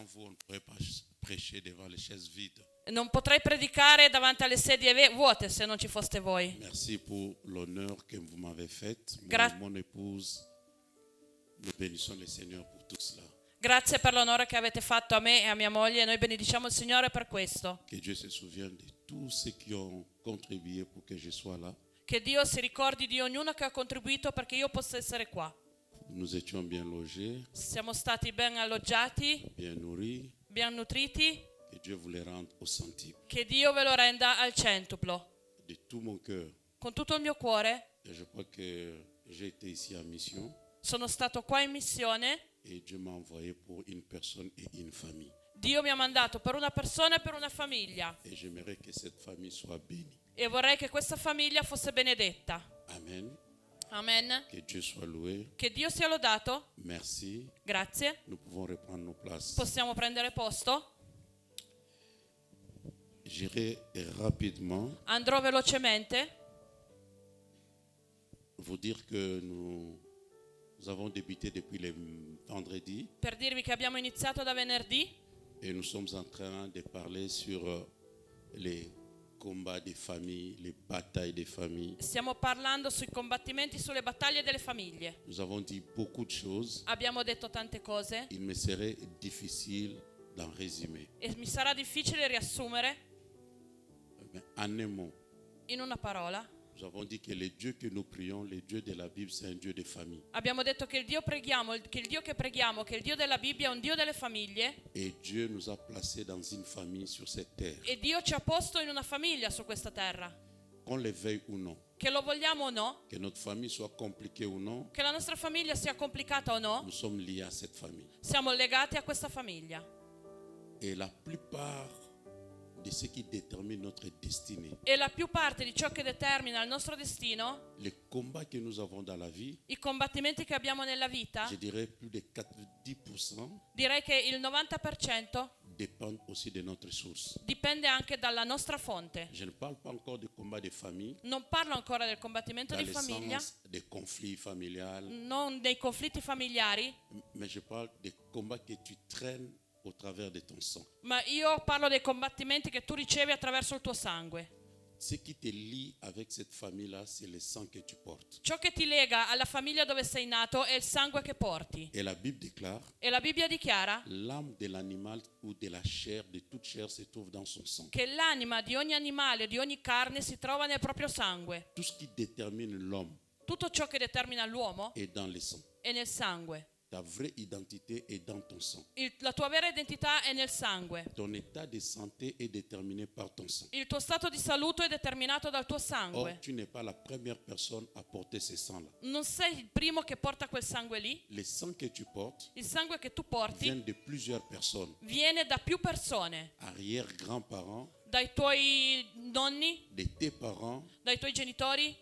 vous, on ne pourrait pas prêcher devant les chaises vides. Non potrei predicare davanti alle sedie vuote se non ci foste voi. Merci pour l'honneur que vous m'avez fait. Gra- Mon épouse, nous bénissons le Seigneur pour tout cela. Grazie per l'onore che avete fatto a me e a mia moglie. Noi benediciamo il Signore per questo. Que Dieu se souvienne de tous ceux qui ont contribué pour que je sois là. Che Dio si ricordi di ognuno che ha contribuito perché io possa essere qua. Nous étions bien logés, Siamo stati ben alloggiati, bien nourris. ben nutriti. Que Dieu vous les rende au centuple. Che Dio ve lo renda al centuplo. De tout mon cœur. Con tutto il mio cuore Et je crois que j'ai été ici en mission sono stato qua in missione. et Dieu m'a envoyé pour une personne et une famille. Dio mi ha mandato per una persona e per una famiglia. Et j'aimerais que cette famille soit bénie. E vorrei che questa famiglia fosse benedetta. Amen. Amen. Que Dieu soit loué. Che Dio sia lodato. Merci. Grazie. Nous pouvons reprendre nos places. Possiamo prendere posto? J'irai rapidement Andrò velocemente. vous dire que nous avons débuté depuis le vendredi Per dirvi che abbiamo iniziato da venerdì et nous sommes en train de parler sur les combats des familles, les batailles des familles. stiamo parlando sui combattimenti, sulle battaglie delle famiglie. Nous avons dit beaucoup de choses. Abbiamo detto tante cose Il me serait difficile d'en résumer. e mi sarà difficile riassumere Mais en un mot, in una parola. nous avons dit que le Dieu que nous prions, le Dieu de la Bible, c'est un Dieu de famille. Abbiamo detto che il Dio preghiamo, che il Dio che preghiamo, che il Dio della Bibbia è un Dio delle famiglie Et Dieu nous a placés dans une famille sur cette terre. e Dio ci ha posto in una famiglia su questa terra. Qu'on le veuille ou non, Che lo vogliamo o no, que notre famille soit compliquée ou non, che la nostra famiglia sia complicata o no, nous sommes liés à cette famille. siamo legati a questa famiglia. Et la plupart de ce qui détermine notre destinée, E la più parte di ciò che determina il nostro destino, les combats que nous avons dans la vie, i combattimenti che abbiamo nella vita, je dirais plus de 90% direi che il 90% dépendent aussi de notre source. dipende anche dalla nostra fonte. Je ne parle pas encore des combats de famille, Non parlo ancora del combattimento dans di le famiglia, sens des conflits familiales, non dei conflitti familiari, mais je parle des combats que tu traînes au travers de ton sang. ma io parlo dei combattimenti che tu ricevi attraverso il tuo sangue. Ce qui te lie avec cette famille-là, c'est le sang que tu portes. Ciò che ti lega alla famiglia dove sei nato è il sangue che porti. Et la Bible déclare, E la Bibbia dichiara l'âme de l'animal ou de la chair, de toute chair, se trouve dans son sang. che l'anima di ogni animale, di ogni carne si trova nel proprio sangue. Tout ce qui détermine l'homme Tutto ciò che determina l'uomo est dans le sang. è nel sangue. Ta vraie identité est dans ton sang. La tua vera identità è nel sangue. Ton état de santé est déterminé par ton sang. Il tuo stato di salute è determinato dal tuo Or, sangue. tu n'es pas la première personne à porter ce sang-là. Non sei il primo che porta quel sangue lì. Le sang que tu portes Il sangue che tu porti vient de plusieurs personnes. viene da più persone, Arrière-grands-parents, dai tuoi nonni, de tes parents. dai tuoi genitori.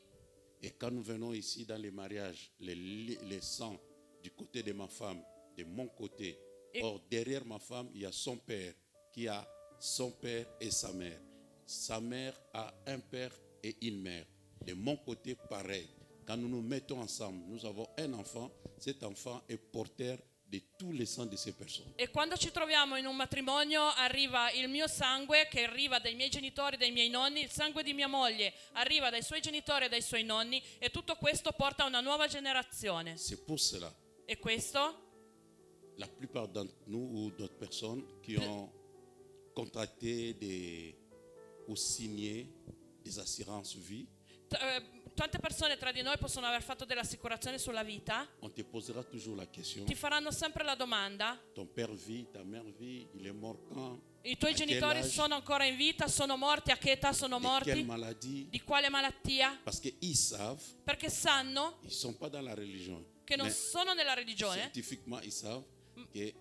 Et quand nous venons ici dans les mariages, les sangs du côté de ma femme, de mon côté. Et- Or, derrière ma femme, il y a son père qui a son père et sa mère. Sa mère a un père et une mère. De mon côté, pareil. Quand nous nous mettons ensemble, nous avons un enfant. Cet enfant est porteur de tous les sangs de ces personnes. E quando ci troviamo in un matrimonio arriva il mio sangue che arriva dai miei genitori, dai miei nonni, il sangue di mia moglie arriva dai suoi genitori e dai suoi nonni e tutto questo porta a una nuova generazione. C'est pour cela, E questo la plupart d'entre nous ou d'autres personnes qui ont contracté ou signé des assurances vie, tante persone tra di noi possono aver fatto dell'assicurazione sulla vita, on te posera toujours la question. ti faranno sempre la domanda: Ton père vit, ta mère vit, il est mort quand? i tuoi A quel genitori âge? sono ancora in vita, sono morti, a che età sono De quelle morti, maladie? di quale malattia? Parce qu'ils savent, Perché sanno ils ne sont pas dans la religion. che non Mais sono nella religione, scientifiquement, ils savent que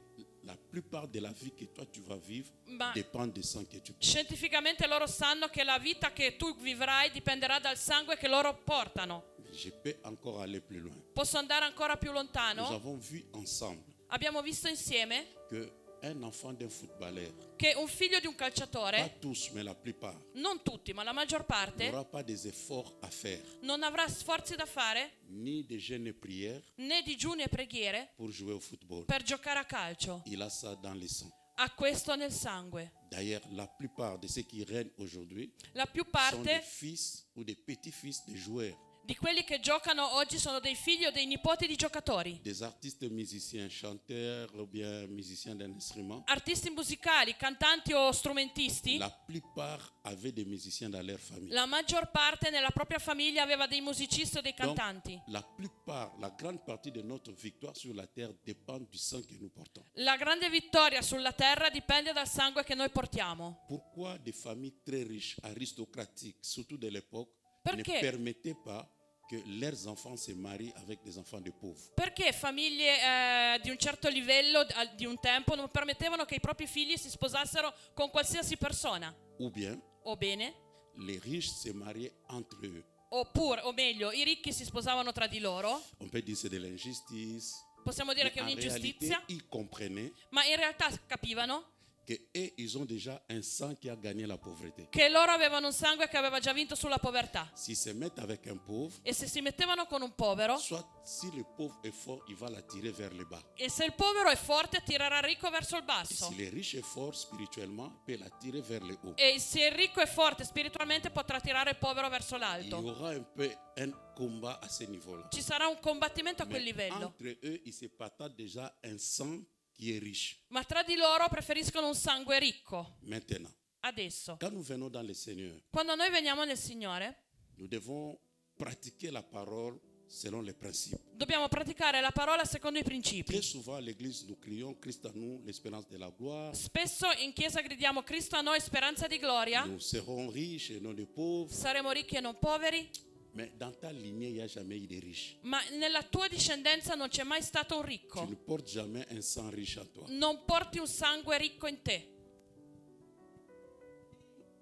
la plupart de la vie que toi tu vas vivre ma dépend du sang que tu portes. scientificamente loro sanno che la vita che tu vivrai dipenderà dal sangue che loro portano. Je peux encore aller plus loin. Posso andare ancora più Nous lontano? avons vu ensemble Abbiamo visto insieme que un enfant d'un footballeur, che un figlio di un pas calciatore, tous, mais la plupart, non tutti, ma la maggior parte, n'aura pas des efforts à faire, non avrà sforzi da fare ni de jeûne et prière né digiuni e preghiere pour jouer au football. per giocare a calcio. Il a ça dans le sang. ha questo nel sangue. D'ailleurs, la plupart de ceux qui règnent aujourd'hui La più sont des parte fils ou des petits-fils de joueurs, di quelli che giocano oggi sono dei figli o dei nipoti di giocatori. des artistes musiciens, chanteurs ou bien musiciens d'un instrument. Artisti musicali, cantanti o strumentisti. La plupart avaient des musiciens dans leur famille. La maggior parte nella propria famiglia aveva dei musicisti o dei Donc, cantanti. la plupart, la grande partie de notre victoire sur la terre dépend du sang que nous portons. La grande vittoria sulla terra dipende dal sangue che noi portiamo. Pourquoi des familles très riches, aristocratiques, surtout de l'époque, Perché? ne permettaient pas que leurs enfants se marient avec des enfants de pauvres? Perché famiglie di un certo livello di un tempo non permettevano che i propri figli si sposassero con qualsiasi persona? Ou bien, O bene, les riches se mariaient entre eux. oppure, o meglio, i ricchi si sposavano tra di loro. On peut dire que c'est de l'injustice. Possiamo dire Mais che è en réalité, un'ingiustizia, ils comprenaient ma in realtà capivano que eux, ils ont déjà un sang qui a gagné la pauvreté. che loro avevano un sangue che aveva già vinto sulla povertà. S'ils se mettent avec un pauvre, E se si mettevano con un povero, soit si le pauvre est fort, il va l'attirer vers le bas. e se il povero è forte tirerà il ricco verso il Et basso. si le riche est fort spirituellement, il peut l'attirer vers le haut. E se il ricco è forte spiritualmente potrà tirare il povero verso Il y l'alto. aura un peu un combat à ce niveau-là. Ci sarà un combattimento a quel Mais livello. entre eux, ils se partagent déjà un sang qui est riche. Ma tra di loro preferiscono un sangue ricco. Maintenant, Adesso, quand nous venons dans le Seigneur, quando noi veniamo nel Signore, nous devons pratiquer la parole selon les principes. dobbiamo praticare la parola secondo i principi. Très souvent à l'église, nous crions Christ à nous, l'espérance de la gloire. Spesso in chiesa gridiamo Cristo a noi, speranza di gloria. Nous serons riches et non des pauvres. Saremo ricchi e non poveri. Mais dans ta lignée, il n'y a jamais eu de riches. Ma nella tua discendenza non c'è mai stato un Tu ne ricco. portes jamais un sang riche en toi. Non porti un sangue ricco in te.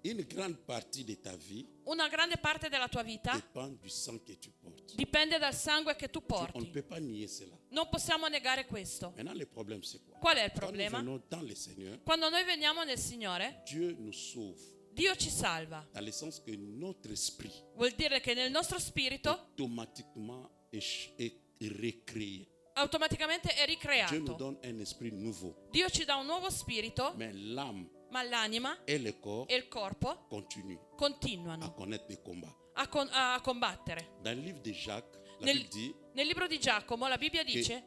Une grande partie de ta vie Una grande parte della tua vita dépend du sang que tu portes. dipende dal sangue che tu On ne porti. peut pas nier cela. Non possiamo negare questo. Maintenant, le problème, c'est quoi? Qual è il Quand nous problema? venons dans le Seigneur, Quando noi veniamo nel Signore, Dieu nous sauve. Dio ci salva. Dans le sens que notre esprit, Vuol dire che nel nostro spirito automatiquement, est recréé. automaticamente è Dieu nous ricreato. donne un esprit nouveau. Dio ci dà un nuovo spirito, Mais l'âme ma l'anima et le corps e il corpo continuent à continuano connaître les combats. a combattere. Dans le livre de Jacques, la Nel, Bible dit nel libro di Giacomo la Bibbia dice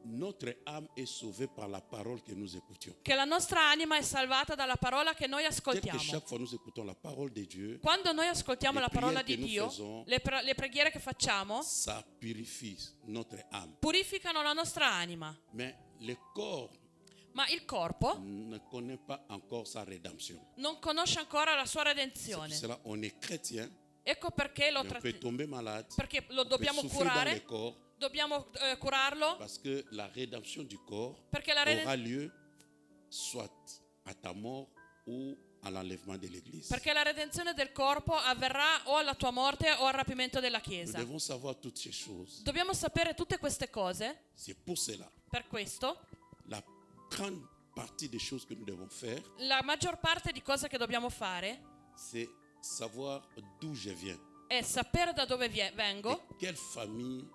notre âme est sauvée par la parole que nous écoutions. che la nostra anima è salvata dalla parola che noi Tel que ascoltiamo. chaque fois nous écoutons la parole de Dieu, Quando noi ascoltiamo Le la parola prière di che Dio, nous faisons, le preghiere che facciamo ça purifie notre âme. purificano la nostra anima, Mais le corps ma il corpo ne connaît pas encore sa rédemption. non conosce ancora la sua C'est pour redenzione. cela on est chrétien, Ecco perché mais on peut tomber malade, perché lo on peut dobbiamo souffrir dans le curare, corps, dobbiamo curarlo, parce que la rédemption du corps perché la, aura lieu soit à ta mort ou à l'enlèvement de l'Église. perché la redenzione del corpo avverrà o alla tua morte o al rapimento della Nous Chiesa. devons savoir toutes ces choses. Dobbiamo sapere tutte queste cose, C'est pour cela, per questo la grande partie des choses que nous devons faire, la maggior parte di cose che dobbiamo fare c'est savoir d'où je viens, è sapere da dove de vengo, quelle famille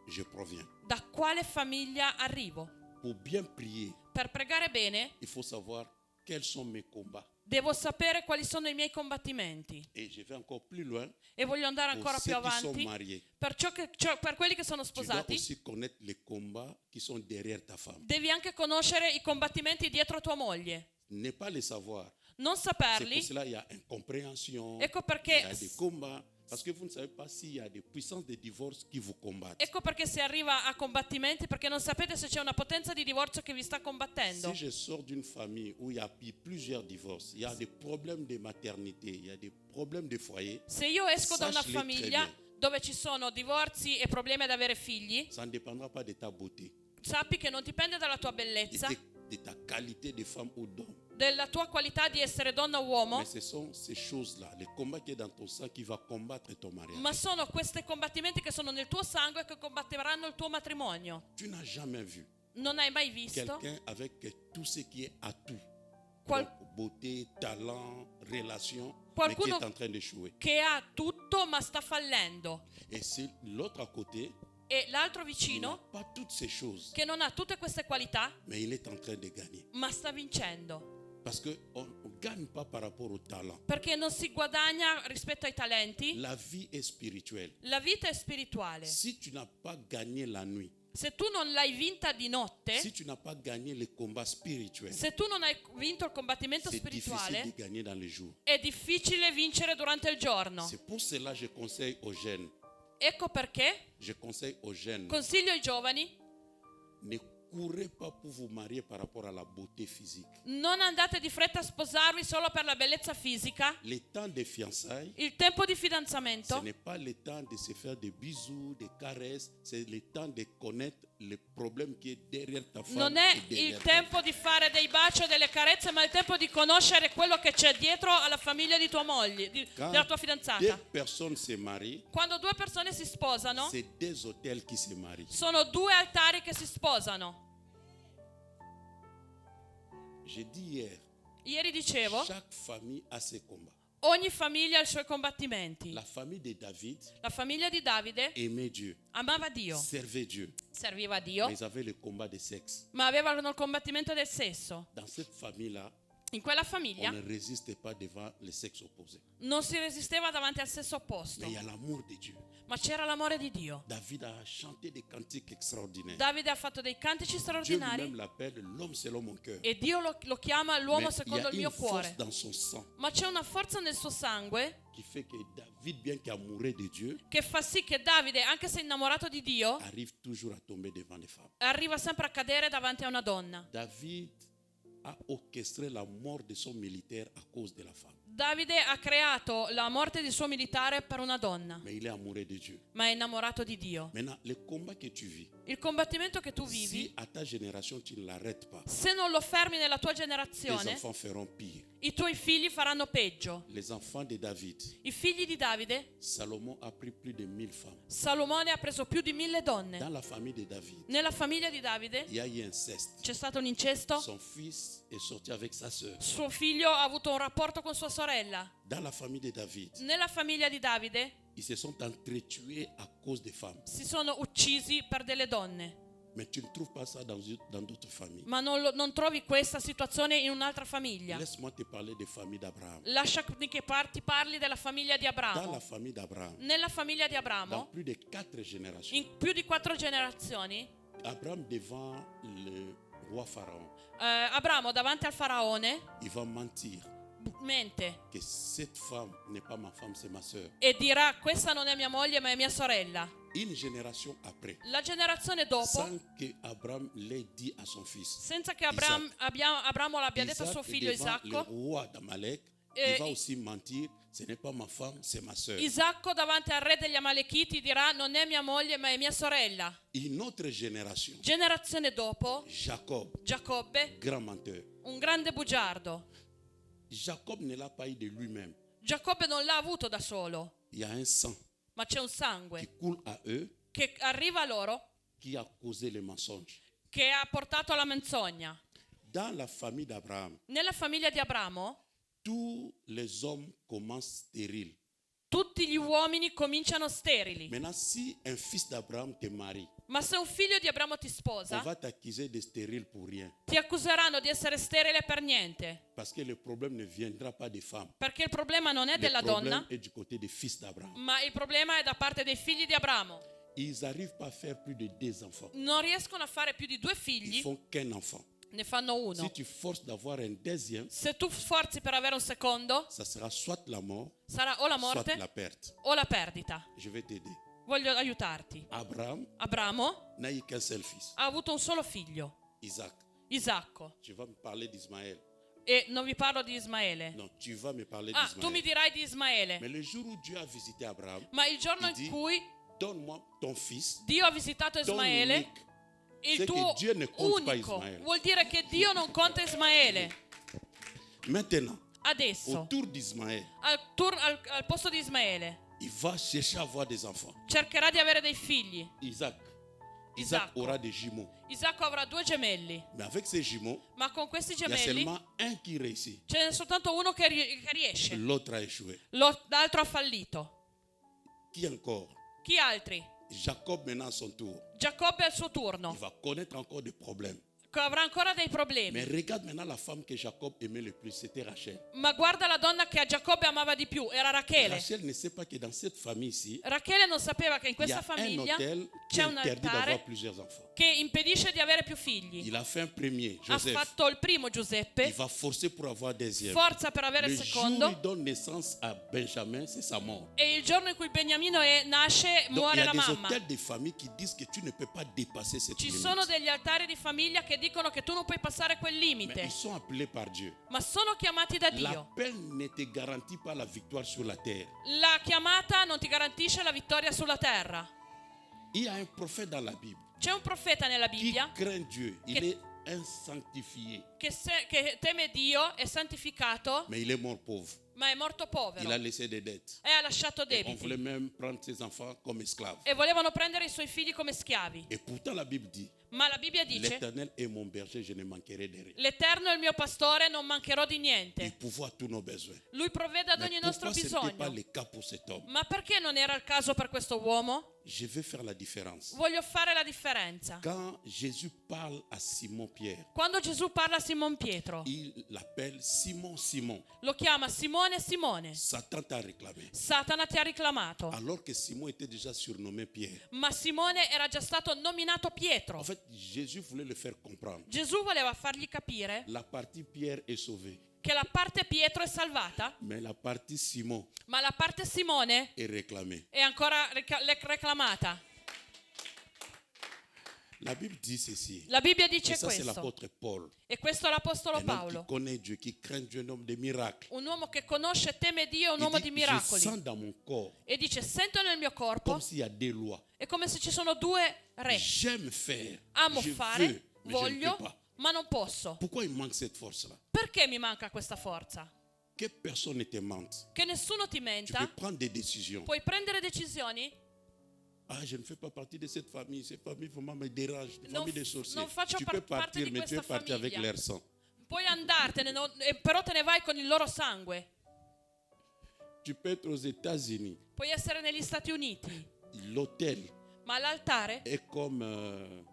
je proviens. da quale famiglia arrivo. Pour bien prier, Per pregare bene il faut savoir quels sont mes combats. devo sapere quali sono i miei combattimenti. Et je vais encore plus loin. E voglio andare Pour ancora ceux più qui sont avanti. mariés, Per quelli che sono tu dois sposati, aussi connaître les combats qui sont derrière ta femme. devi anche conoscere i combattimenti dietro tua moglie. Ne pas les savoir. Non C'est pour saperli, cela qu'il y a incompréhension, ecco il y perché, a des combats. Parce que vous ne savez pas s'il y a des puissances de divorce qui vous combattent. ecco perché si arriva a combattimenti, perché non sapete se c'è una potenza di divorzio che vi sta combattendo. Si je sors d'une famille où il y a plusieurs divorces, il y a des problèmes de maternité, il y a des problèmes de foyer, Se io esco da una Sache-le très famiglia bien. dove ci sono divorzi e problemi ad avere figli, ça ne dépendra pas de ta beauté, sappi che non dipende dalla tua bellezza, de ta qualité de femme ou d'homme. della tua qualità di essere donna o uomo, Mais ce sont ces choses-là, les combats qui est dans ton sang qui va combattre ton mariage. ma sono questi combattimenti che sono nel tuo sangue che combatteranno il tuo matrimonio. Tu n'as jamais vu Non hai mai visto quelqu'un avec tout ce qui est atout, Qual- donc beauté, talent, relation, Qualcuno- mais qui est en train d'échouer. che ha tutto ma sta fallendo. Et c'est l'autre à côté, e l'altro Il n'a vicino, pas toutes ces choses, che non ha tutte queste qualità, mais il est en train de gagner. ma sta vincendo. Parce qu'on ne gagne pas par rapport au talent. Perché non si guadagna rispetto ai talenti. La vie est spirituelle. La vita è spirituale. Si tu n'as pas gagné la nuit, Se tu non l'hai vinta di notte, si tu n'as pas gagné les combats spirituels, se tu non hai vinto il combattimento c'est difficile spirituale, de gagner dans les jours. è difficile vincere durante il giorno. C'est pour cela que je conseille aux jeunes, Ecco perché je conseille aux jeunes, consiglio ai giovani: ne courez pas pour vous marier par rapport à la beauté physique. non andate di fretta a sposarvi solo per la bellezza fisica. Le temps des fiançailles, Il tempo di ce fidanzamento n'est pas le temps de se faire des bisous, des caresses, c'est le temps de connaître le problème qui est derrière ta femme. non è et derrière il ta tempo di fare dei baci o delle carezze, ma il tempo di conoscere quello che c'è dietro alla famiglia di tua moglie, della tua Quand fidanzata. deux personnes se marient, Quando due persone si sposano, c'est deux hôtels qui se marient. sono due altari che si sposano. J'ai dit hier, Ieri dicevo, chaque famille a ses combats. ogni famiglia ha i suoi combattimenti. La famille de David La famiglia di Davide aimait Dieu, amava Dio, servait Dieu, serviva Dio, mais ils avaient le combat de sexe. ma avevano il combattimento del sesso. Dans cette famille-là, In quella on famiglia ne résiste pas devant le sexe opposé. non si resisteva davanti al sesso opposto, Mais il y a l'amour de Dieu. ma c'era l'amore di Dio. David a chanté des cantiques extraordinaires. Davide ha fatto dei cantici Dieu straordinari lui-même l'appelle l'homme selon mon cœur. e Dio lo chiama l'uomo Mais il y secondo a il mio une force cuore. dans son sang Ma c'è una forza nel suo sangue qui fait que David, bien qu'amoureux de Dieu, che fa sì che Davide, anche se innamorato di Dio, arrive toujours à tomber devant les femmes. arriva sempre a cadere davanti a una donna. David a orchestré la mort de son militaire à cause de la femme. Davide ha creato la morte di suo militare per una donna, Mais il est amoureux de Dieu. ma è innamorato di Dio. Maintenant, le combat que tu vis, Il combattimento che tu si vivi, à ta génération tu ne l'arrêtes pas, se non lo fermi nella tua tes generazione, enfants feront pire. i tuoi figli faranno peggio. Les enfants de David, I figli di Davide, Salomon a pris plus de 1000 femmes. Salomone ha preso più di 1000 donne. Dans la famille de David, Nella famiglia di Davide il y a eu inceste. c'è stato un incesto. Son fils est sorti avec sa sœur. Suo figlio ha avuto un rapporto con sua sorella. Dans la famille de David, Nella famiglia di Davide ils se sont entretués à cause des femmes. si sono uccisi per delle donne. Mais tu ne trouves pas ça dans d'autres familles. Ma non trovi questa situazione in un'altra famiglia. Laisse-moi te parler des familles d'Abraham. Lasciami che ti parli della famiglia di Dans la Abramo. famille d'Abraham, Nella famiglia di dans Abramo, plus de 4 générations, in più di 4 generazioni, Abraham devant le roi Pharaon, Abramo davanti al faraone il va mentir mente que cette femme n'est pas ma femme, c'est ma sœur. e dirà: questa non è mia moglie ma è mia sorella. Une génération après, La generazione dopo, sans que Abraham l'ait dit à son fils, senza che Abramo l'abbia detto a suo figlio devant le Isacco, roi d'Amalek, Eh, il va aussi mentir, ce n'est pas ma femme, c'est ma sœur. Isacco davanti al re degli Amalechiti dirà: non è mia moglie ma è mia sorella. Une autre génération, Generazione dopo, Jacob, Giacobbe, grand menteur. un grande bugiardo. Jacob ne l'a pas eu de lui-même. Giacobbe non l'ha avuto da solo, Il y a un sang ma c'è un qui sangue coule à eux, che arriva a loro, qui a causé le mensonge. che ha portato alla menzogna. Dans la famille d'Abraham, Nella famiglia di Abramo tous les hommes commencent stériles. tutti gli uomini cominciano sterili. Maintenant, si un fils d'Abraham te marie, Ma se un figlio di Abramo ti on sposa, va t'accuser de stérile pour rien. ti accuseranno di essere sterile per niente. Parce que le problème ne viendra pas des femmes. Perché il problema non è Le della problème donna, est du côté des fils d'Abraham. ma il problema è da parte dei figli di Abramo. Ils n'arrivent pas à faire plus de 2 enfants. Non riescono a fare più di 2 Ils figli, font qu'un enfant. ne fanno Si uno. tu forces d'avoir un deuxième, Se tu sforzi per avere un secondo, ça sera soit la mort, sarà o la soit morte la perte. o la perdita. Je vais t'aider. Voglio aiutarti. Abraham Abramo n'a eu qu'un seul fils, ha avuto un solo figlio, Isaac. Isacco. Tu vas me parler d'Ismaël. E non vi parlo di Ismaele. Non, tu vas me parler Ah, tu mi d'Ismaël. dirai di Ismaele. Mais le jour où Dieu a visité Abraham, Ma il giorno Il dit, in cui donne-moi ton fils, Dio ha visitato ton Ismaele, unique. il C'est tuo che Dio ne conta pas unico, Ismaele. vuol dire che Dio non conta Ismaele. Maintenant, Adesso, autour d'Ismaël, al posto di Ismaele, il va chercher à avoir des enfants. cercherà di avere dei figli. Isaac. Isaac Isacco. aura des jumeaux. Isacco avrà 2 gemelli, Mais avec ces jumeaux, ma con questi il y a gemelli seulement un qui réussit. ce n'è soltanto uno che riesce, L'autre a échoué. l'altro ha fallito. Qui encore? Chi altri? Jacob maintenant à son tour, Giacobbe è il suo il turno, va connaître encore des problèmes. avrà ancora dei Mais problemi. regarde maintenant la femme que Jacob aimait le plus, c'était Rachel. Ma guarda la donna che a Giacobbe amava di più, era Rachele. Rachel ne sait pas que dans cette famille ici, Rachele non sapeva che in il y questa a un famiglia hôtel qui c'è un interdit d'avoir altare plusieurs enfants. che impedisce di avere più figli. Il a fait un premier, Ha Joseph. fatto il primo Il Giuseppe, va forcer pour avoir deuxième. forza per avere Le il jour où il secondo, donne naissance à Benjamin, c'est sa mort. e il giorno in cui Beniamino nasce Donc il y muore a la des mamma. hôtels de famille qui disent que tu ne peux pas dépasser cette Ci limite. sono degli altari di famiglia che dicono che tu non puoi passare quel Mais limite, ils sont appelés par Dieu. ma sono chiamati da Dio. L'appel ne te garantit pas la victoire sur la terre. La chiamata non ti garantisce la vittoria sulla terra. Il y a un prophète dans la Bible C'è un profeta nella qui Bibbia craint Dieu. Il Che- est un sanctifié, che teme Dio, è santificato, mais il est mort pauvre. ma è morto Il a povero laissé des dettes. e ha lasciato Et on voulait debiti. même prendre ses enfants comme esclaves. E volevano prendere i suoi figli come schiavi. Et pourtant la Bible dit, Ma la Bibbia dice: l'Éternel est mon berger, je ne manquerai de rien. l'Eterno è il mio pastore, non mancherò di Il niente. pourvoit tous nos besoins. Lui provvede ad Mais ogni nostro pourquoi ce n'était pas bisogno. le cas pour cet homme? Ma perché non era il caso per questo uomo? Je vais faire la différence. Voglio fare la differenza. Quand Jésus parle à Simon-Pierre, Quando Gesù parla a Simon Pietro, il l'appelle Simon, Simon. lo chiama Simone, Simone. Satan t'a réclamé. Satana ti ha reclamato. Alors que Simon était déjà surnommé Pierre. Ma Simone era già stato nominato Pietro. En fait, Jésus voulait le faire comprendre. Gesù voleva fargli capire La partie Pierre est sauvée, che la parte Pietro è salvata, mais la partie Simon ma la parte Simone est réclamée. è ancora reclamata. La Bible dit ceci. La Bibbia Et dice ça, c'est questo. l'apôtre Paul. E questo è l'Apostolo Un homme qui Paolo. connaît Dieu, qui craint Dieu, un homme de miracles. Un uomo che conosce e teme Dio, un Il uomo dit, di je miracoli. sens dans mon corps E dice: sento nel mio corpo, comme s'il y a des lois. è come se ci sono due re. J'aime faire, Amo je fare, veux, mais je ne peux voglio, pas. ma non posso. Pourquoi il manque cette force-là? Perché mi manca questa forza? Que personne ne te mente. Che nessuno ti Tu menta, peux prendre des décisions. puoi prendere decisioni. Ah, je ne fais pas partie de cette famille. Cette famille vraiment me dérange. Non- Famille des sorciers. non faccio Tu peux parte partir, di mais tu es questa parti avec famiglia. leur sang. Puoi andartene, però te ne vai con il loro sangue. Tu peux être aux États-Unis. Puoi essere negli Stati Uniti, L'hôtel ma l'altare est comme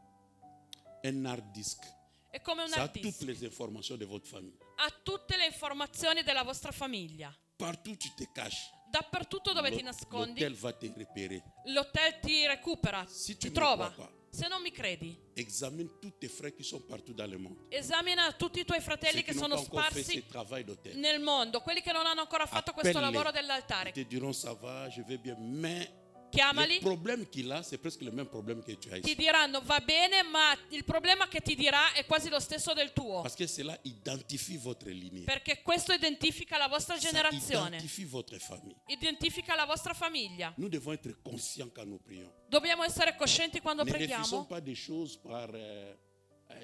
un hard disk. è come un Ça a hard toutes disk. les informations de votre famille. Ha tutte le informazioni della vostra famiglia. Partout tu te caches. Dappertutto dove ti nascondi, L'hôtel va te repérer. l'hotel ti recupera, Si tu ti ne trova. crois pas, Se non mi credi, examine tous tes frères qui sont partout dans le monde. esamina tutti i tuoi Ceux fratelli qui che n'ont sono pas encore fait sparsi ce travail d'hôtel. nel mondo, quelli che non hanno ancora fatto questo Appelle-les. lavoro Ils dell'altare. te diront ça va, je vais bien. Mais Chiamali, le problème qu'il a, c'est presque le même problème que tu as ti ici. diranno va bene, ma il problema che ti dirà è quasi lo stesso del tuo. Parce que cela identifie votre lignée. Perché questo identifica la vostra Ça generazione, identifie votre famille. identifica la vostra famiglia. Nous devons être conscients quand nous prions. Dobbiamo essere coscienti quando Ne refusons preghiamo. pas des choses par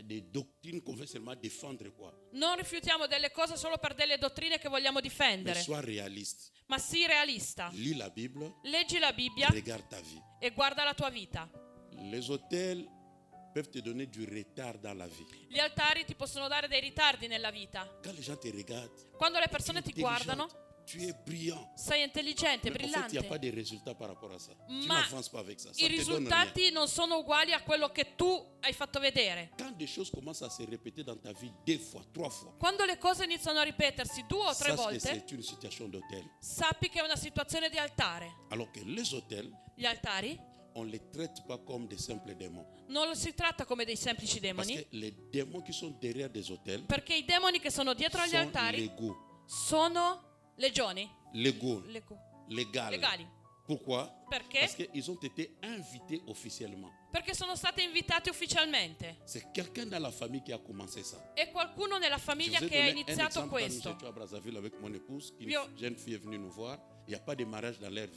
des doctrines qu'on veut seulement défendre, quoi. Non rifiutiamo delle cose solo per delle dottrine che vogliamo Mais difendere, sois réaliste. ma sii realista. Lis la Bible, Leggi la Bibbia regarde ta vie. e guarda la tua vita. Les hôtels peuvent te donner du retard dans la vie. Gli altari ti possono dare dei ritardi nella vita. Quand les gens te regardent, Quando le persone ti guardano, tu es brillant. sei intelligente, Mais en fait, il n'y a brillante. pas de résultats par rapport à ça. Tu Ma n'avances pas avec ça. Ça I ne te donne rien. risultati non sono uguali a quello che tu hai fatto vedere. Quand des choses commencent à se répéter dans ta vie 2 fois, 3 fois, Quando le cose iniziano a ripetersi 2 o 3 sache que volte, c'est une situation d'hôtel. sappi che è una situazione di altare. Alors que les hôtels, Gli altari on ne les traite pas comme des simples démons. non si tratta come dei semplici Parce demoni, que les démons qui sont derrière des hôtels perché i demoni che sono dietro agli sont altari légaux. sono legioni Légaux. legali. Pourquoi? Perché? Parce qu'ils ont été invités officiellement. Perché sono stati invitati ufficialmente. C'est quelqu'un dans la famille qui a commencé ça. È qualcuno nella Je famiglia vous ai che ha donné un iniziato exemple quand nous questo. étions à Brazzaville avec mon épouse, qu'une Io- jeune fille est venue nous voir. Il n'y a pas de mariage dans leur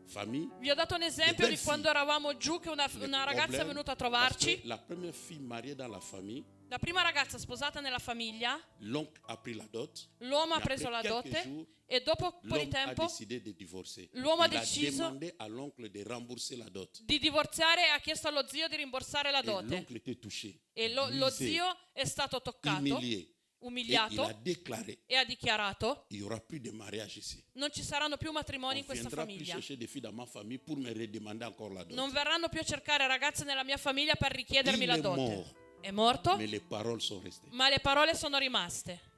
famille. Vi ho dato un esempio di quando eravamo giù che una Le ragazza è problème, venuta a parce trovarci. que la première fille mariée dans la famille, La prima ragazza sposata nella famiglia, l'oncle a pris la dot. l'uomo ha Mais preso la après quelques dote jours, e dopo un po' di l'homme a tempo décidé de divorcer. l'uomo ha Il a deciso demandé à l'oncle de rembourser la dot. di divorziare e ha chiesto allo zio di rimborsare la Et dote. l'oncle était touché, E lo brisé, zio è stato toccato, humilié. Et il umiliato a déclaré, e ha dichiarato: il n'y aura plus de mariage ici. non ci saranno più matrimoni in On questa viendra plus famiglia. chercher des filles dans ma famille pour me redemander encore la dot. Non verranno più a cercare ragazze nella mia famiglia per richiedermi Il la est dote. mort. È morto, Mais les paroles sont restées. ma le parole sono rimaste.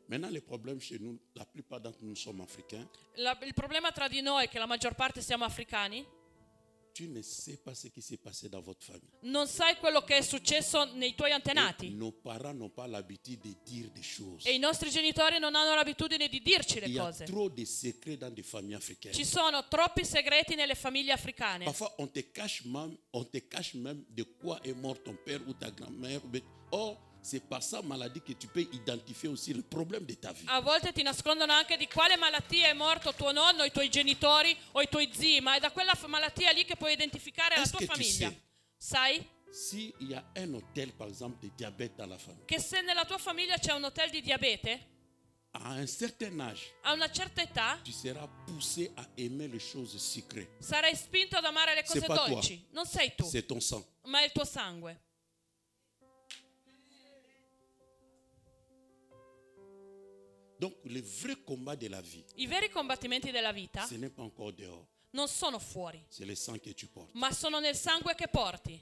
Maintenant, le problème chez nous, la plupart d'entre nous sommes africains. Il problema tra di noi è che la maggior parte siamo africani. Tu ne sais pas ce qui s'est passé dans votre famille. Non sai quello che è successo nei tuoi Et antenati. nos parents n'ont pas l'habitude de dire des choses. E i nostri genitori non hanno l'abitudine di dirci Il le y a cose. trop de secrets dans des familles africaines. Ci sono troppi segreti nelle famiglie africane. Parfois, on te cache même de quoi est mort ton père ou ta grand-mère. Or, c'est par sa maladie que tu peux identifier aussi le problème de ta vie. A volte ti nascondono anche di quale malattia è morto tuo nonno, i tuoi genitori o i tuoi zii, ma è da quella malattia lì che puoi identificare la Est-ce tua que tu famiglia. sais? Sai S'il y a un hôtel, par exemple, de diabète dans la famille, che se nella tua famiglia c'è un hotel di diabete, à un certain âge, a una certa età tu seras poussé à aimer les choses sucrées. sarai spinto ad amare le cose C'est pas toi. dolci. Non sei tu, C'est ton sang. ma è il tuo sangue. Donc, le vrai combat de la vie, I veri combattimenti della vita ce n'est pas encore dehors. non sono fuori, C'est le sang que tu portes. ma sono nel sangue che porti.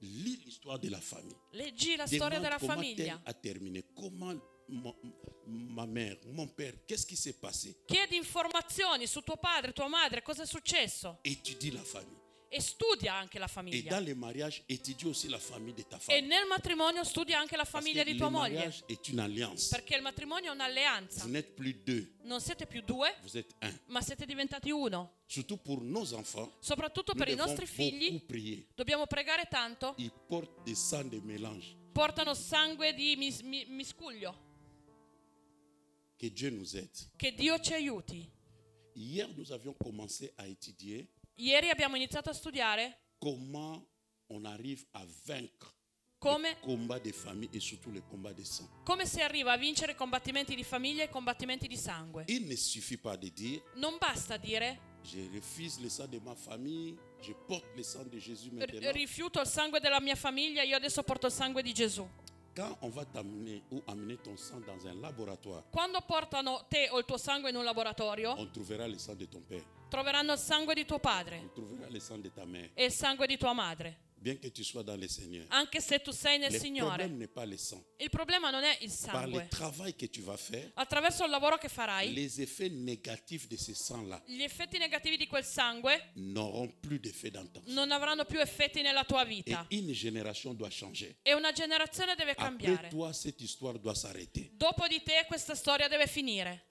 Lis l'histoire de la famille. Leggi la storia Demande della comment famiglia. elle a terminé. Comment ma mère, mon père, qu'est-ce qui s'est passé? Chiedi informazioni su tuo padre, tua madre, cosa è successo. Étudie la famille. E studia anche la Et famiglia. dans le mariage, étudie aussi la famille de ta E femme. nel matrimonio studia anche la Parce famiglia que di tua le moglie. mariage est une alliance. Perché il matrimonio è un'alleanza. Vous n'êtes plus deux, Non siete più due, vous êtes un. ma siete diventati uno. Surtout pour nos enfants, Soprattutto nous per i devons nostri figli beaucoup prier. dobbiamo pregare tanto. Ils portent des sangs de mélange. Portano sangue di miscuglio. Que Dieu nous aide. Che Dio ci aiuti. Hier, nous avions commencé à étudier Ieri abbiamo iniziato a studiare comment on arrive à vaincre come, les combats des familles et surtout les combats des sangs. come si arriva a vincere i combattimenti di famiglia e i combattimenti di sangue. Il ne suffit pas de dire Non basta dire je refuse le sang de ma famille, je porte le sang de Jésus maintenant. rifiuto il sangue della mia famiglia, io adesso porto il sangue di Gesù. Quand on va t'amener ou amener ton sang dans un laboratoire, Quando portano te o il tuo sangue in un laboratorio, on trouvera le sang de ton père, troveranno il sangue di tuo padre on trouvera le sang de ta mère. e il sangue di tua madre, Bien que tu sois dans le Seigneur, anche se tu sei nel le Signore. problème n'est pas le sang. Il problema non è il Par le sangue. travail que tu vas faire, Attraverso il lavoro che farai, les effets négatifs de ce sang-là gli effetti negativi di quel sangue n'auront plus d'effet dans ton sang. non avranno più effetti nella tua Et vita. une génération doit changer. E una generazione deve Après cambiare. toi, cette histoire doit s'arrêter. Dopo di te questa storia deve finire.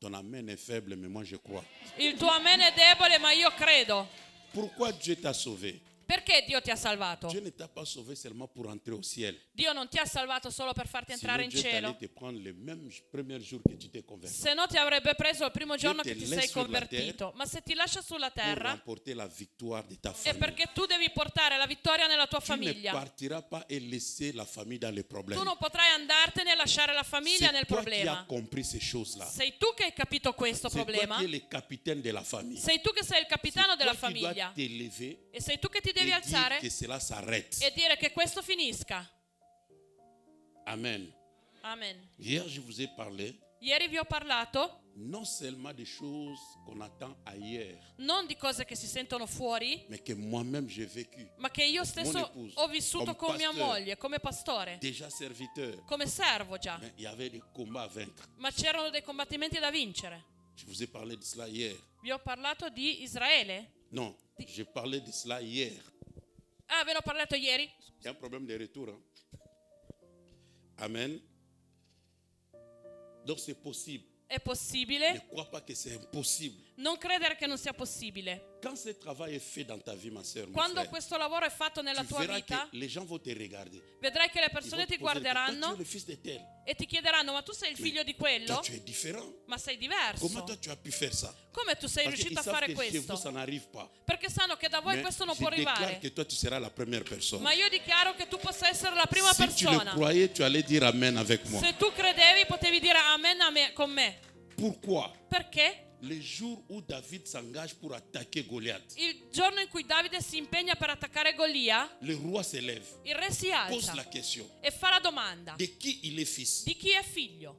Ton amen est faible, mais moi je crois. Il tuo amen è debole, ma io credo. Pourquoi Dieu t'a sauvé? Perché Dio ti ha salvato? Dieu ne t'a pas sauvé seulement pour entrer au ciel. Dio non ti ha salvato solo per farti entrare Sinon, in Dieu t'allait cielo. te prendre le même premier jour que tu t'es converti. Se no ti avrebbe preso il primo giorno Dio che te ti laisse sei sur la convertito. Ma se ti lascia sulla Pour terra remporter la victoire de ta è famille. perché tu devi portare la vittoria nella tua Tu ne famiglia. partiras pas et laisser la famille dans les problèmes. Tu non potrai andartene e lasciare la famiglia C'est nel toi qui as problema. compris ces choses-là. Sei tu che hai capito questo C'est toi problema. qui es le capitaine de la famille. Sei tu che sei il C'est capitano della toi qui dois famiglia. t'élever E sei tu che ti et devi dire alzare que cela s'arrête. e dire che questo finisca. Amen. Amen. Hier, je vous ai parlé Ieri vi ho parlato non seulement des choses qu'on attend ailleurs, non di cose che si sentono fuori, mais que moi-même j'ai vécu. ma che io Mon stesso épouse, ho vissuto comme con mia pasteur. moglie, come pastore, Déjà serviteur, come servo già. mais il y avait des combats à vaincre. Ma c'erano dei combattimenti da vincere. Je vous ai parlé de cela hier. Vi ho parlato di Israele? Non, j'ai parlé de cela hier. Ah, ve ne ho parlato ieri? Il y a un problème de retour. Hein? Amen. Donc c'est possible. È Ne possibile? crois pas que c'est impossible. Non credere che non sia possibile. Quand ce travail est fait dans ta vie, ma soeur, mon Quando frère, questo lavoro è fatto nella tu tua verras vita, que les gens vont te regarder. vedrai che le Ils vont persone te ti poser la question, toi, tu es guarderanno le fils de tel. e ti chiederanno: ma tu sei il figlio di Toi, quello? tu es différent. Ma sei Comment diverso. toi tu as pu faire ça? Come tu sei Parce qu'ils riuscito a savent fare que chez vous, ça questo? n'arrive pas. Perché sanno che da voi Mais questo non je può déclare arrivare. que toi, tu seras la première personne. Ma io dichiaro che tu possa essere la prima Si tu le persona. croyais, tu allais dire Amen avec moi. Se tu credevi, potevi dire amen con me. Pourquoi? Perché? Le jour où David s'engage pour attaquer Goliath, Il giorno in cui Davide si impegna per attaccare Golia, le roi se lève, il re si pose alza la question e fa la domanda: de qui il est fils. di chi è figlio?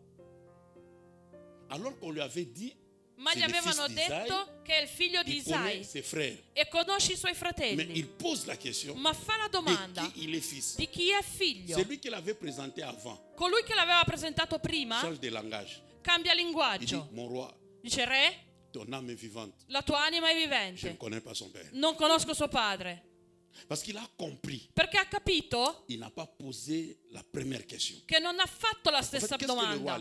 Alors qu'on lui avait dit, Ma c'est gli le fils avevano d'Isaïe, detto che è il figlio di il connaît Isai ses frères. e conosce i suoi Mais fratelli. il pose la question Ma fa la de domanda: qui il est fils. di chi è figlio? C'est lui qui l'avait présenté avant. Colui che l'aveva presentato prima Change de langage. cambia Il dit, linguaggio. mon roi, Dice: re, ton âme est vivante. la tua anima è Je ne vivente. connais pas son père. Non conosco suo padre. Parce qu'il a compris. Perché ha capito Il n'a pas posé la première question. che non ha fatto la En fait, stessa qu'est-ce que le roi domanda.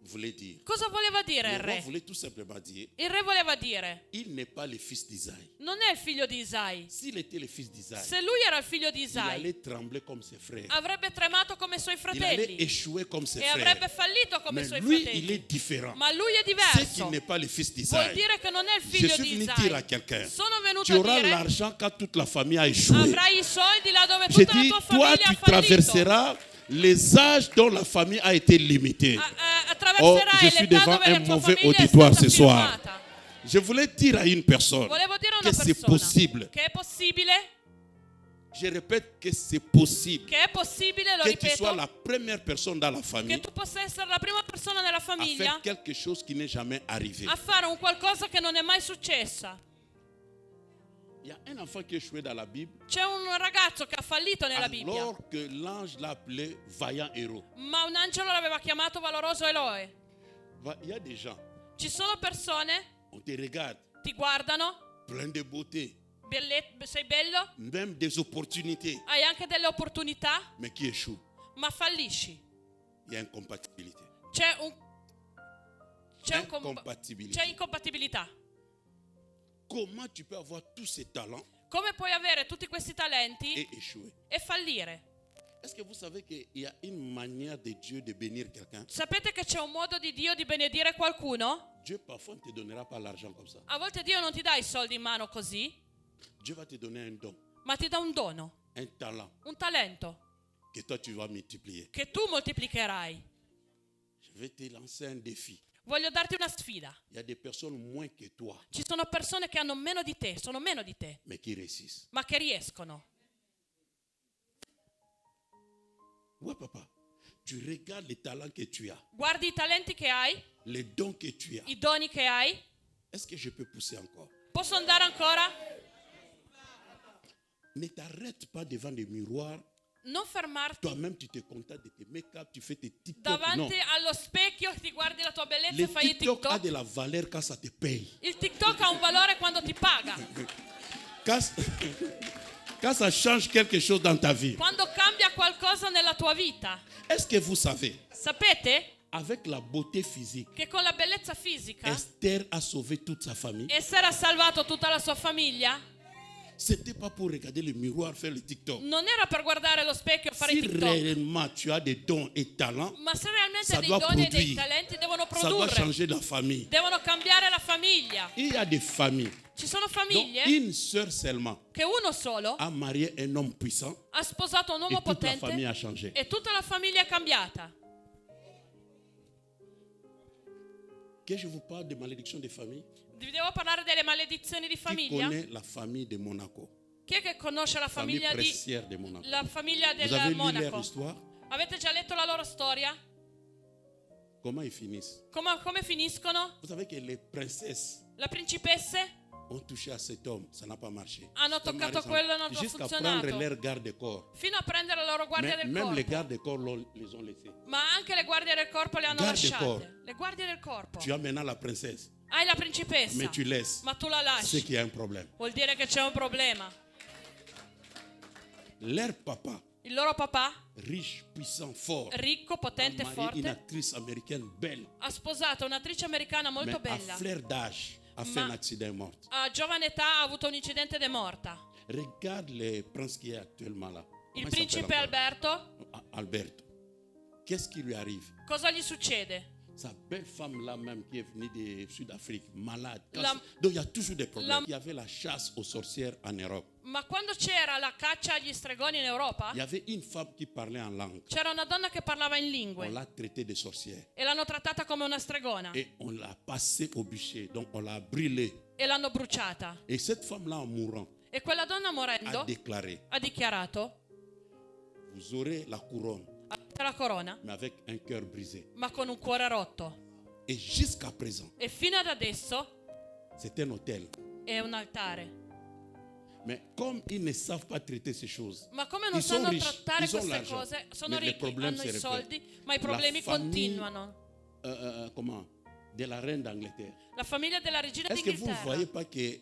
voulait dire? Cosa voleva dire Le il roi re? voulait tout simplement dire, Il re voleva dire: il n'est pas le fils d'Isaïe. non è il figlio di Isai. S'il était le fils d'Isaïe, Se lui era il figlio di il Isai, allait trembler comme ses frères. avrebbe tremato come i suoi Il allait fratelli échouer comme ses e avrebbe frères. fallito come i Mais suoi lui, il fratelli. est différent. Ma lui è C'est diverso. qu'il n'est pas le fils Vuol d'Isaïe. dire che non è il Je figlio suis di venu dire à Isai. quelqu'un, Sono venuto tu a auras dire: l'argent quand toute la famille a échoué. avrai i soldi là dove J'ai tutta la dit, tua toi, famiglia tu ha fallito. traverseras les âges dont la famille a été limitée. Oh, Attraverserai je suis l'età devant dove la un tua mauvais famiglia è auditoire stata ce soir. firmata. Je voulais dire à une personne Volevo dire a que una c'est persona possible. che è possibile, Je répète que c'est possible che è possibile, lo que tu sois ripeto, la première personne dans la che famille tu possa essere la prima persona nella à famiglia faire quelque chose qui n'est jamais arrivé. a fare un qualcosa che non è mai successa. Il y a un enfant qui est échoué dans la Bible C'è un ragazzo che ha fallito nella Bibbia, alors que l'ange l'a appelé vaillant héros. ma un angelo l'aveva chiamato valoroso Eloe. Il y a des gens, Ci sono persone, on te regarde, ti guardano, plein de beauté, sei bello, même des opportunités, hai anche delle opportunità, mais qui échouent. ma fallisci. Il y a incompatibilité. C'è Incompatibilité. incompatibilità. Comment tu peux avoir tous ces talents Come puoi avere tutti questi talenti et échouer? e fallire? Est-ce que vous savez qu'il y a une manière de Dieu de bénir quelqu'un? Sapete che c'è un modo di Dio di benedire qualcuno? Dieu parfois ne te donnera pas l'argent comme ça. A volte Dio non ti dà i soldi in mano così, Dieu va te donner un don, ma ti dà un dono, un talent un talento que toi tu vas multiplier. che tu moltiplicherai. Je vais te lancer un défi. Voglio darti una sfida. Il y a des personnes moins que toi, Ci sono persone che hanno meno di te, sono meno di te, mais qui réussissent. ma che riescono. Ouais, papa. Tu regardes les talents que tu as, Guardi i talenti che hai, les dons que tu as. i doni che hai. Est-ce que je peux pousser encore? Posso andare ancora? Ne t'arrête pas devant des miroirs. Non fermarti Toi-même, tu te contentes de tes make-up, tu fais tes TikTok. Non. davanti allo specchio, ti guardi la tua bellezza Le e fai il TikTok a de TikTok. la valeur quand ça te paye. Il TikTok ha un valore quando ti paga, Quand ça change quelque chose dans ta vie. quando cambia qualcosa nella tua vita. Est-ce que vous savez, Sapete avec la beauté physique, che con la bellezza fisica Esther a sauvé toute sa famille? Esther ha salvato tutta la sua famiglia? C'était pas pour regarder le miroir, faire le TikTok. Non era per guardare lo specchio e fare Si il TikTok, réellement tu as des dons et talents, ma se realmente ça dei doit doni e dei produire. talenti devono ça doit produrre, changer la famille. devono cambiare la famiglia. Il y a des familles Ci sono dont famiglie une sœur seulement che uno solo a marié un homme puissant ha sposato un et uomo toute la potente famille a changé. e tutta la famiglia è cambiata. Que je vous parle de malédiction de famille. Vi devo parlare delle maledizioni di Qui famiglia? connaît la famille de Monaco? Chi è che conosce la Famille famiglia di pressière de Monaco. la famiglia Vous avez del lu leur Monaco? histoire? Avete già letto la loro storia? Comment ils finissent? Come finiscono? Vous savez que les princesses Le principesse ont touché à cet homme, ça n'a pas marché. hanno toccato quello e non ha Jusqu'à funzionato. prendre leur garde-corps. Fino a prendere la loro guardia del Même les corpo. gardes-corps les ont laissés. Ma anche le guardie del corpo le hanno Garde del lasciate. corpo. Le guardie del corpo. Tu as maintenant la princesse, Hai la principessa, mais tu laisses. ma tu la C'est lasci. qu'il y a un problème. Vuol dire che c'è un problema. Leur papa, Il loro papà, riche, puissant, fort, ricco, a potente e marié une forte, actrice américaine belle, ha sposato un'attrice americana mais molto à bella. fleur d'âge, a fait Ma- un accident et est morte. A giovane età ha avuto un incidente ed è morta. Regarde le prince qui est actuellement là. Il Comment il principe s'appelle encore? Alberto, Alberto. Qu'est-ce qui lui arrive? cosa gli succede? Sa belle femme là même qui est venue de Sud-Afrique, malade. La- Donc il y a toujours des la- problèmes. Il y avait la chasse aux sorcières en Europe. Ma quando c'era la caccia agli stregoni in Europa, il y avait une femme qui parlait en langue. c'era una donna che parlava in On lingue l'a traitée de sorcière. e l'hanno trattata come una stregona Et on l'a passée au bûcher. Donc on l'a brûlée. e l'hanno bruciata. Et cette femme-là, en mourant, E quella donna a morendo déclaré, ha dichiarato: vous aurez la couronne, avete la corona, mais avec un cœur brisé. ma con un cuore rotto. Et jusqu'à présent, E fino ad adesso c'est un hôtel. è un altare. Mais comme ils ne savent pas traiter ces choses, Ma come non ils sont sanno riches, trattare ils ont queste l'argent, cose, sono mais les ricchi, problèmes hanno se i répètent. soldi, ma i La problemi famille, continuano. comment, de la reine d'Angleterre. La famiglia della regina Est-ce que vous ne d'Inghilterra. voyez pas que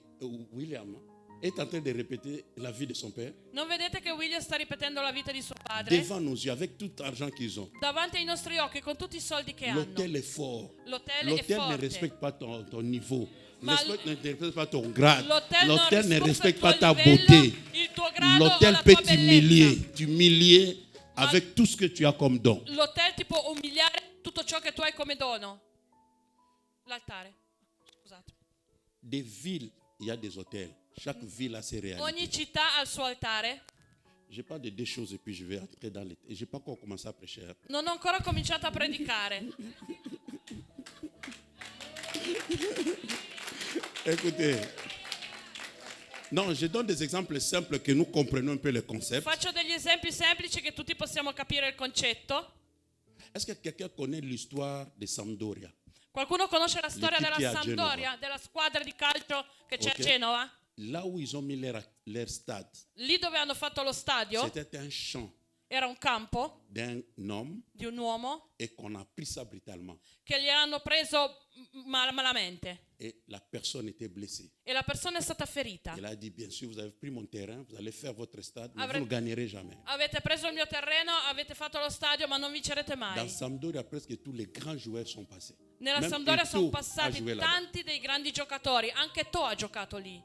William est en train de répéter la vie de son père Non vedete che William sta ripetendo la vita di suo padre? devant nos yeux avec tout l'argent qu'ils ont? Davanti ai nostri occhi, con tutti i soldi che hanno. L'hôtel est fort. L'hotel è L'hôtel ne forte. respecte pas ton niveau. Ma Ne respecte pas ton grade. L'hotel non L'hôtel ne rispetta respecte il pas tuo ta livello, beauté. il tuo grado o L'hôtel la peut tua bellezza. t'humilier avec tout ce que tu as comme don. L'hotel ti può umiliare tutto ciò che tu hai come dono. L'altare. Scusate. Des villes, il y a des hôtels. Chaque ville a ses réalités. Ogni città ha il suo altare. Je parle de deux choses et puis je vais entrer dans les... Et je n'ai pas encore commencé à prêcher. Non ho ancora cominciato a predicare. Écoutez. Non, je donne des exemples simples que nous comprenons un peu le concept. Faccio degli esempi semplici che tutti possiamo capire il concetto. Est-ce que quelqu'un connaît l'histoire de Sampdoria? Qualcuno conosce la storia L'équipe della che è a Sampdoria, della squadra di calcio che c'è Ok. a Genova? Là où ils ont mis leur stade, Lì dove hanno fatto lo stadio c'était un champ era un campo d'un homme di un uomo et qu'on a pris ça brutalement. che gli hanno preso malamente Et la personne était blessée. e la persona è stata ferita. Elle a dit, bien sûr, vous avez pris mon terrain, vous allez faire votre stade, mais Avrei- vous ne gagnerez jamais. Avete preso il mio terreno, avete fatto lo stadio, ma non vincerete Dans mai. Sampdoria, presque tous les grands joueurs sont passés. Nella Même Sampdoria sono Eto'o a passati joué là-bas. tanti dei grandi giocatori, anche To ha giocato lì.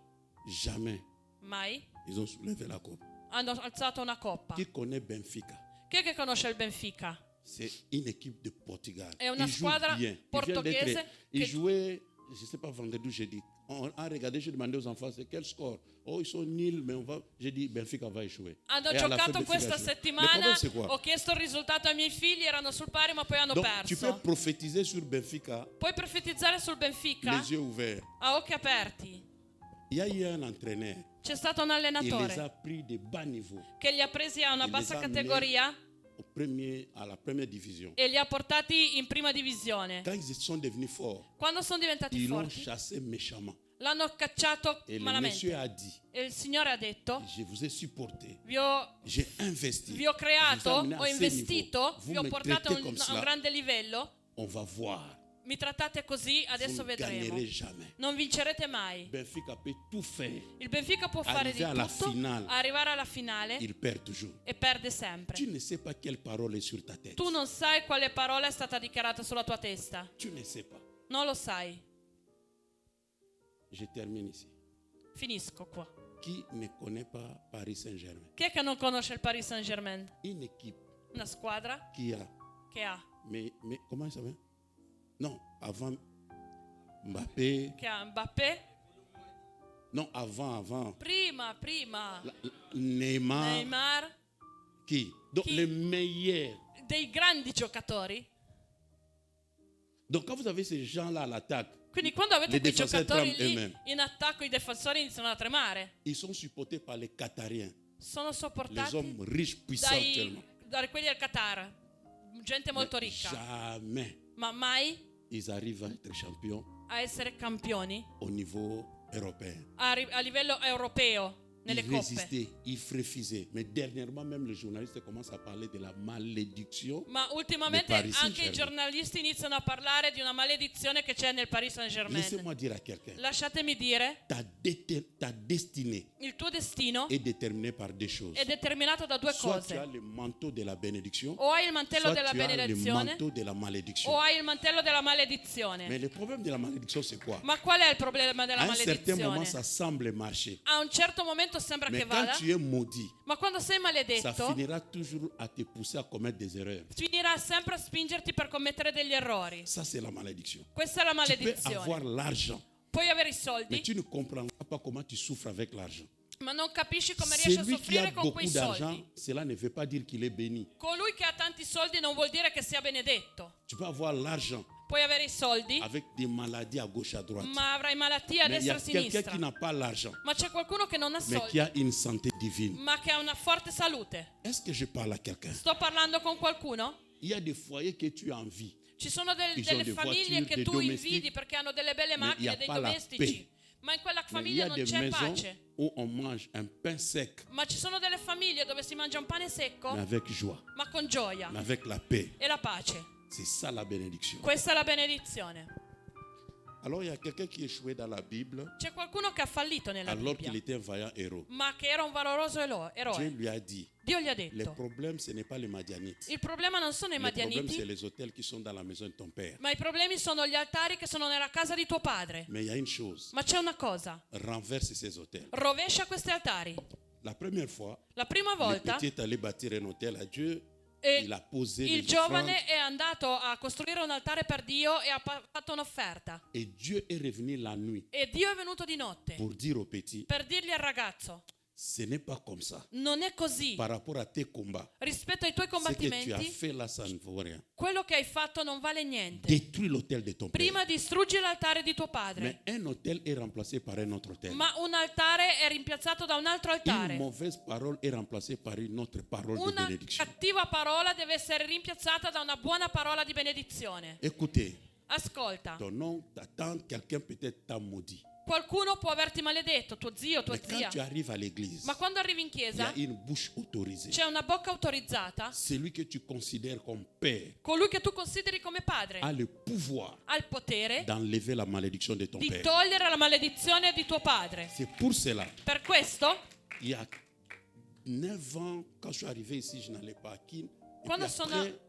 Jamais Mai ils ont soulevé la coupe. hanno alzato una coppa. Qui connaît Benfica? Chi è che conosce il Benfica? C'est une équipe de Portugal. È una Ils jouent squadra bien. Ils viennent portoghese d'être- Ils che- jouaient, je ne sais pas, vendredi ou jeudi. On a regardé, j'ai demandé aux enfants, c'est quel score? Oh, ils sont nuls, mais on va. J'ai dit, Benfica va échouer. Hanno Et à la fin, giocato Benfica questa a échoué. Le settimana, problème, c'est quoi? ho chiesto il risultato ai miei figli, erano sul pari ma poi hanno Donc, tu peux perso. prophétiser sur Benfica, Puoi profetizzare sul Benfica les yeux ouverts. a occhi aperti. Il y a eu un entraîneur. C'è stato un Il les a allenatore pris de bas niveau che li ha presi a una Il bassa les a categoria à la première division. e li ha portati in prima divisione. Quand ils sont devenus forts, Quando sono diventati ils l'ont forti, chassé méchamment. l'hanno cacciato Et le malamente. monsieur a dit, E il Signore ha detto: je vous ai supporté. vi ho J'ai investi. vi ho creato, Je vous ai amené à ho ce investito, niveau. Vous vi ho me portato traitez comme a un cela. grande livello, On va voir. mi trattate così, Vous adesso ne vedremo. gagnerez jamais. Non vincerete mai. Benfica peut tout faire. Il Benfica può fare di Arriver alla tutto, finale. arrivare alla finale Il perd toujours. e perde sempre. Tu ne sais pas quelle parole est sur ta tête. Tu non sai quale parola è stata dichiarata sulla tua testa. Tu ne sais pas. Non lo sai. Je termine ici. Finisco qua. Qui ne connaît pas Paris Saint-Germain? Chi è che non conosce il Paris Saint-Germain? Une équipe Una squadra qui a. che ha Mais comment il s'appelle? Non, avant Mbappé. Mbappé. Non, avant. Prima. Neymar. Neymar. Qui? Donc Qui? les meilleurs. Dei grandi giocatori. Donc quand vous avez ces gens-là à l'attaque, Quindi quando avete Les quei défenseurs giocatori tremblent lì eux-mêmes. in attacco, i difensori iniziano a tremare. ils sont supportés par les Qatariens, Sono les sopportati hommes riches, puissants actuellement. da quelli del Qatar. Gente molto Mais ricca. jamais Ma mai ils arrivent à être champions a essere campioni au niveau européen. a livello europeo nelle Ils coppe. résistaient, ils refusaient. Mais dernièrement, même les journalistes commencent à parler de la malédiction. Ma ultimamente del Paris anche i Saint-Germain. giornalisti iniziano a parlare di una maledizione che c'è nel Paris Saint-Germain. Laissez-moi dire à quelqu'un, Lasciatemi dire, ta destinée il tuo destino est déterminée par deux choses. è determinato da due Soit tu as cose. le manteau de la bénédiction, O hai il mantello soit della tu as le benedizione manteau de la malédiction. o hai il mantello della maledizione. Mais le problème de la malédiction, c'est quoi? Ma qual è il problema della À un certain moment, maledizione? ça semble marcher. A un certo momento sembra Mais che quand vada, tu es maudit, ma quando sei ça maledetto finira toujours à te pousser à commettre des erreurs. finirà sempre a spingerti per commettere degli errori. Ça, c'est la malédiction. Questa è la Tu peux avoir maledizione. l'argent, Puoi avere i mais soldi, tu ne comprends pas comment tu souffres avec l'argent. ma non capisci come riesce a Celui qui a soffrire con beaucoup quei d'argent, soldi. cela ne veut pas dire qu'il est béni. Colui che ha tanti soldi non vuol dire che sia benedetto. Tu peux avoir l'argent Puoi avere i soldi, avec des maladies à gauche, à droite. ma avrai malattie a Mais il y destra a e a quelqu'un sinistra. qui n'a pas l'argent, Ma c'è qualcuno che non ha mais qui soldi, a une santé divine. ma che ha una forte salute. Est-ce que je parle à quelqu'un? Sto parlando con qualcuno? Il y a des foyers que tu envies. Ci sono Ils ont delle des famiglie voitures, che des tu domestiques, invidi perché hanno delle belle mais il y a macchine, dei pas la domestici. paix. Ma in quella Mais il y famiglia a non des c'è maisons pace. où on mange un pain sec, Ma ci sono delle famiglie dove si mangia un pane secco, mais avec joie, ma con gioia mais avec la paix. e la pace. C'est ça la bénédiction. Questa è la benedizione. Alors il y a quelqu'un qui échouait dans la Bible C'è qualcuno che ha fallito nella alors qu'il Bibbia, était un vaillant héros. ma che era un valoroso Dieu eroe. lui a dit, Dio gli ha le detto, problème ce n'est pas les Madianites. il problema non sono i Le problème c'est Madianiti, les hôtels qui sont dans la maison de ton père. ma i problemi sono gli altari che sono nella casa di tuo padre. Mais il y a une chose, Ma c'è una cosa, renverse ces hôtels. rovescia questi altari. La première fois, La prima le volta petit est allé bâtir un hôtel à Dieu, E il a posé il les offrandes giovane è andato a costruire un altare per Dio e ha fatto un'offerta. et Dieu est revenu la nuit E Dio è venuto di notte pour dire au petit, per dirgli al ragazzo, ce n'est pas comme ça. non è così. Par rapport à tes combats, Rispetto ai tuoi ce que tu as combattimenti, fait là, ça ne vaut rien. quello che hai fatto non vale niente. Détruis l'hôtel de ton père. Prima distruggi l'altare di tuo padre. Mais un hôtel est remplacé par un autre hôtel. Ma un altare è rimpiazzato da un altro Une altare. mauvaise parole est remplacée par une autre parole de Una bénédiction. cattiva parola deve essere rimpiazzata da una buona parola di benedizione. Écoutez, Ascolta, ton oncle, ta tante, quelqu'un peut-être t'a maudit. qualcuno può averti maledetto, tuo zio, tua Mais quand zia. tu arrives à l'église, Ma quando arrivi in il y a chiesa une bouche autorisée. c'è una bocca autorizzata. Celui que tu considères comme père Colui che tu consideri come padre a le pouvoir ha il potere d'enlever la malédiction de ton di père. togliere la maledizione di tuo padre. C'est pour cela, Per questo, il y a 9 ans, quand je suis arrivé ici, je n'allais pas à Kin. Et Quando puis sono- après,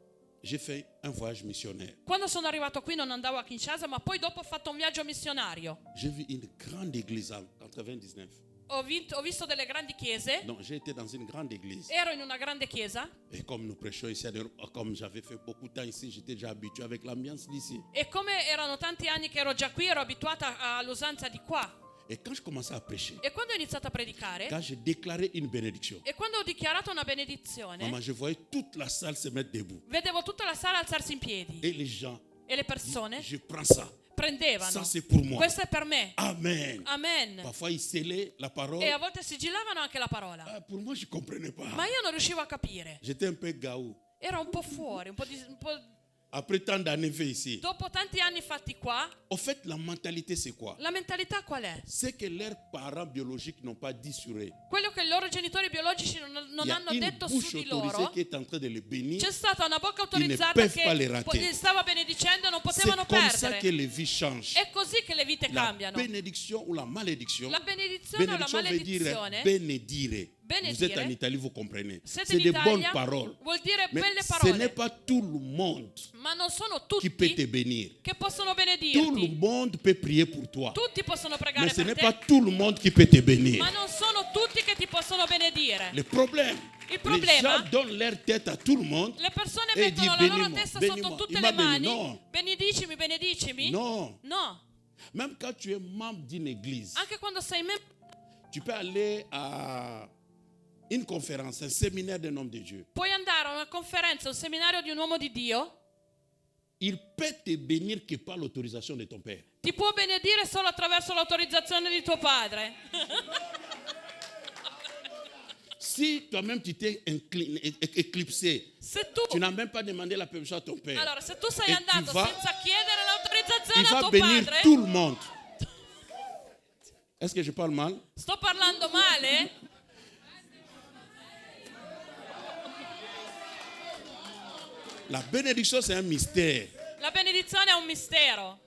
j'ai fait un voyage missionnaire. quando sono arrivato qui non andavo a Kinshasa, ma poi dopo ho fatto un viaggio missionario. J'ai vu une grande église en 99. Ho visto delle grandi chiese, Donc j'ai été dans une grande église. ero in una grande chiesa Et comme nous prêchons ici, comme j'avais fait beaucoup de temps ici, j'étais déjà habitué avec l'ambiance d'ici. e come erano tanti anni che ero già qui, ero abituata all'usanza di qua. Et quand je commençais à prêcher, E quando ho iniziato a predicare quand j'ai déclaré une bénédiction, e quando ho dichiarato una benedizione, maman, je voyais toute la salle se mettre debout. vedevo tutta la sala alzarsi in piedi Et les gens, e le persone je prends ça. prendevano. Ça, c'est pour moi. Questo è per me. Amen. Amen. Parfois, ils scellaient la parole. E a volte sigillavano anche la parola. Ah, pour moi, je ne comprenais pas. Ma io non riuscivo a capire. J'étais un peu gaou. Era un po' fuori, un po'. Après tant d'années fait ici. Dopo tanti anni fatti qua, En fait, la mentalité, c'est quoi? la mentalità qual è? C'est que leurs parents biologiques n'ont pas dit sur eux. Quello che i loro genitori biologici non Il y a hanno une detto bouche su di autorisée loro. qui est en train de les bénir. C'è stata una bocca Ils ne autorizzata peuvent che pas les rater. li stava benedicendo e non C'est potevano comme ça perdere. que les vies changent. È così che le vite La cambiano. bénédiction ou la malédiction. La benedizione o la Bénédiction veut dire maledizione bénédire. Vous Benedire. êtes en Italie, vous comprenez. Siete C'est in des bonnes Italia, paroles. vuol dire Mais belle ce n'est parole. pas tout le monde Ma non sono qui peut te tutti bénir. che possono Tout le benedirti. monde peut prier pour toi. Tutti possono Mais pregare ce n'est per pas te, tout le monde qui peut te bénir. ma non sono tutti che ti possono benedire. Le problème, Il les problema, gens donnent leur tête à tout le monde. le persone E mettono di la loro benimo- testa benimo- sotto tutte il le ma beni- mani. no. Benedicimi, benedicimi. Non. No. Même quand tu es membre d'une église, Anche quando sei membro, tu peux aller à une conférence, un séminaire d'un homme de Dieu. puoi andare a una conferenza, un seminario di un uomo di Dio. Il peut te bénir que par l'autorisation de ton père. Ti può benedire solo attraverso l'autorizzazione di tuo padre. Si toi-même tu t'es éclipsé, Se tu, tu n'as même pas demandé la permission à ton père, allora, se tu sei E andato tu vas- senza chiedere il l'autorizzazione a va tuo bénir padre, tout le monde. Est-ce que je parle mal? sto parlando male? La bénédiction, c'est un mystère. La benedizione è un mistero.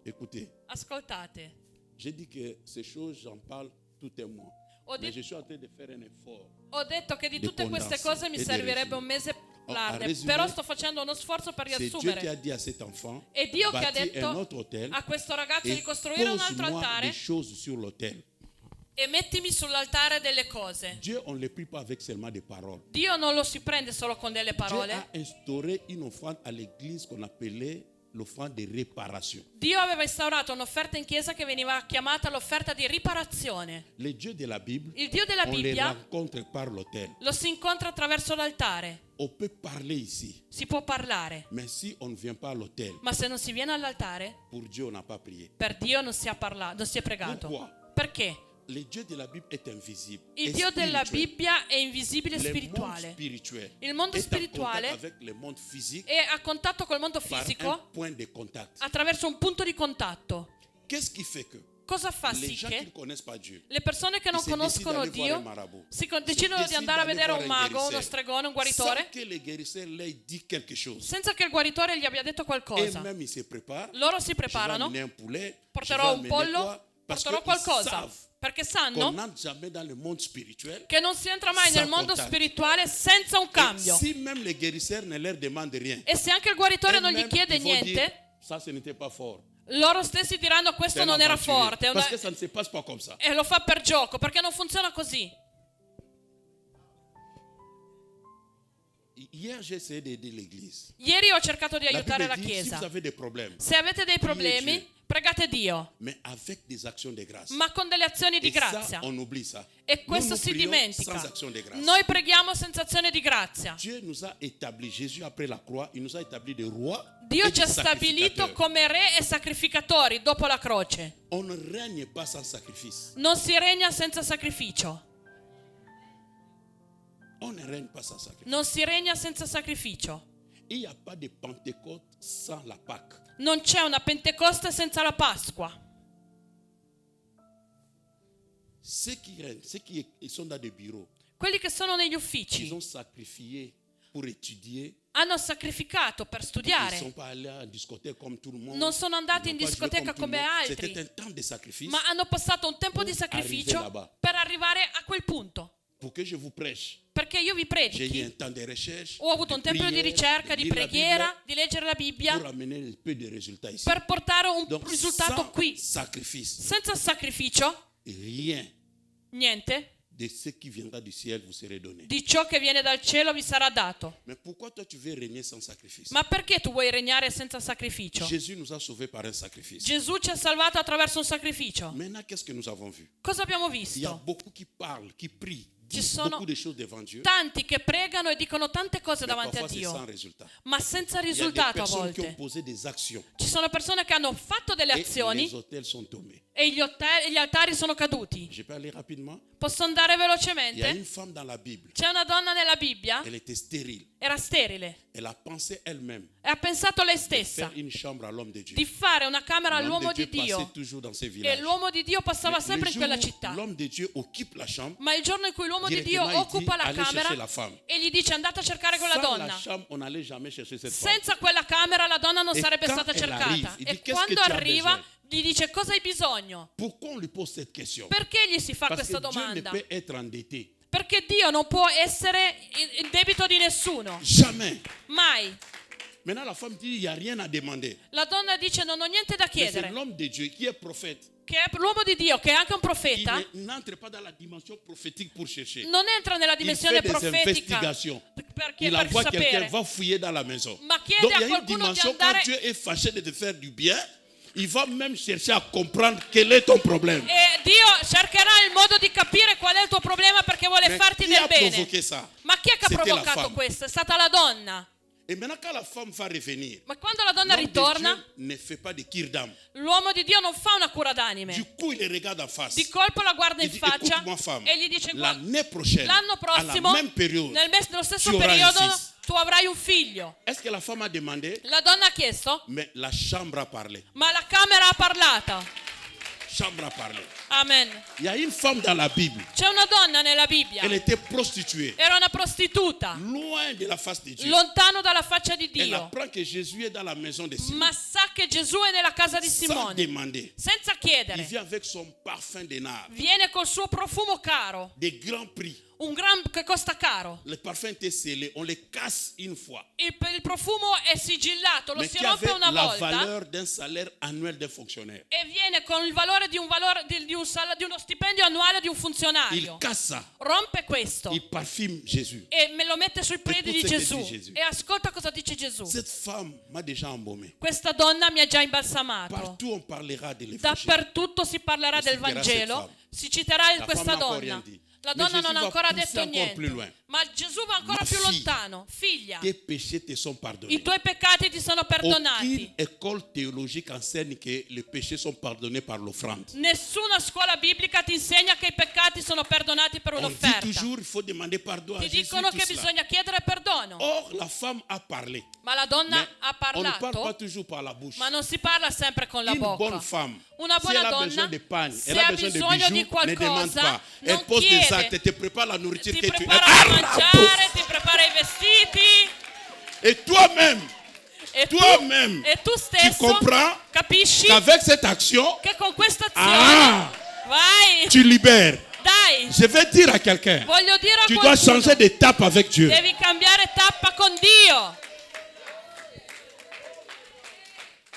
Écoutez, Ascoltate. j'ai dit que ces choses, j'en parle tout un mois. Ho, Mais di- je suis en train de faire un effort. ho detto che di Di tutte queste condensi cose mi e di servirebbe resumi. un mese per parlarne, a resumé, però sto facendo uno sforzo per C'est Dieu qui riassumere. a dit à cet enfant, È Dio che ha bâtis un detto autre hôtel a questo ragazzo et di costruire un altro pose-moi altare des choses sur l'autel. e mettimi sull'altare delle cose. Dieu, on ne le prie pas avec seulement des paroles. Dio non lo si prende solo con delle Dieu parole. a instauré une offrande à l'église qu'on appelait l'offrande de réparation. Dio aveva instaurato un'offerta in chiesa che veniva chiamata l'offerta di riparazione. Les dieux de la Bible, Il Dio della on les Bibbia rencontre par l'autel. lo si incontra attraverso l'altare. On peut parler ici, Si può parlare, mais si on ne vient pas à l'autel, ma se non si viene all'altare, pour Dieu on n'a pas prié. per Dio non si è parlato, non si è pregato. Pourquoi? Perché? Le Dieu de la Bible est invisible. Il est Dio della spirituel. Bibbia è invisibile e Le monde spirituale. spirituel Il mondo est en spirituale contact avec le monde physique è a contatto col mondo par un fisico point de contact. attraverso un punto di contatto. Qu'est-ce qui fait que Cosa fa les sì gens qui ne che connaissent pas Dieu, le persone che non ils se décident conoscono d'aller voir un Dio marabout, decidono di andare a vedere un mago, uno stregone, un sans guaritore, que le guérisseur leur dit quelque chose. senza che il guaritore gli abbia detto Et qualcosa. même ils se préparent. Loro si Je vais preparano, amener un poulet, porterò je un vais amener pollo, quoi? Parce porterò qu'ils qualcosa, savent perché qu'on sanno n'entre jamais dans le monde spirituel. che non si entra mai Sans nel mondo contatto. spirituale senza un Et cambio. si même le guérisseur ne leur demande rien, E se anche il guaritore non gli eux-mêmes, chiede ils vont dire, niente, ça ce n'était pas fort. loro stessi diranno questo C'est un non era aventurier. forte, è Parce una- que ça ne se passe pas comme ça. e lo fa per gioco, perché non funziona così. Hier, j'ai essayé d'aider l'église. Ieri ho cercato di La aiutare Bible la dit, si vous Chiesa. avez des problèmes, Se avete dei problemi, Dieu. pregate Dio, mais avec des actions de grâce. ma con delle azioni di Et grazia. ça, on oublie ça. E questo Nous si prions dimentica. sans action de grâce. Noi preghiamo senza azione di grazia. Dieu nous a établis, Jésus après la croix, il nous a établis des rois Dio et ci ha des stabilito sacrificateurs. come re e sacrificatori dopo la croce. On ne règne pas sans sacrifice. Non si regna senza sacrificio. On ne règne pas sans sacrifice. Non si regna senza sacrificio. Il n'y a pas de Pentecôte sans la Pâque. Non c'è una Pentecoste senza la Pasqua. Ceux qui règnent, ceux qui sont dans des bureaux, Quelli che sono negli ils uffici ont sacrifié pour étudier. hanno sacrificato per Ils ne studiare. sont pas allés en discothèque comme tout le monde. Non sono andati Ils in n'ont pas joué discoteca comme tout le come monde. altri. C'était un temps de sacrifice Ma hanno passato un tempo di Pour sacrificio arriver là-bas. per arrivare a quel punto. pour que je vous prêche. Perché io vi J'ai eu un predichi, temps de recherche, ho avuto un de tempo di prière, ricerca, de di lire la preghiera, Bible, di leggere la pour Bibbia, amener un peu de résultats ici. per portare un Donc, risultato sans qui. sacrifice, Senza sacrificio, rien niente de ce qui viendra du ciel vous serait donné. di ciò che viene dal cielo vi sarà dato. Mais pourquoi toi tu veux régner sans sacrifice? Ma perché tu vuoi regnare senza sacrificio? Jésus nous a sauvés par un sacrifice. Gesù ci ha salvato attraverso un sacrificio. Maintenant, qu'est-ce que nous avons vu? Cosa abbiamo Il y a visto? beaucoup qui parlent, qui prient, Ci disent sono beaucoup de choses devant Dieu, tanti che pregano e dicono tante cose mais davanti a parfois c'est sans Dio, résultat. ma senza Il y a des risultato a personnes qui ont volte. posé des actions Ci sono persone che hanno fatto delle et les azioni hôtels sont tombés. e gli altari sono caduti. Je peux aller rapidement. Posso andare Il y a velocemente? une femme dans la Bible, C'è una donna nella Bibbia, elle était stérile. era sterile Elle a pensé elle-même e ha pensato lei de stessa faire une chambre à l'homme de Dieu. di fare una camera L'homme all'uomo de di Dieu passait Dio toujours dans ces e villages. l'uomo di Dio passava Mais sempre le in quella jour où città. l'homme de Dieu occupe la chambre, Ma il giorno in cui l'uomo di Dio directement il dit, occupa la allez chercher la camera femme. e gli dice andate a cercare quella Sans la donna. chambre, on n'allait jamais chercher cette femme. Senza quella camera la donna non E sarebbe quand stata elle cercata. arrive, il dit, E "Qu'est-ce quando que tu as arriva besoin?" gli dice cosa hai bisogno? Pourquoi on lui pose cette question? Perché gli si fa Parce que questa Dieu ne domanda? peut être endetté. Perché Dio non può essere in debito di nessuno. Jamais. Mai. Maintenant, la femme dit, il n'y a rien à demander. La donna dice non ho niente da Mais c'est chiedere. l'homme de Dieu qui est prophète. Che è l'uomo di Dio, che è anche un Il profeta, n'entre pas dans la dimension prophétique pour chercher. non entra nella Il dimensione fait des profetica investigations. perché Il per envoie quelqu'un, sapere. va fouiller dans la maison. Ma chiede Donc a il y a une qualcuno di dimension, quand andare- Dieu est fâché de te faire du bien, il va même chercher à comprendre quel est ton problème. E Dio cercherà il modo di capire qual è il tuo problema perché vuole Mais farti qui del a bene. provoqué ça? Ma chi è che ha C'était la provocato femme. questo? È stata la donna. Et maintenant, quand la femme va revenir, Ma quando la donna l'homme de ritorna, Dieu ne fait pas de kirdam. l'uomo di Dio non fa una cura Du d'anime. coup, il les regarde en face. Di colpo la guarda in Il dit, faccia écoute-moi, femme, e gli dice l'année prochaine, l'anno à la prossimo, même période, nello stesso tu auras un periodo, fils. tu avrai un figlio. est-ce que la femme a demandé? La donna ha chiesto, Mais la chambre a parlé. ma la camera ha parlato. Chambre a parlé. Amen. Il y a une femme dans la Bible. C'è una donna nella Bibbia, Elle était prostituée. era una prostituta, Loin de la face de Dieu. lontano dalla faccia di Elle Dio, apprend que Jésus est dans la maison de Simon. ma sa che Gesù è nella casa di Sans Simone, demander. senza Il chiedere. vient avec son parfum de nard. Viene col suo profumo caro, Des grands prix. che costa caro. Les parfums étaient scellés, on les casse une fois. Il profumo è sigillato, lo Mais si qui rompe avait una la volta valeur d'un salaire annuel d'un fonctionnaire. e viene con il valore di uno stipendio annuale di un Il funzionario. casse ça, Rompe questo il parfume Jésus. e me lo mette sui piedi di Écoute ce que Gesù. dit Jésus. E ascolta cosa dice Gesù. Cette femme m'a déjà embaumé. Questa donna mi ha già imbalsamato. Partout on parlera de l'évangile. Dappertutto si parlerà Si del citerà Vangelo, cette femme. si citerà La questa femme n'a encore donna. rien dit. La Mais donna non Jésus ha va ancora pousser detto encore plus niente. loin. Ma Gesù va ancora Ma più fille, lontano. Figlia, Tes péchés te sont pardonnés. i tuoi peccati ti sono perdonati. Aucune école théologique enseigne que les péchés sont pardonnés par l'offrande. Nessuna scuola biblica ti insegna che i peccati sono perdonati per On dit un'offerta. toujours il faut demander pardon à Ti Jésus. dicono tout che cela. bisogna chiedere perdono. Or, la femme a parlé. Ma la donna Mais ha on ne parle pas parlato, toujours par la bouche. ma non si parla sempre con la Une bocca. bonne femme, Una si elle buona a besoin donna, de pagne, se elle a ha besoin de bisogno di bijoux, ne demande qualcosa, pas. Elle non pose des chiede. actes, elle te prépare la nourriture Ti que tu prepara da aimes. mangiare, ti prepara i vestiti Et toi-même, e Toi-même, tu tu stesso comprends capisci qu'avec cette action, che con questa azione vai, tu libères. dai, Je vais dire à quelqu'un, voglio dire a tu dois qualcuno, changer d'étape avec Dieu. devi cambiare tappa con Dio.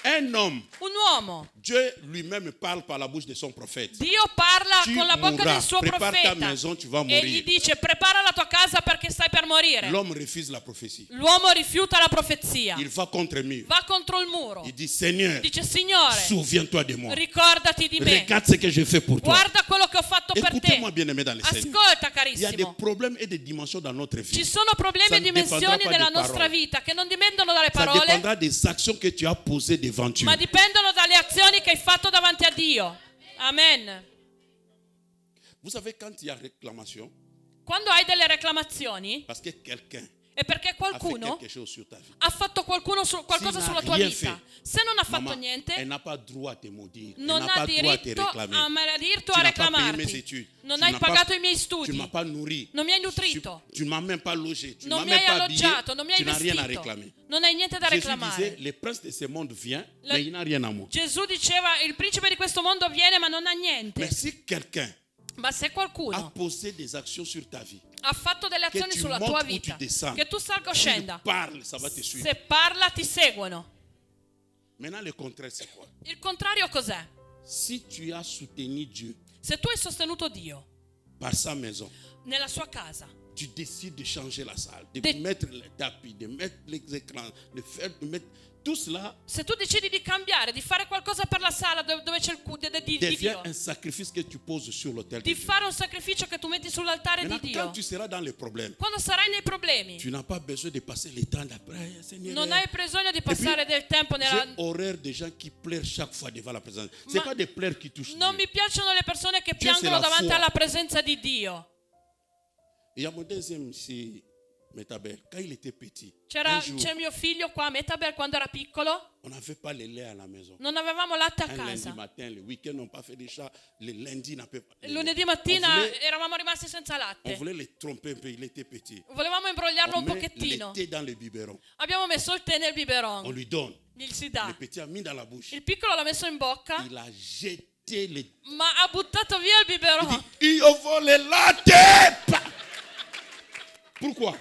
Un homme, Un uomo, Dieu lui-même parle par la bouche de son prophète. Dio parla Tu con la bocca mourras, del suo prépare ta profeta maison, tu vas e gli mourir. dice prepara la tua casa perché stai per morire. L'homme refuse la prophétie. L'uomo rifiuta la profezia, Il va contre le mur. va contro il muro, Il dit, Seigneur, dice Signore, souviens-toi de moi. ricordati di me, Regarde ce que j'ai fait pour toi. guarda quello che ho fatto per te. Écoutez-moi, bien-aimé dans le Seigneur. Ascolta Il y a des carissimo, problèmes et des dimensions dans notre ci vie. sono problemi Ça e ne dépendra dimensioni pas nella des nostra paroles. vita che non dipendono dalle Ça parole, dépendra des actions que tu as posées devant Dieu. ma dipendono dalle azioni che hai fatto davanti a Dio. Amen. Vous savez, quand il y a réclamation, Quando hai delle reclamazioni parce que quelqu'un è perché a fait qualcuno quelque chose sur ta vie. ha fatto qualcosa S'il n'a sulla tua rien vita. fait, Se non ha fatto Maman, elle niente, n'a pas droit à te maudire. Elle non n'a ha pas droit à te diritto réclamer. a maledire Tu a n'as pas payé mes reclamarti. études. Non Tu hai n'as pagato pas- i miei Tu ne studi, m'as pas nourri. non mi hai nutrito, Tu ne m'as même pas logé. Tu ne non m'as mi même hai pas habillé. alloggiato, non mi hai Tu n'as rien à vestito, réclamer. non hai niente da Jésus reclamare. disait, le prince de ce monde vient, Le- mais il n'a rien à moi. Gesù diceva il principe di questo mondo viene ma non ha Mais niente. si quelqu'un Ma se a qualcuno posé des actions sur ta vie, ha fatto delle che azioni tu sulla montes tua ou vita, tu descends, che tu salga o s'il scenda, parle, ça va te suivre. se parla ti seguono. Maintenant, le contraire, c'est quoi? Il contrario cos'è? Si tu as soutenu Dieu Se tu hai sostenuto Dio par sa maison, nella sua casa, tu décides de changer la salle, de De- mettre les tapis, de mettre les écrans, de mettre tout cela se tu decidi di cambiare, di fare qualcosa per la sala dove c'è il di devient Dio, un sacrifice que tu poses sur l'autel de di Dieu. fare un sacrificio che tu metti sull'altare di Maintenant, quand Dio, tu seras dans les problèmes, quando sarai nei problemi, tu n'as pas besoin de passer le temps d'après. Seigneur, non hai bisogno di passare del tempo j'ai nella... horreur des gens qui pleurent chaque fois devant la présence. Ce n'est Ma- pas des pleurs qui touchent Non Dieu. mi piacciono le persone che Dio, piangono c'est la davanti foi. alla presenza di Dio. Il y a mon deuxième ici, Metabel, quand il était petit, un jour, C'è mio figlio qua, Metabel, quando era piccolo, on n'avait pas le lait à la maison. non avevamo latte a Un lundi casa. matin, le week-end, on n'a pas fait des chats. Le lundi, on n'a pas fait. Lunedì mattina eravamo rimasti senza On latte. voulait le tromper un peu, il était petit. Volevamo imbrogliarlo On un met le pochettino. thé dans le biberon. Abbiamo messo il tè nel On biberon. lui donne. Gli si Le dà. petit a mis dans la bouche. Il piccolo l'ha messo in bocca, Il a jeté le. ma ha buttato via il Il biberon. dit, io voglio latte! Pa! Pourquoi?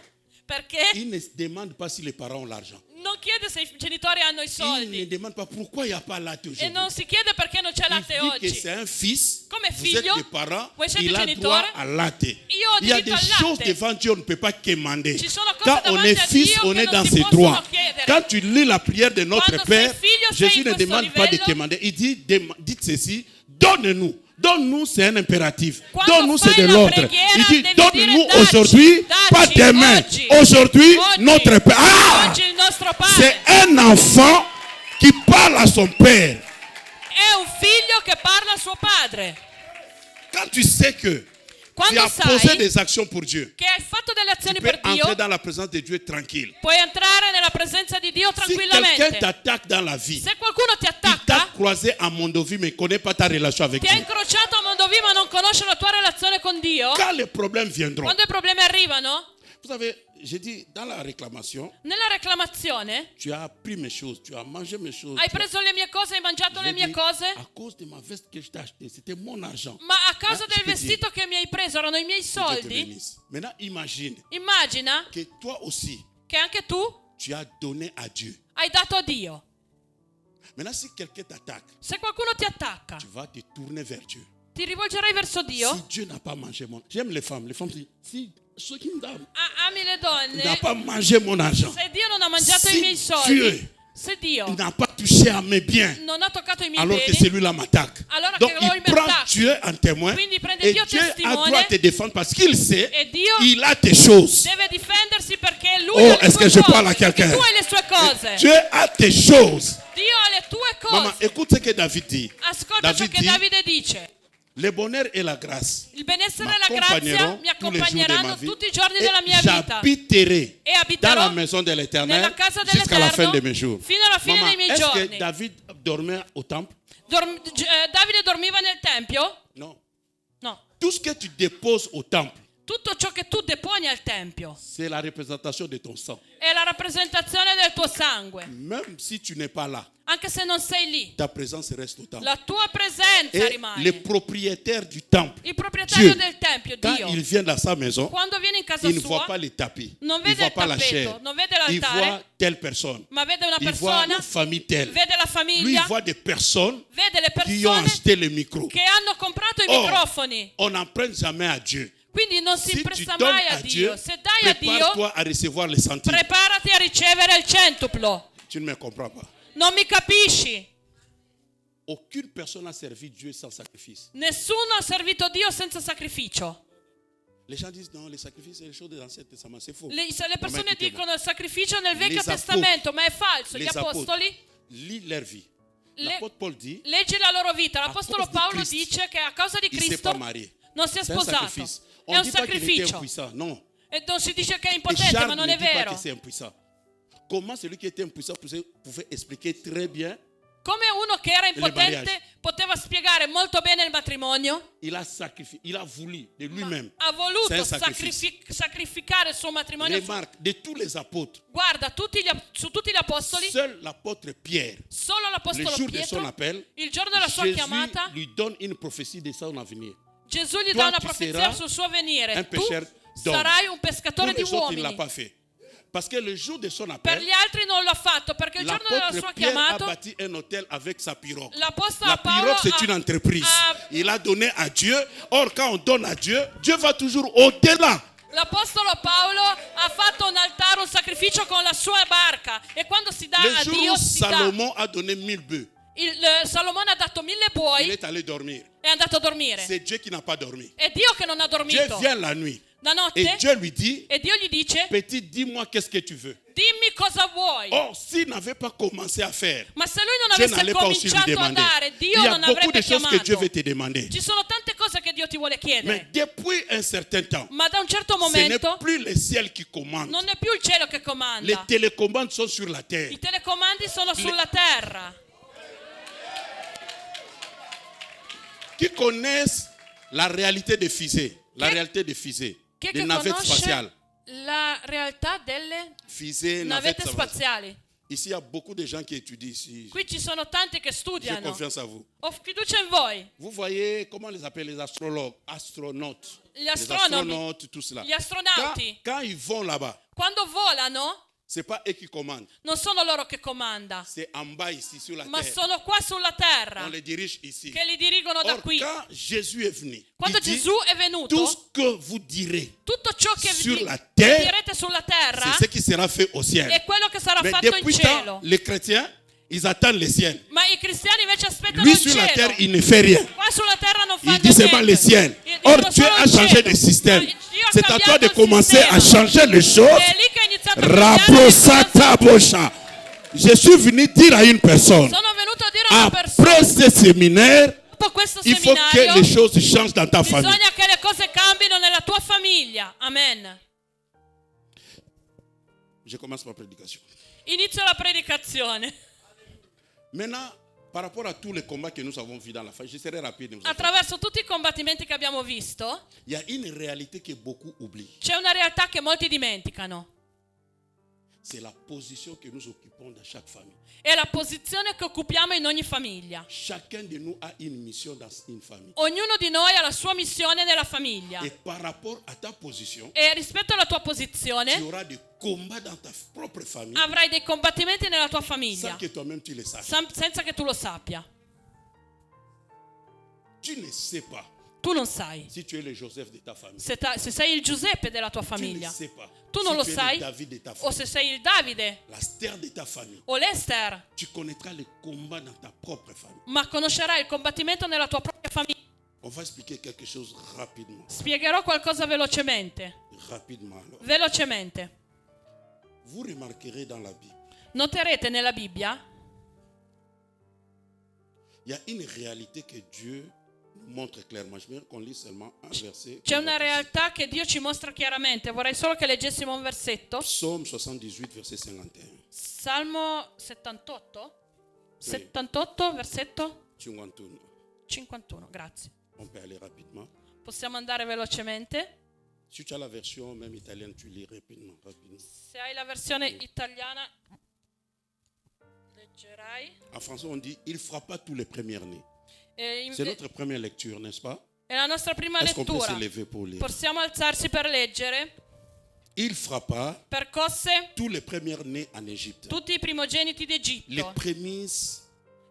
Perché Il ne se demande pas si les parents ont l'argent. non chiede se i genitori hanno i Il ne soldi. demande pas pourquoi il n'y a pas latte E aujourd'hui. non si chiede perché non c'è latte Il dit que oggi. c'est un fils. Come Vous figlio, êtes des parents. voi siete Il a genitori, droit à latte. io ho Il y a diritto des al choses latte. devant Dieu, on ne peut pas quémander. Ci sono cose Quand on davanti est a fils, Dio on che est non dans si ses possono droits. chiedere. Quand tu lis la prière de notre Quando sei Père, figlio, sei Jésus in ne questo demande pas de livello. quémander. Il dit, dites ceci, donne-nous. Donne-nous, c'est un impératif. Quando Donne-nous, c'est fai de la l'ordre. preghiera, Il dit, devi donne-nous dire, dacci, aujourd'hui, dacci, pas demain. oggi. Aujourd'hui, Oggi. notre Père. Ah! Oggi il nostro C'est padre un enfant qui parle à son Père. è un figlio che parla a suo padre. Quand tu sais que tu Quando as posé sai des actions pour Dieu, che hai fatto delle tu azioni peux per Dio, entrer dans la présence de Dieu tranquille. puoi entrare nella presenza di Dio Si quelqu'un tranquillamente. t'attaque dans la vie, Se qualcuno ti il t'a attacca, croisé à Mondovie mais ne connaît pas ta relation avec ti ha Dieu. incrociato a Mondovì ma non conosce la tua relazione con Dio, Quand les problèmes viendront, quando i problemi arrivano, vous savez, j'ai dit, dans la réclamation, Nella reclamazione tu as pris mes choses, tu as mangé mes choses. hai preso le mie cose, hai mangiato le J'ai mie dit, cose, à cause de ma veste que je t'ai achetée, c'était mon argent. ma a causa Ah, del je peux vestito che mi hai preso erano i miei Que Dieu te soldi. bénisse. Maintenant, imagine Immagina que toi aussi, che anche tu tu as donné à Dieu. hai dato a Dio. Maintenant, si quelqu'un t'attaque, Se qualcuno ti attacca, tu vas te tourner vers Dieu. ti rivolgerai verso Dio. Si Dieu n'a pas mangé mon... J'aime les femmes disent, si ceux qui n'ont Ami le donne. pas mangé mon argent, Se Dio non ha mangiato Si i miei Dieu soldi, se Dio n'a pas touché à mes biens, non ha toccato i miei alors que beni, celui-là m'attaque. allora Donc che il lui mi prend attacca. Dieu en témoin Quindi prende et Dio Dieu a testimone. droit à te défendre parce qu'il sait, E Dio il a tes choses. deve difendersi perché lui Oh, ha le est-ce sue que je cose, parle à quelqu'un? perché tu hai le sue cose. Dieu a tes choses. Dio ha le tue Maman, cose. écoute ce que David dit. Ascolta ciò David che dit, Davide dice. le bonheur et la grâce Il benessere e la grazia mi tous les jours de ma accompagneranno vie tutti i giorni et della mia vita. j'habiterai E dans la abiterò maison de l'Éternel nella casa jusqu'à la fin dell'Eterno de mes jours. fino alla fine Maman, dei miei est-ce que giorni. David dormait au temple? Davide dormiva nel tempio? Non. No. Tout ce que tu déposes au temple, Tutto ciò che tu deponi al tempio c'est la représentation de ton sang. è la rappresentazione del tuo sangue. Même si tu n'es pas là, Anche se non sei lì, ta présence reste au temple. la tua presenza Et rimane. le propriétaire du temple, Il proprietario Dieu, del tempio, quand Dio, il vient dans sa maison, quando viene in casa il ne voit sua, pas les tapis, non il ne vede voit il pas la tappeto, chair, non vede il l'altare, voit telle personne, ma vede una il voit persona, une famille telle. vede la Lui, il famiglia, voit des personnes vede le qui ont persone acheté le micro. che hanno comprato i Oh, microfoni. on n'en prend jamais à Dieu. Quindi non si Si tu presta donnes mai a à Dieu, Dio. Se dai a Dio, prépare-toi à recevoir les centimes. preparati a ricevere il centuplo. Tu ne me comprends pas. Non mi capisci? Aucune personne n'a servi Dieu sans sacrifice. Nessuno ha servito Dio senza sacrificio. Les gens disent non, les sacrifices, c'est les choses de l'Ancien Testament. C'est faux. Le persone écoutez-moi. dicono il sacrificio nel Vecchio Les Testamento, ma è falso. Gli Les apostoli, apôtres, lis leur vie. L'apôtre Paul dit, leggi la loro vita. L'apostolo cause di Paolo Cristo, dice che a causa di il ne s'est Cristo pas marié. non si è C'est un sposato. sacrifice. È On un ne dit pas qu'il était sacrificio. impuissant. Non. E non si dice che è Et impotente, ma Charles non ne è dit pas vero. que c'est impuissant. Comment celui qui était impuissant pouvait expliquer très bien? Come uno che era impotente mariage. poteva spiegare molto bene il matrimonio, Il a sacrifié, il a voulu de lui-même. ha C'est voluto un sacrifice. sacrificare il suo matrimonio. Remarque, de tous les apôtres, Guarda, su tutti gli apostoli, seul l'apôtre Pierre, solo le l'apostolo jour de son Pietro, appel, il giorno della sua Jésus chiamata, lui donne une prophétie de son avenir. Gesù gli Toi, dà una tu profezia seras sul suo venire. un Tu pécheur d'hommes. sarai un Pour pescatore di les autres, il ne l'a uomini. pas fait. Parce que le jour de son Per appel, gli altri non l'ha fatto perché il giorno della l'apôtre sua Pierre a chiamata bâti un hôtel avec sa pirogue. l'apostolo La Paolo pirogue, c'est une entreprise. Il a donné à Dieu. Or, quand on donne à Dieu, Dieu va toujours au-delà. l'apostolo Paolo ha fatto un altare, un sacrificio con la sua barca e quando si dà Le a jour Dio où si dà. Salomon a donné 1000 bœufs, Salomone ha dato 1000 il buoi est allé dormir. e è andato a dormire. C'est Dieu qui n'a pas dormi. È Dio che non ha Dieu dormito. vient la nuit. La Et notte Dieu lui dit, e Dio gli dice: petit, dis-moi qu'est-ce que tu veux. dimmi cosa vuoi. Or, s'il n'avait pas commencé à faire, Ma se lui non Dieu avesse n'allait pas aussi lui cominciato a demander. dare, Il Dio y a non beaucoup de avrebbe choses que Dieu chiamato. veut te demander. Ci sono tante cose che Dio ti vuole Mais chiedere, depuis un certain temps, ma da un certo ce n'est momento plus le ciel qui commande. non è più il cielo che Les comanda. télécommandes sont sur la terre. I telecomandi sono sulla terra. Qui connaissent la réalité des fusées, la Chi- réalité des fusées, Chi è des che navettes conosce spatiales. la realtà delle Fusées, navette navettes spaziali? Ici, il y a beaucoup de gens qui étudient ici. Qui ci sono tanti che J'ai studiano. confiance à vous. Ho fiducia in voi. Vous voyez, comment on les appelle les astrologues, astronautes. Gli Les astronomi, astronautes, tout cela. gli astronauti, Quand ils vont là-bas, quando volano, c'est pas eux qui commandent. non sono loro che comanda, C'est en bas ici, sur la ma terre. sono qua sulla terra On les dirige ici. che li dirigono da Or, qui. quand Jésus est venu, Quando il dit, Gesù è tout venuto, ce que vous direz tutto ciò che sur vi la terre, direte sulla terra c'est ce qui sera fait au ciel. è quello che sarà Mais fatto in depuis cielo. quand les chrétiens, ils attendent le ciel. Ma i cristiani invece aspettano Lui il sur la cielo. terre, il ne fait rien. Qua sulla terra non Il fanno dit seulement niente. le ciel. Dicono Or, Dieu solo a il changé cielo. de système. Ma Dio ha C'est à toi cambiato de il commencer sistema. à changer les choses. È lì che ha iniziato a cambiare le Raposata cose. Bosha. Je suis venu dire à une personne, Sono venuto a dire a una après persona, ce séminaire, dopo questo il faut que seminario, les choses changent dans ta famille. bisogna che le cose cambino nella tua famiglia. Amen. Je commence ma prédication. Inizio la predicazione. Maintenant, Par rapport à tous les combats que nous avons vus dans la famille, je serai rapide. Attraverso tutti i combattimenti che abbiamo visto, Il y a une réalité que beaucoup oublient. c'è una realtà che molti dimenticano. C'est la position que nous occupons dans chaque famille. È la posizione che occupiamo in ogni famiglia. Chacun de nous a une mission dans une famille. Ognuno di noi ha la sua missione nella famiglia. Et par rapport à ta position, E rispetto alla tua tu posizione auras des combats dans ta propre famille avrai dei combattimenti nella tua sans famiglia, que toi-même tu le saches. senza che tu lo sappia. Tu ne sais pas Tu non sai. si tu es le Joseph de ta famille. Se sei il Giuseppe della tua Tu ne famiglia, sais pas tu non si lo tu es sai. le David de ta O famille. se sei il Davide La Stère de ta famille. o l'Ester, Tu connaîtras les combats dans ta propre famille. ma conoscerai il combattimento nella tua propria famiglia. On va expliquer quelque chose rapidement. Spiegherò qualcosa velocemente. Rapidement alors. Velocemente. Vous remarquerez dans la Bible, Noterete nella Bibbia il y a une réalité que Dieu nous montre clairement. Je veux qu'on lise seulement un verset. c'è una realtà che Dio ci mostra chiaramente. Vorrei solo che leggessimo un versetto. Psaume 78, verset 51. Salmo 78? 78, versetto 51. 51, grazie. On peut aller rapidement. Possiamo andare velocemente. Si tu as la version même italienne, tu lis rapidement. Se hai la versione italiana, leggerai. En français, on dit il frappa tous les premiers-nés. E C'est notre première lecture, n'est-ce pas? è la nostra prima Est-ce qu'on peut lettura. se lever pour lire? Possiamo alzarsi per leggere. Il frappa Percosse tous les premiers-nés en Égypte. tutti i primogeniti Les d'Egitto, prémices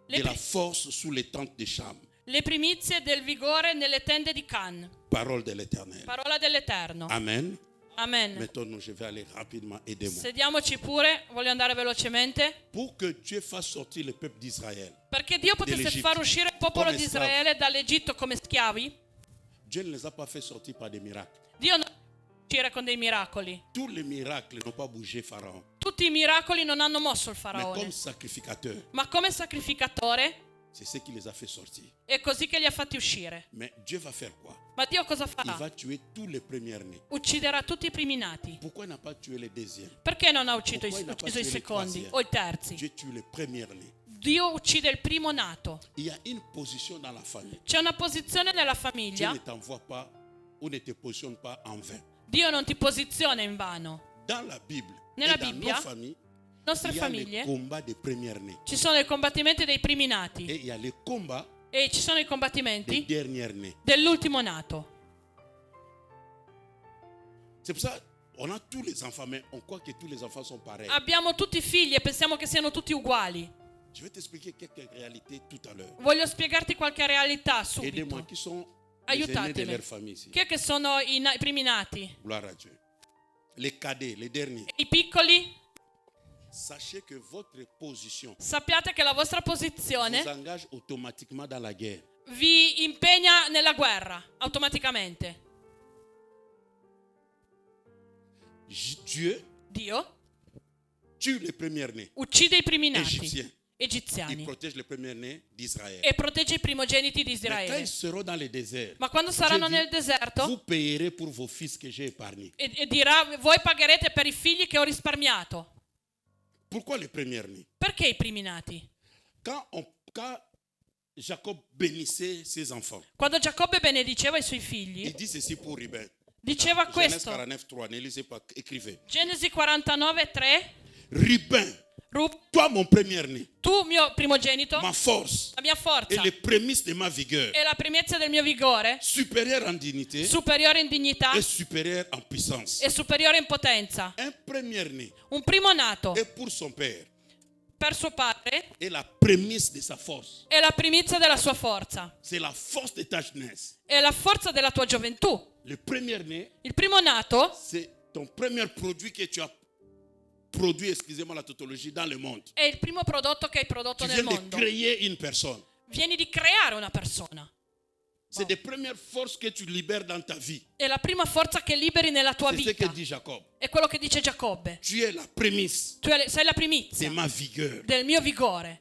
Les de la pri- force sous les tentes de Cham. le primizie del vigore nelle tende di Can. Parole de l'Éternel. Parola dell'Eterno. Amen. Amen. Maintenant, je vais aller rapidement. Aidez-moi. Sediamoci pure, voglio andare velocemente. Pour que Dieu fasse sortir le peuple d'Israël, Perché Dio potesse Dell'Egitto. far uscire il popolo Come di schiavi. Israele dall'Egitto come schiavi, Dieu ne les a pas fait sortir par des miracles. Dio non può uscire con dei miracoli. Tous les miracles n'ont pas bougé Pharaon. Tutti i miracoli non hanno mosso il Mais comme faraone, sacrificateur, ma come sacrificatore c'est ce qui les a fait sortir. è così che li ha fatti uscire. Mais Dieu va faire quoi? Ma Dio cosa Il farà? va tuer tous les premiers-nés. Ucciderà tutti i primi nati. Pourquoi il n'a pas tué les deuxièmes? Perché non ha ucciso Pourquoi il n'a pas i tué les secondi troisièmes? o i terzi? Dieu tue les premiers-nés. Dio uccide il primo nato. Il y a une position dans la famille. C'è una posizione nella Dieu famiglia. ne t'envoie pas ou ne te positionne pas en vain. Dio non ti posiziona in vano. Dans la Bible Nella et dans Bibbia, nos familles, Nostre il y a les famiglie combats des premiers-nés. ci sono i combattimenti dei primi nati Et il y a les combats e ci sono i des combattimenti derniers-nés. dell'ultimo nato. C'est pour ça on a tous les enfants, mais on croit que tous les enfants sont pareils. Abbiamo tutti figli e pensiamo che siano tutti uguali. Je vais t'expliquer quelques réalités tout à l'heure. Voglio spiegarti qualche realtà Aidez-moi, subito. qui sont les aînés de Aiutatemi. leur famille ici? Chi è che sono i primi nati? Gloire à Dieu. Les cadets, les derniers. I piccoli? Sachez que votre position Sappiate che la vostra vous posizione engage automatiquement dans la guerre. vi impegna nella guerra automaticamente. Dieu Dio tue les premiers-nés uccide i primi nati égyptiens. Il egiziani protège les premiers-nés d'Israël. e protegge i primogeniti di Mais quand Israele. ils seront dans le désert, Ma quando saranno Dieu dit, nel deserto vous payerez pour vos fils que j'ai épargnés. e dirà voi pagherete per i figli che ho risparmiato. Pourquoi les premiers-nés? Perché i primi nati? Quand Jacob bénissait ses enfants, Quando Giacobbe benediceva i suoi il figli, dit ceci pour Ruben. diceva Genèse questo. 49, 3, ne lisez pas, écrivez. Genesi 49:3. Ruben, toi mon premier-né, Tu mio primogenito, ma force la mia et forza les prémices de ma vigueur, e la primezza del mio vigore, supérieure en dignité superiore in dignità et supérieure en puissance. e superiore in potenza. Un premier-né Un primo nato est pour son père per suo padre et la prémisse de sa force. è la primizia della sua forza, C'est la force de ta jeunesse. è la forza della tua gioventù. Le premier-né, Il primo nato c'est ton premier produit que tu as produit, excusez-moi la tautologie, dans le monde. è il primo prodotto che hai prodotto Tu nel viens de mondo. créer une personne. Vieni di creare una persona. C'est des premières forces que tu libères dans ta vie. È la prima forza che liberi nella tua C'est ce que vita. dit Jacob. È quello che dice Giacobbe. Tu es la prémisse Sei la de primizia ma vigueur. del mio vigore.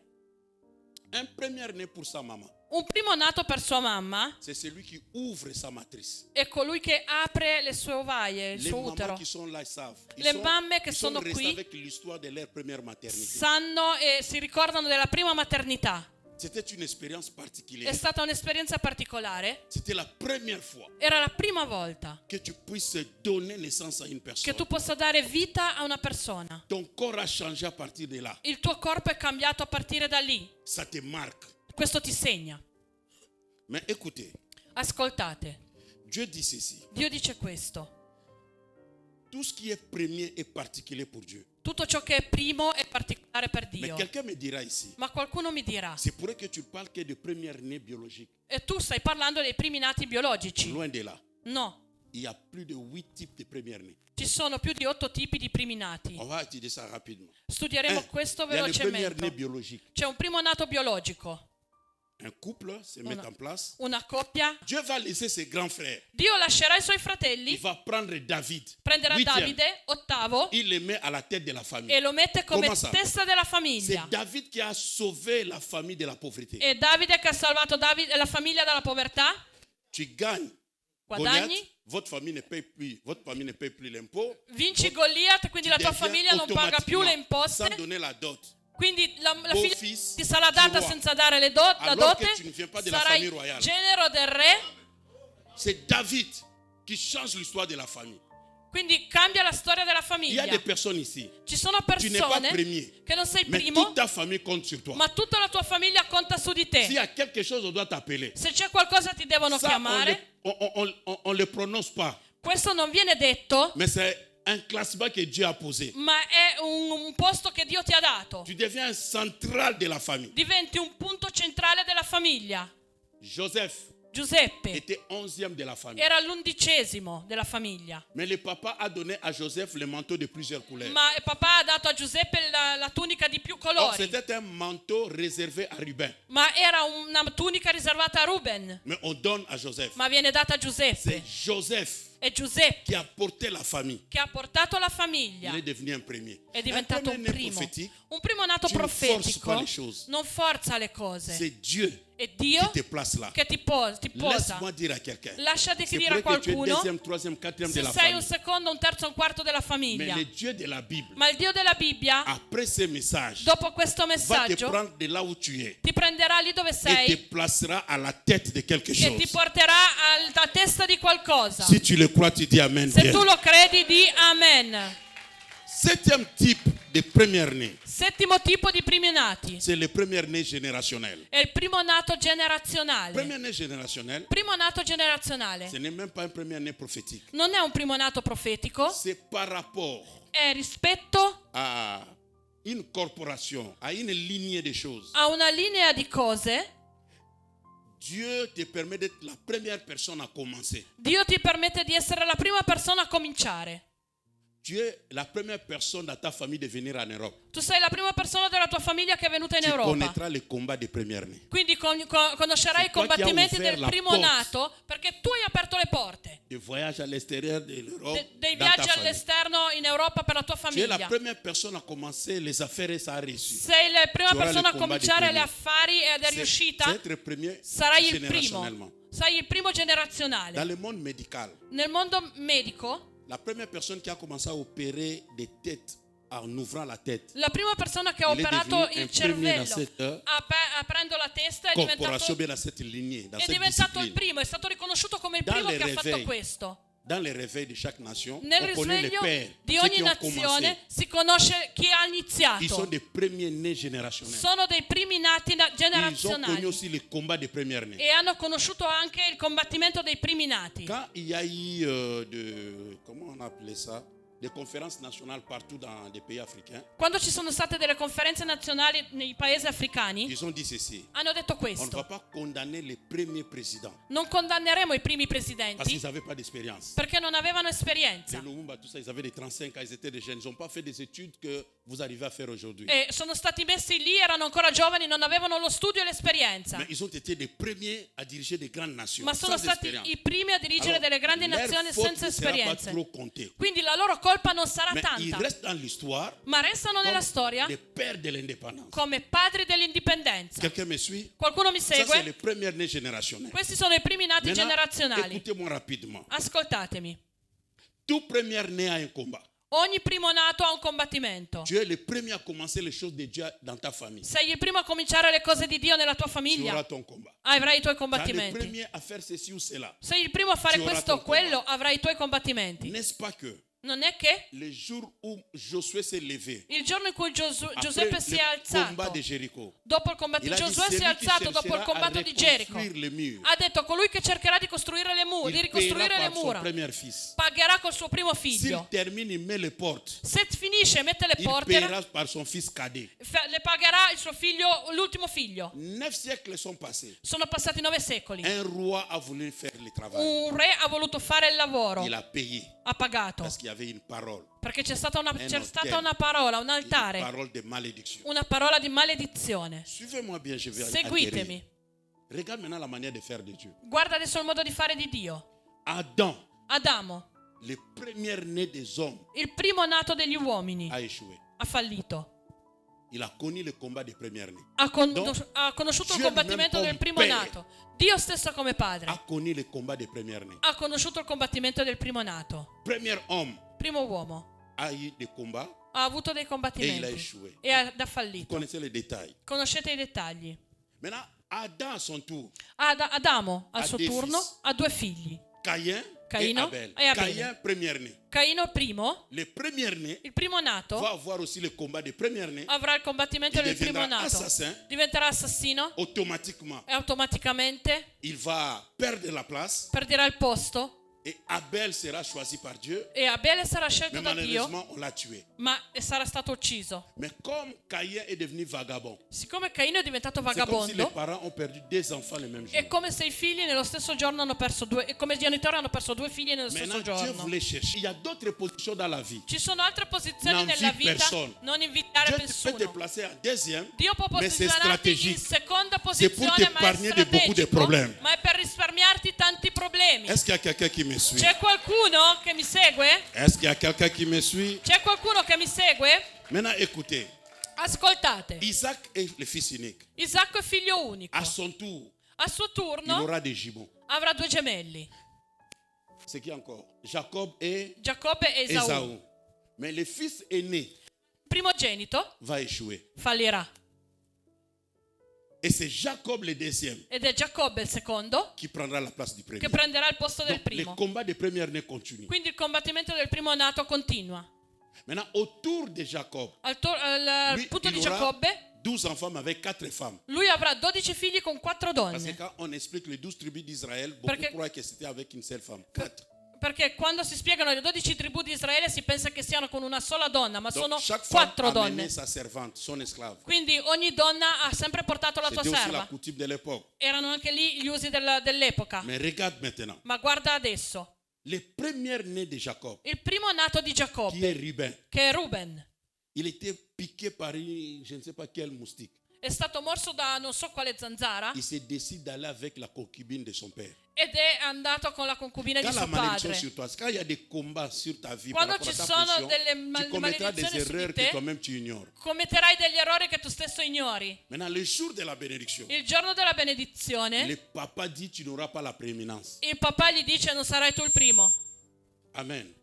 Un premier-né pour sa maman, Un primo nato per sua mamma c'est celui qui ouvre sa matrice. è colui che apre le sue ovaie, il Les suo mamans utero. qui sont là, ils savent. Le mamme che ils sont sono restés qui avec l'histoire de leur première maternité. sanno e si ricordano della prima maternità. C'était une expérience È particulière. stata un'esperienza particolare. C'était la première fois Era la prima volta que tu puisses donner naissance à une che personne. tu possa dare vita a una persona. Ton corps a changé à partir de là. Il tuo corpo è cambiato a partire da lì. Ça te marque. Questo ti segna. Mais écoutez, Ascoltate, Dieu dit ceci. Dio dice questo. Tout ce qui est premier est particulier pour Dieu. Tutto ciò che è primo è particolare per Mais Dio. quelqu'un me dira ici, Ma qualcuno mi dirà, c'est pour que tu parles que de première-née biologique. e tu stai parlando dei primi nati biologici? Loin de là. No, Il y a plus de 8 types de première-née. ci sono più di 8 tipi di primi nati. On va étudier ça rapidement. Studieremo questo Il y a les premières-nées velocemente. biologiques. C'è un primo nato biologico, Un couple se met en place. una coppia. Dieu va laisser ses grands frères. Dio lascerà i suoi Il fratelli, va prendre David, prenderà huitième. Davide, ottavo, Il le met à la tête de la famille. e lo mette come Come ça? testa della C'est famiglia. David qui a sauvé la famille de la pauvreté. E Davide che ha salvato la famiglia dalla povertà. Tu gagnes Guadagni, Goliath, votre famille ne paye plus l'impôt. vinci Goliath, quindi la tua Deviens famiglia non paga più le automatiquement, sans imposte. donner la dot. Quindi la Beau figlia fils ti sarà data du roi. senza dare la Alors dote. que tu ne viens pas de la Sarai famille royale. genero del re. C'est David qui change l'histoire de la famille. Quindi cambia la storia della Il y a famiglia. des personnes ici. Ci sono Tu n'es pas persone premier, che non sei mais primo, toute ta famille compte sur toi. ma tutta la tua famiglia conta su di S'il y te. a quelque chose, on doit t'appeler. Se c'è qualcosa ti devono Ça, chiamare. on le prononce pas. Questo non viene detto, Mais c'est un classement que Dieu a posé. ma è un posto che Dio ti ha dato. Tu deviens un central de la famille. Diventi un punto centrale della famiglia. Joseph Giuseppe était 11e de la famille. era l'11° della famiglia. Mais le papa a donné à Joseph le manteau de plusieurs couleurs. Ma papà ha dato a Giuseppe la tunica di più Or, colori. c'était un manteau réservé à Ruben. Ma era una tunica riservata a Ruben. Mais on donne à Joseph. Ma viene data a C'est Giuseppe. Joseph È Giuseppe qui a porté la famille. che ha portato la Il famiglia. est devenu un premier. È diventato Un un premier primo. prophétique, Un primo nato tu ne forces profetico pas les choses. non forza le cose. c'est Dieu È qui Dio te place là. che ti posa. Laisse-moi dire à quelqu'un. Lasciati C'est dire a vrai que tu es qualcuno, deuxième, troisième, quatrième de se la sei un famille. secondo, un terzo, un quarto della Mais famiglia. le Dieu de la Bible, Ma il Dio della Bibbia, après ce message, dopo questo va te messaggio, prendre de là où tu es ti prenderà lì dove et te sei placera à la tête de quelque e ti chose. porterà alla testa di qualcosa. Si tu le crois, tu dis Amen. Se bien. tu lo credi, di amen. Septième type de première-née, Settimo tipo di primi nati. c'est le première-née générationnel. È il primo nato generazionale. Première-née générationnelle, Primo nato generazionale ce n'est même pas un première-née prophétique. non è un primo nato profetico, C'est par rapport è rispetto à une corporation, à une lignée de choses. a una linea di cose. Dieu te permet d'être la première personne à commencer. Dio ti permette di essere la prima persona a cominciare. Tu es la première personne dans ta famille de venir en Europe. Tu sei la prima persona della tua famiglia che è venuta in Tu Europa. connaîtras les combats des premières-nées. Quindi conoscerai i C'est toi qui as combattimenti ouvert del la primo porte. nato perché tu hai aperto le porte. Des voyages à l'extérieur de l'Europe Dei dans ta viaggi famille. all'esterno in Europa per la tua Tu es la famiglia. première personne à commencer les affaires et ça a réussi. Sei la prima Tu auras persona a le combat cominciare dei le primi. affari ed è C'est riuscita. être premier Sarai il générationnellement. primo. Sei il primo Dans generazionale. le monde médical, Nel mondo medico, la première personne qui a commencé à opérer des têtes en ouvrant la tête, la prima persona che ha il est operato devenu un il premier dans cervello cette aprendo la testa è corporation, diventato, bien dans cette lignée, dans è cette diventato il discipline. primo, è stato riconosciuto come il Dans primo les che ha fatto réveils, questo. Dans les réveils de chaque nation, Nel on connaît les risveglio pères, di ceux ogni qui ont commencé. nazione si conosce chi ha Ils sont iniziato. des premiers nés générationnels. Sono dei primi nati Ils ont connu generazionali aussi les combats des premières nées. e hanno conosciuto anche il combattimento dei primi nati. Quand il y a eu comment on appelait ça, des conférences nationales partout dans des pays africains, Quando ci sono state delle conferenze nazionali nei paesi africani, ils ont dit ceci: hanno detto on ne va questo: pas condamner les premiers présidents non condanneremo i primi parce qu'ils presidenti n'avaient pas d'expérience. perché non avevano Les esperienza. Lumumba, tout ça, ils avaient des 35 ans, ils étaient des jeunes. Ils n'ont pas fait des études que vous arrivez à faire aujourd'hui. E sono stati messi lì, erano ancora giovani, non avevano lo studio e l'esperienza, Mais ils ont été les premiers à diriger des grandes nations ma sono sans stati expérience. i primi a dirigere Alors, delle grandi leur nazioni faute senza ne sera pas esperienze. trop comptée. Quindi la loro colpa non sarà Mais ils tanta, restent dans l'histoire ma restano nella comme storia les pères de l'indépendance. come padri dell'indipendenza. Quelqu'un me suit? Qualcuno mi Ça, c'est les segue? premières nées générationnelles. Questi sono i primi nati Maintenant, generazionali. écoutez-moi rapidement. Ascoltatemi. Tout première né a un combat. Ogni primo nato ha un combattimento. Tu es le premier à commencer les choses de Dieu dans ta famille. Sei il primo a cominciare le cose di Dio nella tua Tu famiglia. auras ton combat. Avrai i tuoi Tu es le combattimenti. premier à faire ceci ou cela. Sei il primo a fare Tu auras questo o ton quello, avrai i tuoi combattimenti. N'est-ce pas que Non è che le jour où Josué s'est levé, il giorno in cui après Giuseppe si è le combat alzato, de Jéricho, dopo il il combattimento, a dit, Giosuè si è celui qui alzato dopo il cherchera à combatto di Gerico. reconstruire les murs, Ha detto: colui che cercherà di costruire le mura, di il ricostruire paiera le par son mura, premier fils. pagherà col suo primo S'il figlio. termine, il met les portes. Se finisce e mette le Il porte, paiera par son fils cadet. le pagherà il suo figlio, l'ultimo figlio. 9 siècles sont passés. Sono passati 9 secoli. Un roi a voulu faire le travail. Un re ha voluto fare il lavoro, Il a payé ha pagato, parce qu'il y avait une parole. perché c'è stata una hotel. parola, un Une altare, parole de malédiction. una parola di maledizione. Suivez-moi bien, je vais Seguitemi. atterrir. Regarde maintenant la manière de faire de Dieu. Guarda adesso il modo di fare di Dio. Adam, Adamo, le premier-né des hommes, il primo nato degli uomini, a échoué. ha fallito. Il a connu le combat des premiers-nés. Ha conosciuto il Dieu combattimento lui-même del primo comme nato. Dio stesso come A padre connu le combat des premiers-nés. ha conosciuto il combattimento del primo nato. Premier homme Primo uomo a eu des combats ha avuto dei et il a combattimenti échoué. e ha Vous fallito. connaissez les détails. Conoscete i dettagli. Maintenant, Adam à son tour, Adamo al Ha suo dei turno fils. ha 2 figli. Caïn Caïno et Abel. et Abel. Caïn, premier-né. Caino primo, Le premier-né il primo nato, va avoir aussi le combat des premiers-nés. avrà il combattimento Il del primo deviendra nato. assassin. Diventerà assassino Automatiquement, e automaticamente il va perdre la place. perderà il posto Et Abel sera choisi par Dieu. e Abele sarà scelto Mais da Dio, malheureusement, on l'a tué. ma sarà stato ucciso. Mais comme Caïn est devenu vagabond, Siccome Caino è diventato c'est comme si les vagabondo, parents ont perdu 2 enfants le même jour. è come se i figli nello stesso giorno hanno perso due, è come i genitori hanno perso 2 figli nello stesso Maintenant, Dieu giorno. voulait chercher. Il y a d'autres positions dans la vie. Ci sono altre posizioni Non nella invite vita, personne. non invitare Dieu peut te nessuno. placer en deuxième, Dio può mais c'est posizionarti in stratégique. seconda C'est pour posizione, ma è t'épargner de beaucoup de strategico, problèmes. ma è per risparmiarti tanti problemi. Est-ce qu'il y a quelqu'un qui me suit? C'è qualcuno che mi segue? Est-ce qu'il y a quelqu'un qui me suit? C'è qualcuno che mi segue? Maintenant, écoutez. Ascoltate, Isaac est le fils unique. Isacco è figlio unico. À son tour, A suo il turno aura des jumeaux. avrà 2 gemelli, C'est qui encore? Jacob et Giacobbe e Esaù. Esaü. Mais le fils aîné Il primogenito va échouer. fallirà Et c'est Jacob le deuxième ed è Giacobbe il secondo qui prendra la place du premier. che prenderà il posto del Donc, le primo. combat des premiers-nés continue. Quindi il combattimento del primo nato continua. Maintenant, autour de Jacob, Al lui, punto il di aura Giacobbe, 12 enfants mais avec 4 femmes. lui avrà 12 figli con 4 Parce que donne. quand on explique les 12 tribus d'Israël, beaucoup Parce que- croient que c'était avec une seule femme. 4. Perché quando si spiegano le 12 tribù di Israele si pensa che siano con una sola donna, ma Donc sono chaque femme 4 amenait donne. sa servante, son esclave. Quindi ogni donna ha sempre portato la tua C'était aussi la serva. coutume de l'époque. Erano anche lì gli usi dell'epoca. Mais regarde maintenant. Ma guarda adesso, Les premiers-nés de Jacob, il primo nato di qui Giacobbe, est Ruben, che è Ruben, il était piqué par je ne sais pas quel moustique. è stato morso da non so quale zanzara Il se décide d'aller avec la concubine de son père. ed è andato con la concubina di Quand la suo malédiction padre. sur toi, quand il y a des combats sur ta vie Quando par rapport ci à ta sono position, delle tu commettras des maledizioni su erreurs di que te, toi-même tu ignores. commetterai degli errori che tu stesso ignori. Maintenant, le jour de la bénédiction, Il giorno della benedizione, le papa dit tu n'auras pas la prééminence. il papà gli dice non sarai tu il primo. Amen.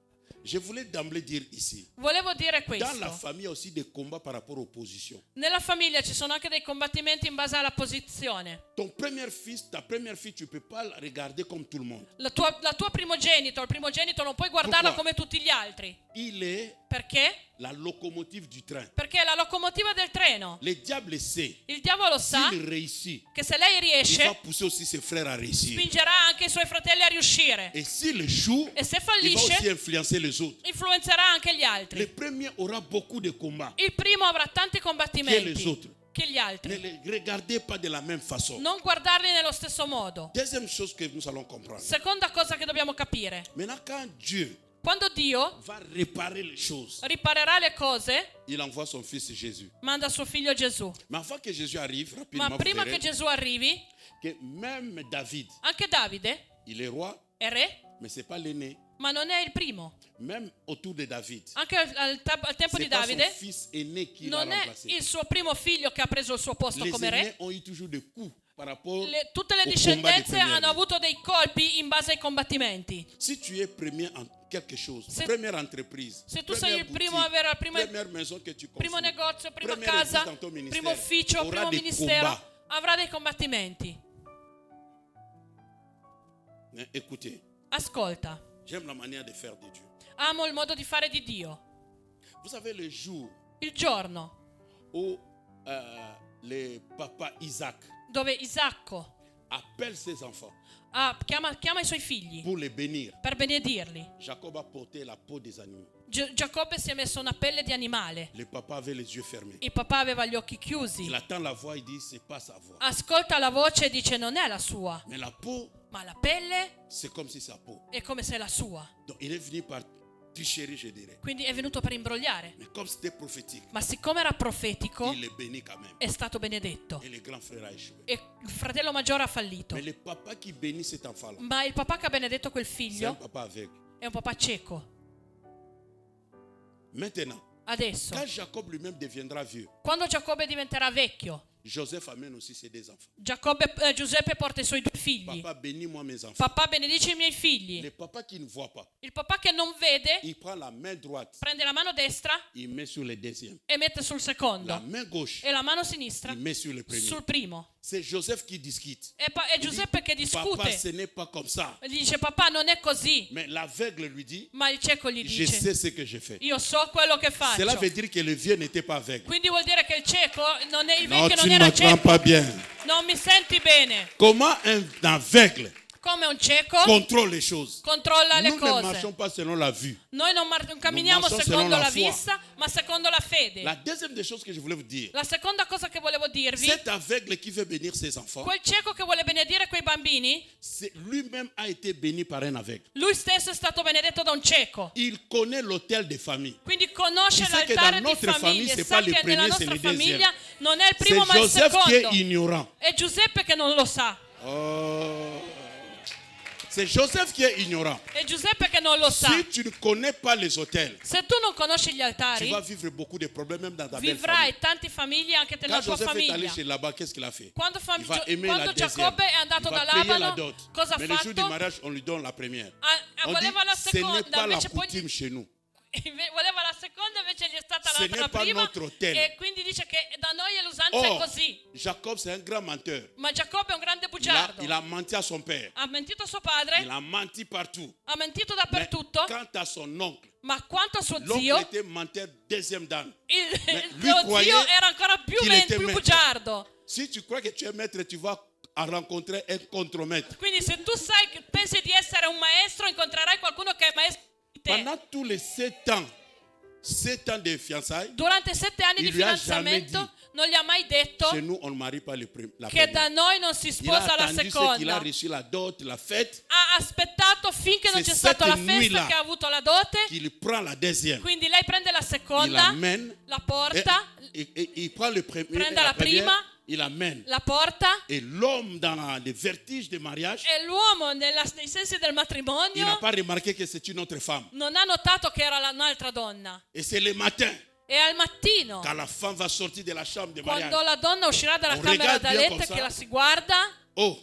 Je voulais d'emblée dire ici, Volevo dire dans la questo. famille, il y a aussi des combats par rapport aux positions. Nella famiglia ci sono anche dei combattimenti in base alla posizione. Ton premier fils, ta première fille, tu ne peux pas la regarder comme tout le monde. La tua primogenito, il primogenito non puoi guardarla Pourquoi? come tutti gli altri. Il est Perché? la locomotive du train. Perché è la locomotiva del treno. Le diable sait, Il diavolo sa s'il réussit, che se lei il va riesce, pousser aussi ses frères à réussir. spingerà anche i suoi fratelli a riuscire. Et s'il échoue, E se il va aussi fallisce, influencer les autres. influenzerà anche gli Le altri. premier aura beaucoup de combats Il primo avrà tanti que les combattimenti autres. che gli Ne altri. les regardez pas de la même façon. Non guardarli nello stesso modo. Deuxième chose que nous allons comprendre. Seconda cosa che dobbiamo capire. Maintenant, quand Dieu Quando Dio va réparer les choses, riparerà le cose, il envoie son fils Jésus. manda suo figlio Gesù. Mais avant que Jésus arrive, rapidement, Ma vous prima che verrez Gesù arrivi, que même David, anche Davide il est roi, è re, mais ce n'est pas l'aîné. ma non è il primo. Même autour de David, Anche al tempo ce di n'est pas son Davide fils aîné qui l'a non è remplacé. il suo primo figlio che ha preso il suo posto Les come aînés re. ont eu toujours des coups. par rapport tutte le au combat des discendenze premières hanno années. avuto dei colpi in base ai combattimenti. Si tu es premier en quelque chose, Se- première entreprise, Se tu sei première il primo boutique, a avere la prima, première maison que tu primo construis, negozio, prima première casa, église dans ton ministère, primo ufficio, aura primo des ministero, combats. avrà dei combattimenti. Mais écoutez, Ascolta, j'aime la manière de faire de Dieu. amo il modo di fare di Dio. Vous savez le jour Il giorno où le papa Isaac dove Isacco appelle ses enfants chiama i suoi figli pour les bénir, per benedirli. Jacob a porté la peau des animaux. Giacobbe si è messo una pelle di animale. Le papa avait les yeux fermés. Il papà aveva gli occhi chiusi. Il attend la voix, il dit c'est pas sa voix. Ascolta la voce e dice non è la sua, Mais la peau, ma la pelle c'est comme si sa peau. è come se è la sua. Donc il est venu par tricherie, je dirais. Quindi è venuto per imbrogliare. Mais comme c'était prophétique, Ma siccome era profetico, il est béni quand même. è stato benedetto. Et le grand frère a échoué. E il fratello maggiore ha fallito. Mais le papa qui bénit cet enfant-là, Ma il papà che ha benedetto quel c'est un figlio papa aveugle. è un papà cieco. Maintenant, Adesso, quand Jacob lui-même deviendra vieux, quando Giacobbe diventerà vecchio, Joseph amène aussi ses deux enfants. Giuseppe porta i suoi due figli. Papa, bénis-moi mes enfants. Papà, benedici i miei figli. Le papa qui ne voit pas, Il papà che non vede il prend la main droite, prende la mano destra il met sur le deuxième. e mette sul La secondo main gauche, e la mano sinistra il met sur le premier. sul primo. C'est Joseph qui discute. È Giuseppe che Papa, discute. ce n'est pas comme ça. Gli dice papà non è così. Mais l'aveugle lui dit, Ma il cieco gli je dice sais ce que je fais. io so quello che Cela faccio. veut dire que le vieux n'était pas aveugle. Quindi vuol dire che il cieco non è il Non, vecchio tu non ne era m'entends cieco. pas bien. Non mi senti bene. Comment un aveugle Come un cieco contrôle les choses? controlla le Nous ne cose. marchons pas selon la vue. Noi non camminiamo marciamo secondo selon la la foi. vista, ma secondo la fede. La deuxième des choses que je voulais vous dire, La seconda cosa che volevo dirvi, cet aveugle qui veut bénir ses enfants, quel cieco che vuole benedire quei bambini, lui-même a été béni par un aveugle. lui stesso è stato benedetto da un cieco. Il connaît l'autel des familles. Quindi conosce Il sait que l'altare dans di notre famille, famiglia, c'est sa pas le che nella premier, c'est nostra le deuxième. famiglia non è il C'est primo ma il Joseph qui secondo. est ignorant. È Giuseppe che non lo sa. Oh. C'est Joseph qui est ignorant. È Giuseppe che non lo sa. Si tu ne connais pas les autels, Se tu non conosci gli tu altari, vas vivre beaucoup de problèmes même dans ta belle famille. vivrai tanti famiglie anche nella Quand tua Joseph est allé famiglia. chez là-bas, qu'est-ce qu'il a fait? Quando, Il va aimer la deuxième. Giacobbe è andato Il da va payer la Labano, dot. cosa ha Mais le jour du fatto? mariage, on lui donne la première. On dit, Voleva la ce n'est seconda, pas la invece poi coutume chez nous. voleva la seconda, invece gli è stata Ce data n'est la pas prima. notre hôtel. E quindi dice che da noi l'usanza è Or, così. Jacob, c'est un grand menteur. Ma Giacobbe è un grande Il bugiardo. a menti à son père. Ha mentito a suo Il padre, a menti partout. ha mentito Mais dappertutto, quant à son oncle, ma quanto a suo l'oncle zio, était menteur deuxième dan. lui lo croyait zio era ancora più qu'il était maître. bugiardo. Si tu crois que tu es maître, tu vas rencontrer un contremaître. Quindi se tu pensi di essere un maestro, incontrerai qualcuno che è maestro di te. Pendant tous les 7 ans de fiançailles, Durante 7 anni Il di lui ha jamais fidanzamento non gli ha mai detto chez nous, on ne marie pas la che da première. noi non si Il a sposa la attendu ce qu'il a seconda. reçu la dot, la fête, Ha aspettato finché non C'est c'è stata la cette festa nuit-là che ha avuto la dote. qu'il prend la deuxième. Quindi lei prende la Il seconda, l'amène. la porta, Et il prend le premier, Prende la la première, prima. il amène. la porta. Et l'homme, dans les vertiges de mariage, E l'uomo nei sensi del il n'a matrimonio pas remarqué que c'est une autre femme. non ha notato che era un'altra donna. Et c'est le matin, E al mattino, quand la femme va sortir de la chambre de mariage. quando la donna uscirà dalla On camera regarde da bien letto, comme che ça. la si guarda, Oh,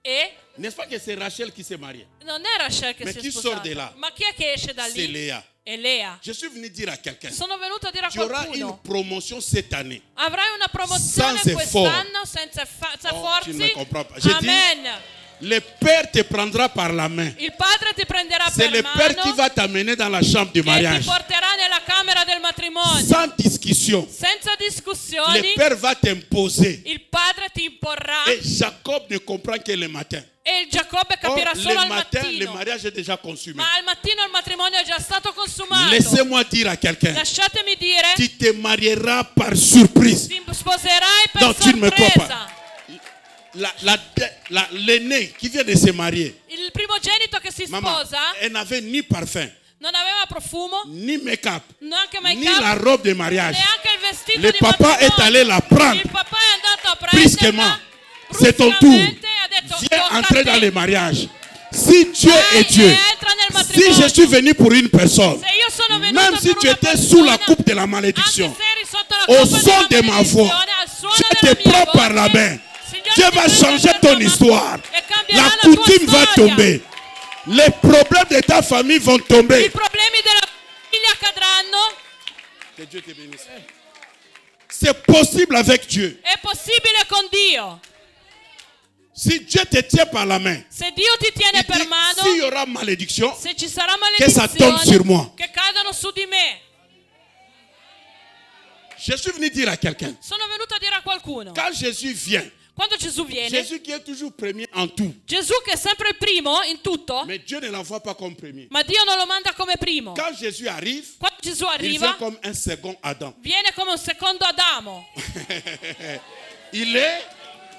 e n'est-ce pas que c'est Rachel qui s'est mariée? non è Rachel che Ma si è chi sort sposata. di là? Ma chi è che esce da C'est lì? Léa. È Lea. Je suis venu dire à quelqu'un, Sono venuto a dire a tu auras une qualcuno: promotion cette année. avrai una promozione Sans quest'anno senza Oh, tu ne me forzi. comprends pas. J'ai dit, Amen. le Père te prendra par la main. Il padre ti prenderà C'est per le Père qui mano va t'amener dans la chambre du e ti mariage. porterà nella camera del matrimonio. Sans discussion. Senza Le discussioni, Père va t'imposer. il padre ti imporrà Et Jacob ne comprend que le matin. e il Giacobbe Or, capirà solo al le matin, le mattino. mariage est déjà consumé. Ma al mattino il matrimonio è già stato consumato. Laissez-moi dire à quelqu'un, Lasciatemi dire, tu te marieras par surprise. ti sposerai per No, tu ne me crois sorpresa. L'aîné qui vient de se marier, Il primogenito che si maman, sposa elle n'avait ni parfum, non aveva profumo, ni make-up, neanche ni make-up, la robe de mariage. neanche il vestito Le di papa est matrimonio. allé la prendre Il papà è andato a brusquement. prenderla C'est ton tour. bruscamente e ha detto: Viens "Tocca a entrer te." dans le mariage. Si Dieu Vai est Dieu, e entra nel si matrimonio. je suis venu pour une personne, Se io sono venuto même si per tu una étais sous la persona, coupe de la malédiction, anche se eri sotto la au coppa son della de ma voix, maledizione, al suono je della te mia prends par la voce, main. Signore Dieu va changer ton histoire. E cambierà La la tua coutume va storia. tomber. Les problèmes de ta famille vont I tomber. problemi della famiglia cadranno. Que Dieu te bénisse. C'est possible avec Dieu. È possibile con Dio. Si Dieu te tient par la main, Se Dio ti tiene il per dit, mano, s'il y aura malédiction, se ci sarà che ça tombe sur moi. maledizione, che cadano su di me. Je suis venu dire à quelqu'un, Sono venuta a dire a qualcuno, quand Jésus vient, quando Gesù viene, Jésus qui est toujours premier en tout, Gesù che è sempre il primo in tutto, mais Dieu ne l'envoie pas comme premier. ma Dio non lo manda come primo. Quand Jésus arrive, Quando Gesù il arriva, vient comme un second Adam. viene come un secondo Adamo. Il est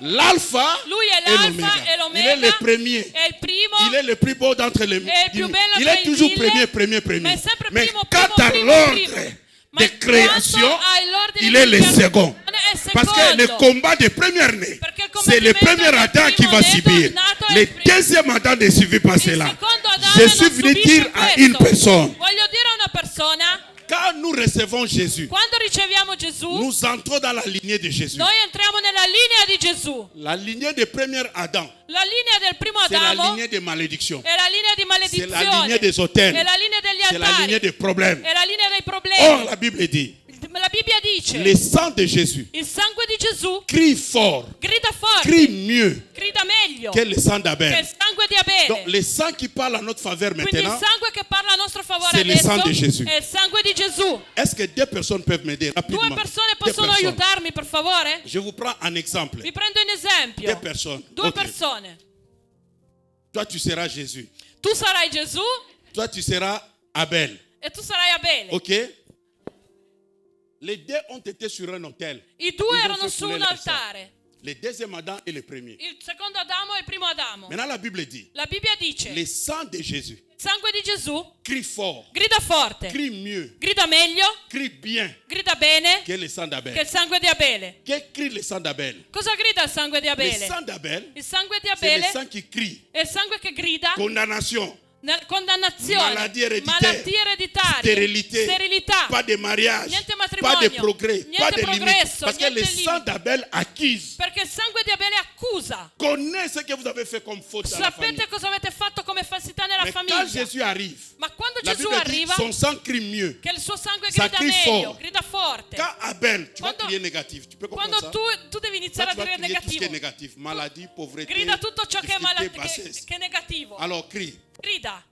l'alpha Lui è et l'alfa e l'oméga. Il est le l'omega, premier. è il primo, Il est le plus beau d'entre les è il più bello Il tra est i toujours mille, premier. ma è sempre Mais primo, quant primo, à primo, l'ordre Ma de création, quanto all'ordine il di est le creazione second. è Parce que le secondo. combat de première-né, Perché il c'est le combattimento premier del Adam qui va primo subir. nato è Le il primo. deuxième Adam ne subit pas Il cela. secondo Adamo Je suis non venu subisce dire à questo. une personne, Voglio dire a una persona, quand nous recevons Jésus, quando riceviamo Gesù, nous entrons dans la lignée de Jésus. noi entriamo nella linea di Gesù. La lignée de premier Adam, La linea del primo c'est la Adamo lignée de malédiction. è la linea di C'est la maledizione, lignée des autels. è la linea degli C'est la lignée altari, des problèmes. è la linea dei Or, problemi. la Bible dit, La Bibbia dice, le sang de Jésus il sangue di Gesù crie fort, grida forte, crie mieux grida meglio que le sang che il d'Abel. sangue di Donc, Abele. le sang qui parle à notre faveur Quindi il maintenant, sangue che parla a nostro favore c'est le adesso sang de Jésus. è il sangue di Gesù. est-ce que deux personnes peuvent m'aider Due rapidement? persone Deux possono personnes. aiutarmi, per favore? Je vous prends un exemple. Vi prendo un esempio. Deux personnes. Due Ok. persone. Toi, tu seras Jésus. Tu sarai Gesù Toi, tu seras Abel. e tu sarai Abele. Ok? Les deux ont été sur un autel. I due Ils ont erano fait su couler un le sang. altare. Le deuxième Adam et le premier. Il secondo Adamo e il primo Adamo. Maintenant, la Bible dit, La Bibbia dice, le sang de Jésus il sangue di Gesù crie fort, grida forte, crie mieux, grida meglio, crie bien grida bene que le sang che d'Abel. il sangue di Abele. Que crie le sang d'Abel? Cosa grida il sangue di Le Abele? sang d'Abel, Il sangue di c'est le Abele sang qui crie è il sangue che grida condamnation, condannazione, maladie ereditaire, malattie ereditarie, stérilité, sterilità, pas de mariage, niente pas de matrimonio, progrès, niente pas de limite. progresso, Parce que niente le sang limite. d'Abel accuse. Perché il sangue di Abele accusa. Connais ce que vous avez fait comme faute dans la famille. Sapete cosa avete fatto come falsità nella Mais quand famiglia? Jésus arrive, Ma quando la Gesù Bible dit arriva, son sang crie mieux. che il suo sangue Ça grida crie meglio, fort. grida forte. Quand Abel, tu vas Quando- crier négatif. Tu peux comprendre Quando ça? tu devi Toi, iniziare a tu vas dire crier tout ce qui est negativo, négatif. Maladie, pauvreté, grida tutto ciò che è, difficulté, bassesse. che è negativo. Alors crie. Grida.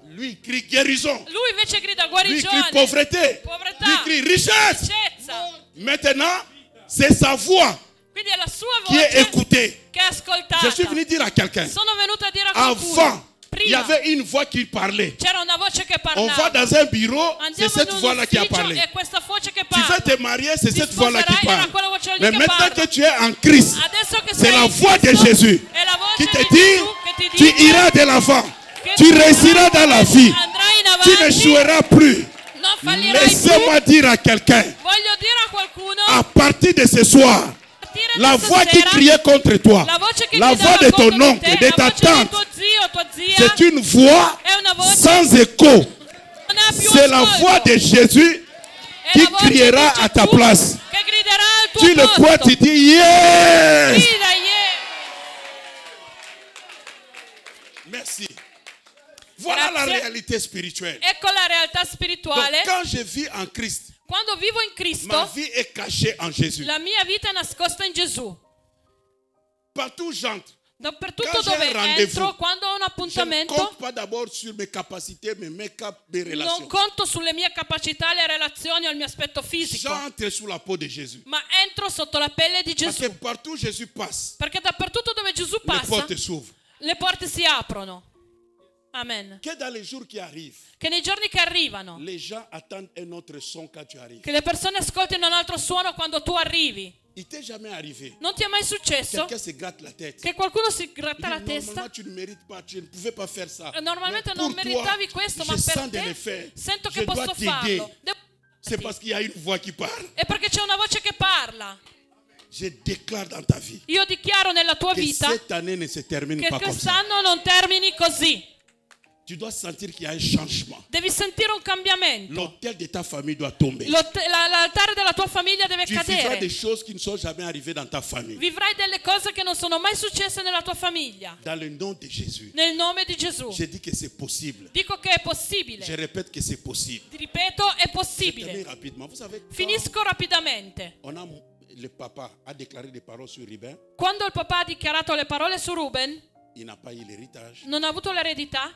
Lui il crie guérison. Lui invece grida Lui il crie guarigione, pauvreté. povertà, Lui il crie richesse. ricchezza. Maintenant, c'est sa voix Quindi è la sua qui est voce écoutée. che è ascoltata. Je suis venu dire à quelqu'un. Sono venuta a dire a qualcuno. Avant, il y Prima avait une voix qui parlait. c'era una voce che On va parlava. dans un bureau, c'est Andiamo cette in un voix-là qui a ufficio parlé. e questa voce che Tu parla. veux te marier, c'est Ti cette voix-là qui sposerai, era parle. quella voce lì Mais che maintenant parla. que tu es en Christ, Adesso che c'est sei la in voix de Cristo, Jésus è la voce qui te di dit, Gesù che ti tu dice iras de l'avant. che Tu réussiras dans la vie. andrai in Tu ne avanti, joueras plus. non fallirai più. Laissez-moi dire à quelqu'un, Voglio dire a qualcuno, à partir de ce soir, partire la da voix qui stasera, criait contre toi, la voce che la gridava voix de ton contro di oncle, te, de la ta voce di tante, tuo zio, tua zia, c'est une voix è una voce sans écho. non ha più C'est la ascolto. voix de Jésus È qui la voce criera di à ta Gesù place. che griderà al tuo Tu le posto. crois, tu dis yes. Grida, yeah. Merci. Voilà la Grazie. réalité spirituelle. Ecco la realtà Donc, spirituale. quand je vis en Christ, Quando vivo in ma Cristo, vie est cachée en Jésus. la mia vita è nascosta in Gesù. Partout où j'entre, Dappertutto Quand j'ai dove un rendez-vous, entro, quando ho un je ne appuntamento, compte pas d'abord sur mes capacités, mes cap, mes non relations. conto sulle mie capacità, le relazioni o il mio aspetto fisico, J'entre sous la peau de Jésus. ma entro sotto la pelle di Parce que Gesù. partout où Jésus passe, Perché dappertutto dove Gesù les passa, portes s'ouvrent. le porte si aprono. Amen. Que dans les jours qui arrivent, Che nei giorni che arrivano, les gens attendent un autre son quand tu arrives. che le persone ascoltino un altro suono quando tu arrivi. Il t'est jamais arrivé. Non ti è mai successo Quelqu'un se gratte la tête. che qualcuno si gratta Il la dit, testa? normalement, tu ne mérites pas, tu ne pouvais pas faire ça. Normalmente Mais non pour meritavi toi, questo, je ma sens per de le te faire. sento Je che dois posso t'aider. farlo. C'est parce qu'il y a une voix qui parle. È perché c'è una voce che parla. Je déclare dans ta vie Io dichiaro nella tua que vita cette année ne se termine che pas comme ça. quest'anno non termini così. Tu dois sentir qu'il y a un changement. Devi sentire un cambiamento. L'autel de ta famille doit tomber. L'altare della tua famiglia deve Tu vivras cadere. des choses qui ne sont jamais arrivées dans ta famille. Vivrai delle cose che non sono mai successe nella tua famiglia. Dans le nom de Jésus. Nel nome di Gesù. Je dis que c'est possible. Dico che è Je possibile. répète que c'est possible. Ti ripeto, è Je termine possibile. rapidement. Vous savez, quand Finisco rapidamente. le papa a déclaré des paroles sur Ruben, Quando il papà ha dichiarato le parole su Ruben, il n'a pas eu l'héritage. non ha avuto l'eredità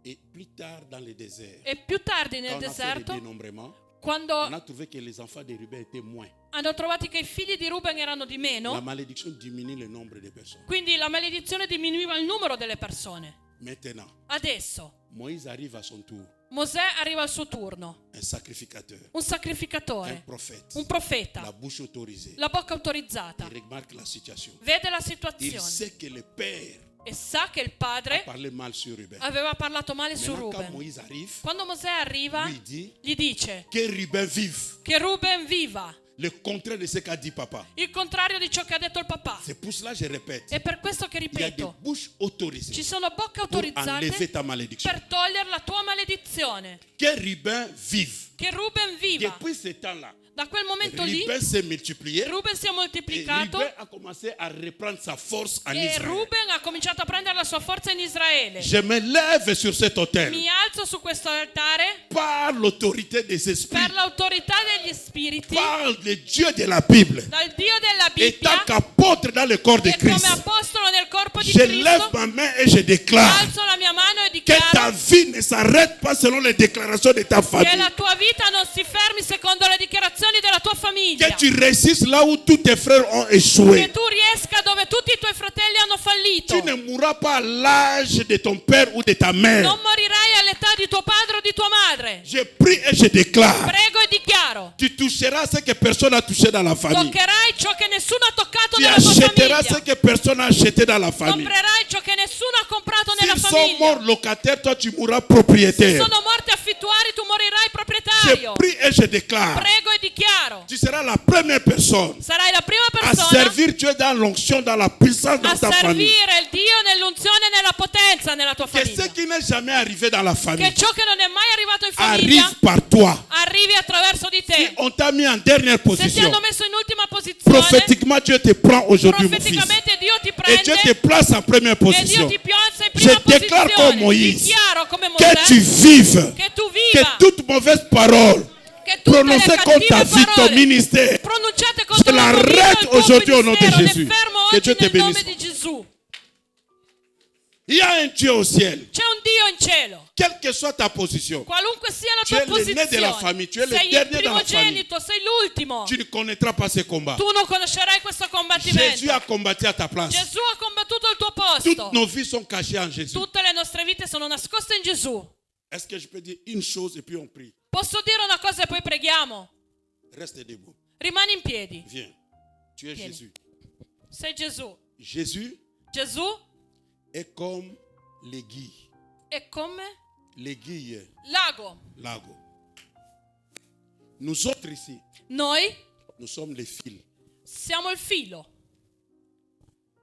Et plus tard dans le désert, e più tardi quand nel on a fait le deserto, dénombrement, quando on a trouvé que les enfants de Ruben étaient moins. hanno trovato che i figli di Ruben erano di La meno, malédiction diminue le nombre de personnes. quindi la maledizione diminuiva il numero delle persone. Maintenant, Adesso Moïse arrive à son tour, Mosè arriva al suo turno, un sacrificateur, un un sacrificatore, prophète, un profeta, la bouche autorisée. la bocca autorizzata, Il remarque la situation. vede la Il situazione sait que le père e sa che il a padre parlé mal sur Ruben. aveva parlato male su Maintenant, quand Ruben. Moïse arrive, Quando Mosè arriva, lui dit gli dice que Ruben vive. che Ruben viva, Le contraire de ce qu'a dit papa. il contrario di ciò che ha detto il papà. C'est pour cela que je répète. È per questo che Il y a des ripeto, bouches autorisées ci sono bocche pour enlever autorizzate ta malédiction. per togliere la tua maledizione. Que Ruben vive. Che Ruben viva. Depuis ce temps-là, Da quel momento lì, Ruben s'est multiplié. Ruben si è Et moltiplicato Ruben a commencé à reprendre sa force en e Israël. Ruben ha cominciato a prendere la sua forza in Israele. Je me lève sur cet autel Mi alzo su questo altare par l'autorité des esprits, per l'autorità degli spiriti, par le Dieu de la Bible. dal Dio della Et tant Bibbia qu'apôtre dans le corps de e come Christ, apostolo nel corpo di je lève Cristo, ma main et je déclare alzo la mia mano e que ta dichiaro vie ne s'arrête pas selon les déclarations de ta che famille. la tua vita non si fermi secondo le dichiarazioni della tua famiglia. Que tu réussisses là où tous tes frères ont Che échoué. tu riesca dove tutti i tuoi fratelli hanno fallito. Tu ne mourras pas à l'âge de ton père ou de ta mère. Non morirai all'età di tuo padre o di tua madre. Je prie et je déclare. Prego e dichiaro. Tu toucheras ce que personne n'a touché dans la famille. Toccherai ciò che nessuno ha toccato Tu nella tua achèteras ce famiglia. que personne n'a acheté dans la famille. Comprerai ciò che nessuno ha comprato nella S'ils sont famiglia. morts locataires, toi tu mourras Se propriétaire. sono morti affittuari, tu morirai Je proprietario. prie et je déclare. Prego e dichiaro. Tu seras la première personne Sarai la prima à persona servir Dieu dans l'onction, dans la puissance a dans ta famille. servire il Dio nell'unzione e nella potenza nella tua Que ce famiglia. qui n'est jamais arrivé dans la Che famille ciò che non è mai arrivato in famiglia arrive par toi. arrivi attraverso di Si te. on t'a mis en dernière Se ti position, hanno messo in ultima posizione, prophétiquement Dieu te prend aujourd'hui, mon fils. profeticamente Dio ti Et Dieu te prende place en première e Dio position. ti piazza in Je prima déclare comme posizione. Moïse Dichiaro come que tu Mosè vives, che tu que viva, toute mauvaise parole che tutte le prononcée contre ta cattive vie, ton parole ministère, pronunciate contro je la tua vita, l'arrête il tuo aujourd'hui au nom de ministero, Jésus. le fermo Que oggi Dieu te nel nome bénisse. di Gesù. il y a un Dieu au ciel. C'è un Dio in cielo. Quelle que soit ta position, Qualunque sia la tu tua es l'aîné de la posizione, famille, tu es le sei il dernier dans la famille. primogenito, sei l'ultimo. Tu ne connaîtras pas ce combat. Tu non conoscerai questo Jésus combattimento. a combattu à ta place. Gesù ha combattuto il tuo Toutes posto. nos vies sont cachées en Jésus. Tutte le nostre vite sono nascoste in Gesù. Est-ce que je peux dire une chose et puis on prie? Posso dire una cosa e poi preghiamo? Reste debout. Rimani in piedi. Viens. Tu es Vieni. Jésus. Sei Gesù. Jésus Gesù est comme l'aiguille. è come L'aiguille, l'ago. l'ago. Nous autres ici, Noi nous sommes les fils. siamo il filo.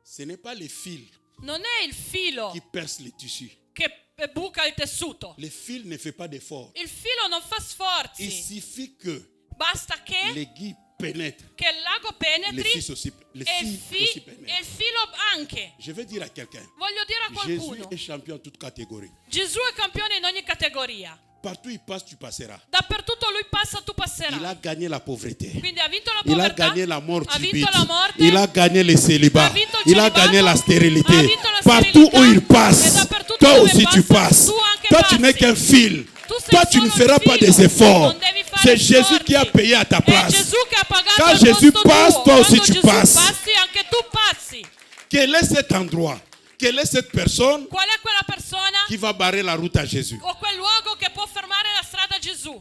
Ce n'est pas les fils Non è il filo qui percent les tissus. che buca il tessuto. Le fil ne fait pas d'effort. Il filo non fa Il sforzi. suffit que Basta che l'aiguille pénètre. il lago Les penetri fils aussi, les e il, fils aussi e pénètrent. il filo anche. Je vais dire à quelqu'un, Voglio dire a Jésus qualcuno, est champion en toute catégorie. Gesù è campione in ogni categoria. Partout il passe, tu passeras. Dappertutto lui passa, tu Il a passerai. gagné la pauvreté. Quindi ha vinto la Il a povertà, gagné la mort ha vinto subite. la morte, Il a gagné le célibat. ha vinto il Il a celibato, gagné la ha stérilité. vinto la Partout sterilità, où il e passe, dappertutto toi dove aussi tu passa, passes. tu anche Toi tu n'es passi. qu'un fil. Tu sei Toi tu ne solo il feras pas filo. des efforts. Non devi fare C'est Jésus sforzi. qui a payé à ta È place. Gesù che ha pagato Quand il Jésus posto passe, tuo. toi aussi Quando tu Gesù passes. passi, anche tu passi. Quel est cet endroit? Quelle est cette personne Qual è quella persona qui va barrer la route à Jésus? o quel luogo che può fermare la strada a Gesù?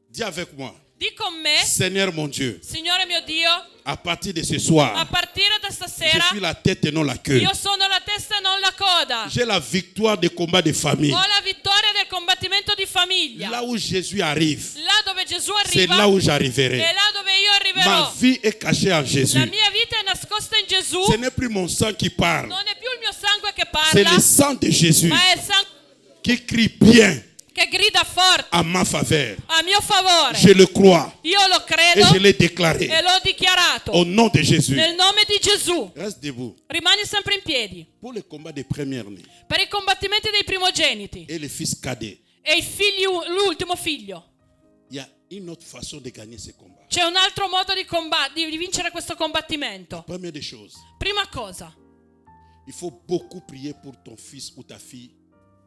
Dis avec moi, Di con me, Seigneur mon Dieu, Signore mio Dio, à partir de ce a soir, partire da je stasera suis la tête et non la queue. io sono la testa e non la coda. J'ai la victoire des combats de famille. Ho la vittoria del combattimento di famiglia. Là où Jésus arrive, Là dove Gesù c'est arriva là où j'arriverai. è là dove io Ma arriverò. vie est cachée en Jésus. La mia vita è nascosta in Gesù. Ce n'est plus mon sang qui parle. Non è più il mio sangue che Ce C'est parla, le sang de Jésus ma è il sangue qui crie bien che grida forte à ma faveur. a mio favore. Je le crois Io lo et credo je l'ai déclaré e l'ho dichiarato. au nom de Jésus. Nel nome di Gesù. Reste debout. Rimani sempre in piedi. Pour le combat des premiers-nés Per i combattimenti dei primogeniti et les fils cadets, e i figli, l'ultimo figlio. il y a une autre façon de gagner ce combat. C'è un altro modo di vincere questo combattimento. Première des choses, Prima cosa, il faut beaucoup prier pour ton fils ou ta fille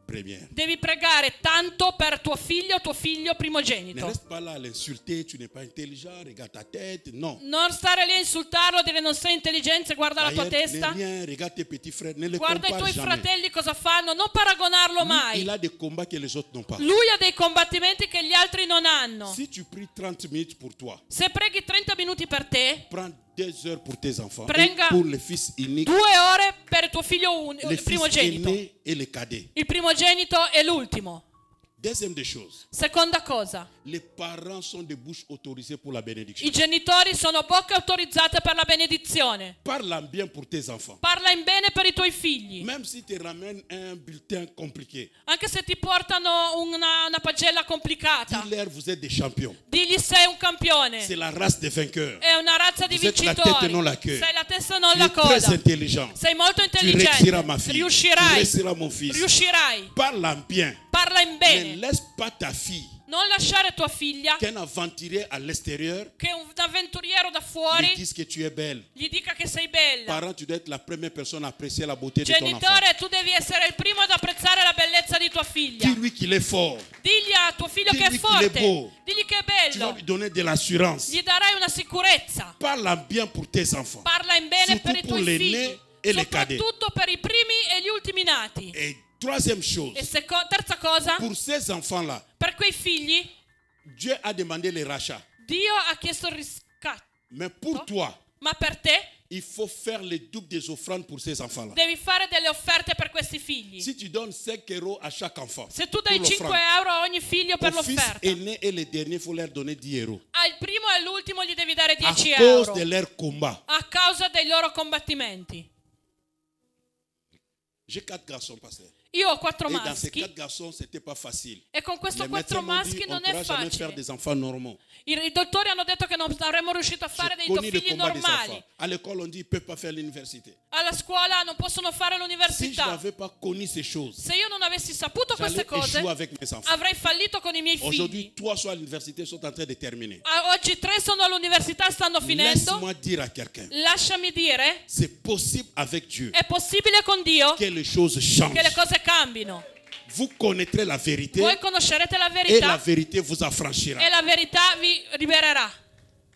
première. devi pregare tanto per tuo figlio Ne primogenito. reste pas là à l'insulter, tu n'es pas intelligent, regarde ta tête. Non. Non stare lì a insultarlo, dire non sei intelligente, guarda la tua D'ailleurs, testa. n'est rien, regarde tes petits frères, ne les Guarda i compare tuoi jamais. fratelli cosa fanno, non paragonarlo Lui, mai. il a des combats que les autres n'ont pas. Lui ha dei combattimenti che gli altri non hanno. Si tu pries 30 minutes pour toi, Se preghi 30 minuti per te, prends 2 heures pour tes enfants. Prenga Et pour les fils uniques, 2 ore per tuo figlio les fils primogenito. aînés et les cadets. Il primogenito e l'ultimo. Deuxième des choses, Seconda cosa, les parents sont des bouches autorisées pour la bénédiction. i genitori sono bocche autorizzate per la benedizione. Parle en bien pour tes enfants. Parla in bene per i tuoi figli. Même si tu ramènes un bulletin compliqué, Anche se ti portano una pagella complicata, dis-leur vous êtes des champions. digli sei un campione. C'est la race des vainqueurs. È una razza di Vous êtes la vincitori. tête, non la queue. Sei la testa e non Tu la es très coda. intelligent. Sei molto Tu réussiras ma intelligente. fille. Tu Riuscirai. réussiras mon fils. Riuscirai. Parle en bien. Parla in Ne bene. laisse pas ta fille Non lasciare tua figlia qu'un aventurier à l'extérieur che un avventuriero da lui fuori dise que tu es belle. gli dica che sei bella. Parent, tu dois être la première personne à apprécier la beauté de ton enfant. Genitore, tu devi essere il primo ad apprezzare la bellezza di tua figlia. Dis-lui qu'il est fort. Digli a tuo figlio che è Digli che è forte. beau. Digli che è Tu vas bello. lui donner de l'assurance. Gli darai una sicurezza. Parle en bien pour tes enfants. Parla in bene Surtout per i pour tuoi les figli. nés et les cadets. Soprattutto per i primi e gli ultimi nati. Et troisième chose, E terza cosa, pour ces enfants-là, per quei figli Dieu a demandé les rachats. Dio ha chiesto il riscatto. Mais pour toi, Ma per te il faut faire le double des offrandes pour ces enfants-là. devi fare delle offerte per questi figli. Si tu donnes 5 € à chaque enfant, Se tu pour dai 5 l'offrande, euro a ogni figlio per au fils l'offerta, aîné et les derniers, il faut leur donner 10 €. al primo e all'ultimo gli devi dare À 10 cause euro de leur combat. a causa dei loro combattimenti. J'ai 4 garçons, pasteur. Io ho 4 Et dans ces maschi 4 garçons, ce n'était pas facile. e con questo Les 4 médecins m'ont dit, maschi on ne non è pourra jamais faire facile. des enfants normaux. I dottori hanno detto che non avremmo riuscito a fare J'ai dei connu le figli combat des normali. enfants. À l'école, on dit qu'ils ne peuvent pas faire l'université. Alla scuola non possono fare Si je l'università. n'avais pas connu ces choses, Se io non avessi saputo j'allais queste cose, échouer avec mes enfants. avrei fallito con i miei Aujourd'hui, figli. 3 sont à l'université, sont en train de terminer. Oggi 3 sono all'università, stanno finendo. Laisse-moi dire à quelqu'un, Lasciami dire, c'est possible avec Dieu è possibile con Dio que les choses changent. che le cose cambino. Vous connaîtrez la vérité Voi conoscerete la et la verità vérité vous affranchira. e la verità vi libererà.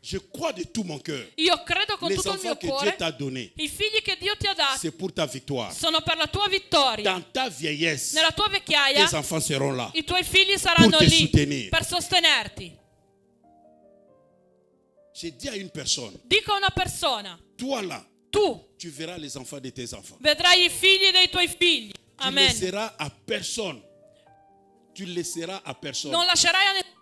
Je crois de tout mon cœur. Io credo con Les tutto il mio enfants que Dieu cuore, t'a donnés, i figli che Dio ti ha dato c'est pour ta victoire. sono per la tua vittoria. Dans ta vieillesse, Nella tua vecchiaia tes enfants seront là. i tuoi figli saranno Pour te lì soutenir. per sostenerti. J'ai dit à une personne, Dico a una persona, toi là, tu tu verras les enfants de tes enfants. vedrai i figli dei tuoi figli. Tu Amen. laisseras à personne. Tu laisseras à personne Non lascerai a nessuno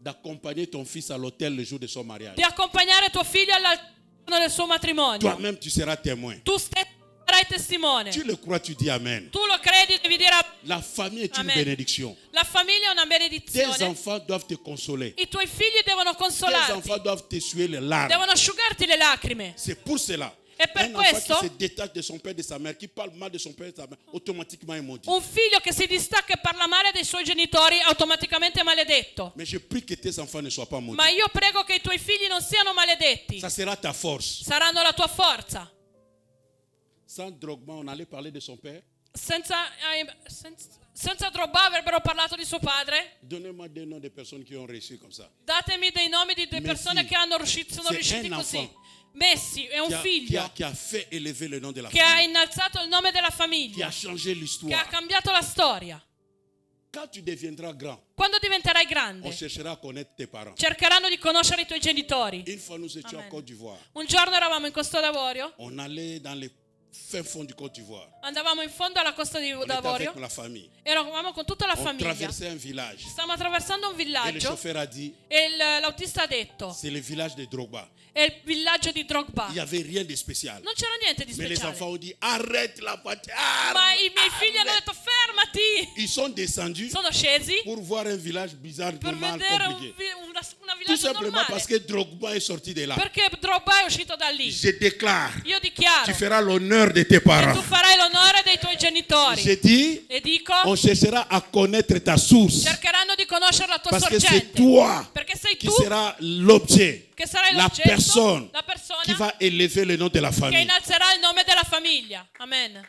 d'accompagner ton fils à l'hôtel le jour de son mariage. di accompagnare tuo figlio all'altare del suo matrimonio. Toi-même, tu seras témoin. Tu stesso sarai testimone. Tu le crois, tu dis Amen. Tu lo credi, devi dire La famille est une Amen. bénédiction. la famiglia è una Tes benedizione. enfants doivent te consoler. I tuoi figli devono Tes consolarti, enfants doivent t'essuyer les larmes. devono asciugarti le lacrime. C'est pour cela. E per Un enfant qui questo se détache de son père et de sa mère, qui parle mal de son père et de sa mère, automatiquement est maudit. un figlio che si distacca e parla male dei suoi genitori automaticamente è maledetto. Mais je prie que tes enfants ne soient pas maudits. Ma io prego che i tuoi figli non siano maledetti. Ça sera ta force. Saranno la tua forza. Sans Drogba, on allait parler de son père. Senza Drogba avrebbero parlato di suo padre. Donnez-moi des noms de personnes qui ont réussi comme ça. Datemi dei nomi di due Messi. persone che sono C'est riusciti un così. enfant. Messi è un figlio Qui a fait élever le nom de la che ha famille. innalzato il nome della Qui famiglia, a changé che ha l'histoire. cambiato la storia. Quand tu deviendras grand, Quando diventerai on grande, cherchera à connaître tes parents. cercheranno di conoscere i tuoi genitori. Une fois, nous étions Amen. en Côte d'Ivoire. Un giorno eravamo in Costa d'Avorio, On allait dans les fins fonds du Côte d'Ivoire. andavamo in fondo alla Costa On était d'Avorio, avec la famille. eravamo con tutta la On famiglia. traversait un village. Stavamo attraversando un Et le villaggio chauffeur a dit, e l'autista ha detto, c'est le village de Drogba. è il villaggio di Drogba. Il n'y avait rien de spécial. Non c'era niente di Mais les speciale. enfants ont dit, arrête la voiture. Ma i miei figli hanno detto fermati. Ils sont descendus Sono scesi pour voir un village bizarre, per normal, vedere compliqué. una Tout villaggio simplement normale. parce que Drogba est sorti de là. Perché Drogba è uscito da lì. Je déclare, Io tu dichiaro feras l'honneur de tes che tu parents. farai l'onore dei tuoi genitori. Je dis, E dico, on cherchera à connaître ta source. cercheranno di conoscere la tua Parce que c'est sorgente. toi Perché sei qui tu sera l'objet, che sarai la l'oggetto, personne la persona qui va élever le nom de la che famille. innalzerà il nome della famiglia. Amen.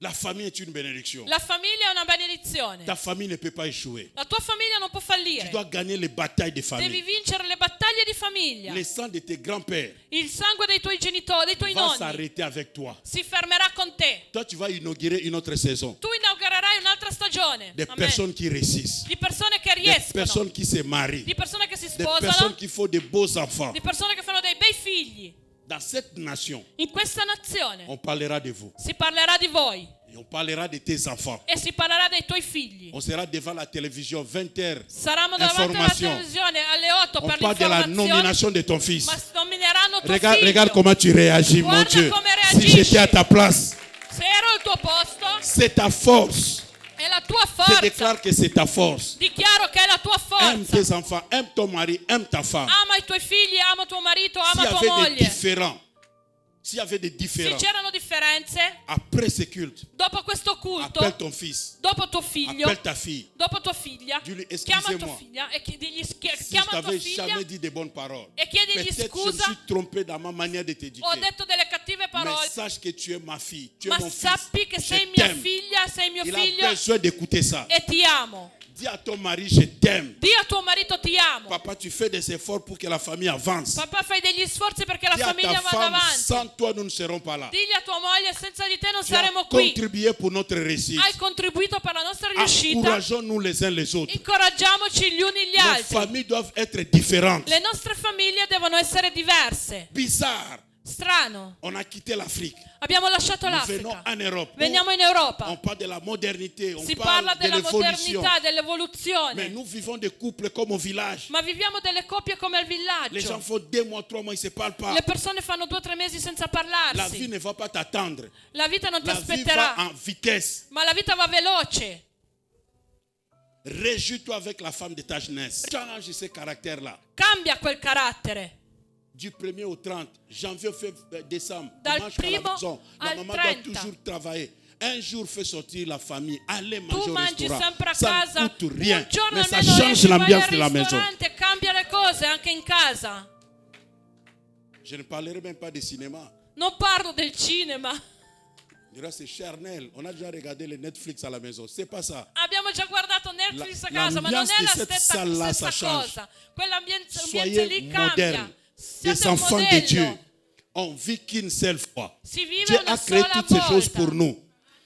La famille est une bénédiction. La famiglia è una benedizione. Ta famille ne peut pas échouer. La tua famiglia non può Tu fallire. dois gagner les batailles de Devi famille. vincere le battaglie di famiglia. Le sang de tes grands-pères Il sangue dei tuoi genitori, dei tuoi va nonni, s'arrêter avec toi. si fermerà con te. Toi, tu vas inaugurer une autre saison. Tu inaugurerai un'altra stagione. Des Amen. personnes qui réussissent. Di persone che Des riescono, personnes qui se marient. di persone che si Des personnes sposano, qui font de beaux enfants. di persone che fanno dei bei figli. Dans cette nation, In questa nazione on parlera de vous. si parlerà di voi Et on parlera de tes enfants. e si parlerà dei tuoi figli. On sera devant la télévision 20h. Saranno davanti alla Information. televisione alle 8 On per parle de la l'informazione, nomination de ton fils. ma nomineranno tuo Regarde, figlio. regarde comment tu réagis, mon Guarda Dieu. come Si reagisci. j'étais à ta place, Se ero al tuo posto, c'est ta force. è la tua Je forza. déclare que c'est ta force. Dichiaro che è la tua Aime forza. tes enfants, aime ton mari, aime ta femme. Ama i tuoi figli, ama tuo marito, S'il y ama tua avait des moglie. différents, s'il y avait des Se différents, c'erano differenze, après ce culte, dopo questo culto, appelle ton fils, dopo tuo figlio, appelle ta fille. dopo tua figlia, Dis-lui, chiama tua excusez-moi. figlia e digli, Si je chiama tua t'avais figlia jamais dit de bonnes paroles, e chiedigli peut-être je me scusa, suis trompé dans ma manière de t'éduquer. ho detto delle cattive Mais parole, sache que tu es ma fille, tu es ma mon fils. sappi che Je sei mia t'aime. figlia, sei mio Il a figlio besoin d'écouter ça. e ti amo. Dis à ton mari, je t'aime. Dì a tuo marito ti amo. Papa, tu fais des efforts pour que la famille avance. Papà, fai degli sforzi perché la Dis à ta famiglia vada femme, avanti. sans toi, nous ne serons pas là. Digli a tua moglie, senza di te non Tu as saremo qui. contribué pour notre réussite. Hai contribuito per la nostra riuscita. Encourageons-nous les uns les autres. Incoraggiamoci gli uni gli Nos altri. familles doivent être différentes. Le nostre famiglie devono essere diverse. Bizarre. Strano. On a quitté l'Afrique. Abbiamo lasciato Nous venons l'Africa. en Europe. Veniamo in On Europa. parle de la modernité, on Si parle parla de della l'évolution. modernità, Mais dell'evoluzione. nous vivons des couples comme au village. Ma viviamo delle coppie come al Les gens villaggio. font 2 mois, 3 mois, ils ne se parlent pas. Le persone fanno 2 o 3 mesi senza La vie parlarsi. ne va pas t'attendre. La vita non ti La vie va aspetterà, en vitesse. ma la vita va veloce. Réjouis-toi avec la femme de ta jeunesse. Change ce caractère-là. Cambia quel carattere. Du 1er au 30, janvier, février, décembre, Dal dimanche à la primo maison. La al maman 30. doit toujours travailler. Un jour, fais sortir la famille. Allez Tu manger au mangi restaurant. sempre a Ça casa. ne coûte rien. Un giorno Mais ça almeno change esci, vai al l'ambiance de la maison. ristorante, cambia le cose anche in casa. Je ne parlerai même pas de cinéma. Non parlo del cinema. Il diras, c'est charnel. On a déjà regardé le Netflix à la maison. C'est pas ça. Abbiamo già guardato Netflix a La- casa, ma non l'ambiance è di la cette stessa, salle-là, stessa ça change. cosa. Quell'ambiente Soyez lì modernes. cambia. Des Siate un enfants de Dieu. modello. On vit qu'une seule fois. Si vive Dieu una a créé sola toutes ces choses volta. pour nous.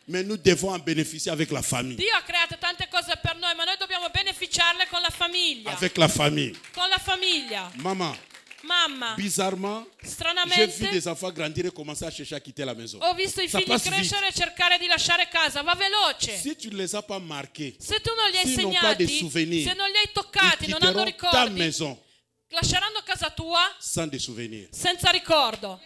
Mais nous devons en bénéficier avec la famille. Dio ha creato tante cose per noi, ma noi dobbiamo beneficiarle con la famiglia. Avec la famille. Con la famiglia. Maman, Mamma, bizarrement, j'ai vu stranamente des enfants grandir et commencer à chercher à quitter la maison. ho visto i Ça figli passe crescere e cercare di lasciare casa. Va veloce. Si tu ne les as pas marqués, Se tu non li hai s'ils n'ont pas de segnati, souvenirs, se non li hai ils toccati, non hanno quitteront ta ricordi, maison lasceranno casa tua sans des souvenirs. senza ricordo.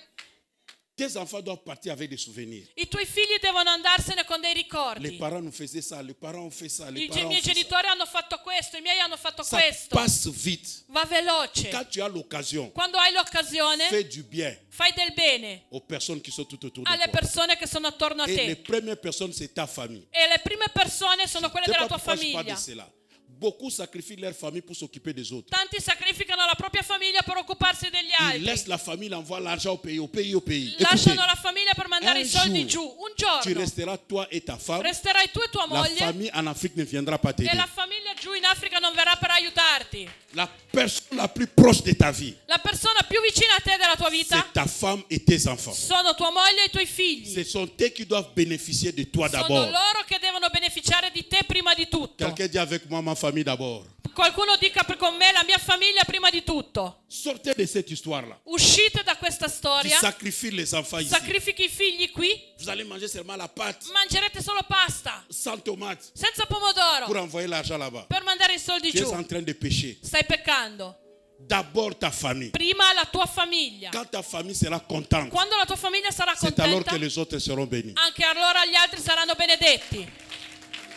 Tes enfants doivent partir avec des souvenirs. I tuoi figli devono andarsene con dei Les ricordi. parents nous faisaient ça, les parents ont fait ça, les I parents ont miei fait ça. genitori hanno fatto questo, i miei hanno fatto Ça questo. passe vite. Va veloce. Quand tu as l'occasion, Quando hai l'occasione, fais du bien fai del bene aux personnes qui sont tout autour de alle toi. persone che sono attorno a Et les te. premières personnes, c'est ta famille. E le prime persone sono quelle Je sais della pas tua pourquoi je parle de famiglia. cela. Beaucoup sacrifient leur famille pour s'occuper des autres. Tanti sacrificano la propria famiglia per occuparsi degli Ils altri. laissent la famille, ils envoient l'argent au pays, au pays, au pays. Lasciano Écoutez, la famiglia per mandare un i soldi jour, giù. Un tu giorno resteras toi et ta femme. resterai tu e tua La moglie famille en Afrique ne viendra pas t'aider. e la famiglia giù in Africa non verrà per aiutarti. La personne la plus proche de ta vie, La persona più vicina a te della tua vita c'est ta femme et tes enfants. sono tua moglie e i tuoi figli. Ce sont eux qui doivent bénéficier de toi Sono d'abord. loro che devono beneficiare di te prima di tutto. Quelqu'un dit avec moi, ma famille d'abord. Qualcuno dica con me la mia famiglia prima di tutto. Sortez de cette histoire-là. Uscite da questa Tu storia. sacrifies les enfants ici. Sacrifichi i figli qui. Vous allez manger seulement la pâte, Mangerete solo pasta. sans tomate, Senza pour pomodoro. envoyer l'argent là-bas. Per mandare i soldi Tu es giù. en train de pécher. Stai peccando. d'abord ta famille. Prima la tua famiglia. Quand ta famille sera contente, Quando la tua famiglia sarà c'est alors contenta, que les autres seront bénis. anche allora gli altri saranno benedetti.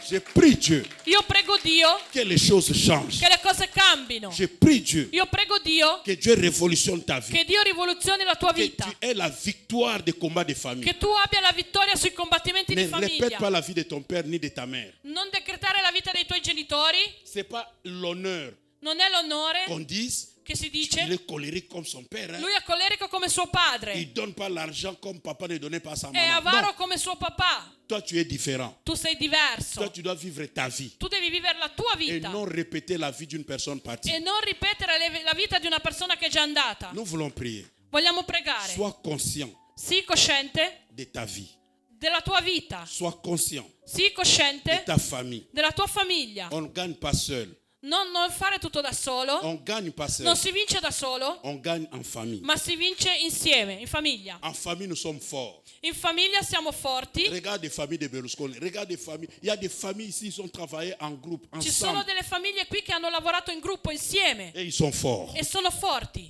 Je prie Dieu Io prego Dio que les choses changent. che le cose cambino. Je prie Dieu Io prego Dio que Dieu révolutionne ta vie. che Dio rivoluzioni la tua Que vita. tu aies la victoire des combats de famille. Che tu abbia la vittoria sui combattimenti Ne di répète famiglia. pas la vie de ton père ni de ta mère. Non decretare la vita dei tuoi genitori. C'est pas l'honneur Non è l'onore qu'on dise che si il dice. est colérique comme son père. Hein. Lui è collerico come suo padre. Il donne pas l'argent comme papa ne donnait pas à sa È maman. avaro Non, come suo papà. toi tu es différent. Tu sei Toi diverso. tu dois vivre ta vie Tu devi vivere la tua et vita. non répéter la vie d'une personne partie. E non ripetere la vita di una persona che è già andata. Nous voulons prier. Vogliamo pregare. Sois conscient Sii cosciente de ta vie. della tua vita. Sois conscient Sii de cosciente ta famille. della tua famiglia. On ne gagne pas seul. Non fare tutto da solo. On gagne pas seul. Non si vince da solo, On gagne en famille. ma si vince insieme, in famiglia. En famille, nous sommes forts. In famiglia siamo forti. Regarde les familles de Berlusconi. Regarde les familles. Il y a des familles ici qui ont travaillé en groupe, Ci sono ensemble. delle famiglie qui che hanno lavorato in gruppo insieme Et ils sont forts. e sono forti.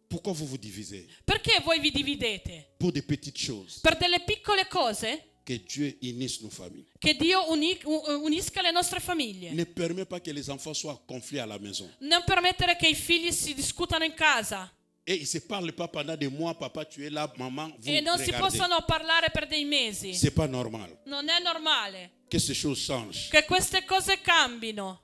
Pourquoi vous vous divisez? Perché voi vi dividete? Pour des petites choses. Per delle piccole cose? Que Dieu unisse nos familles. Che Dio unisca le nostre famiglie. Ne permet pas que les enfants soient conflits à la maison. Non permettere che i figli si discutano in casa. Et ils ne se parlent pas pendant des mois. Papa, tu es là. Maman, vous E non si regardez. possono parlare per dei mesi. C'est pas normal. Non è normale Que ces choses changent. che queste cose cambino.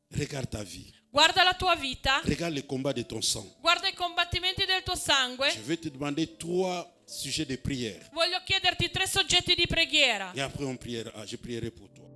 Regarde ta vie. Guarda la tua vita, Regarde les combats de ton sang. guarda i combattimenti del tuo sangue. Je vais te demander 3 sujets de prière. Voglio chiederti 3 soggetti di preghiera. Et après, je prierai pour toi.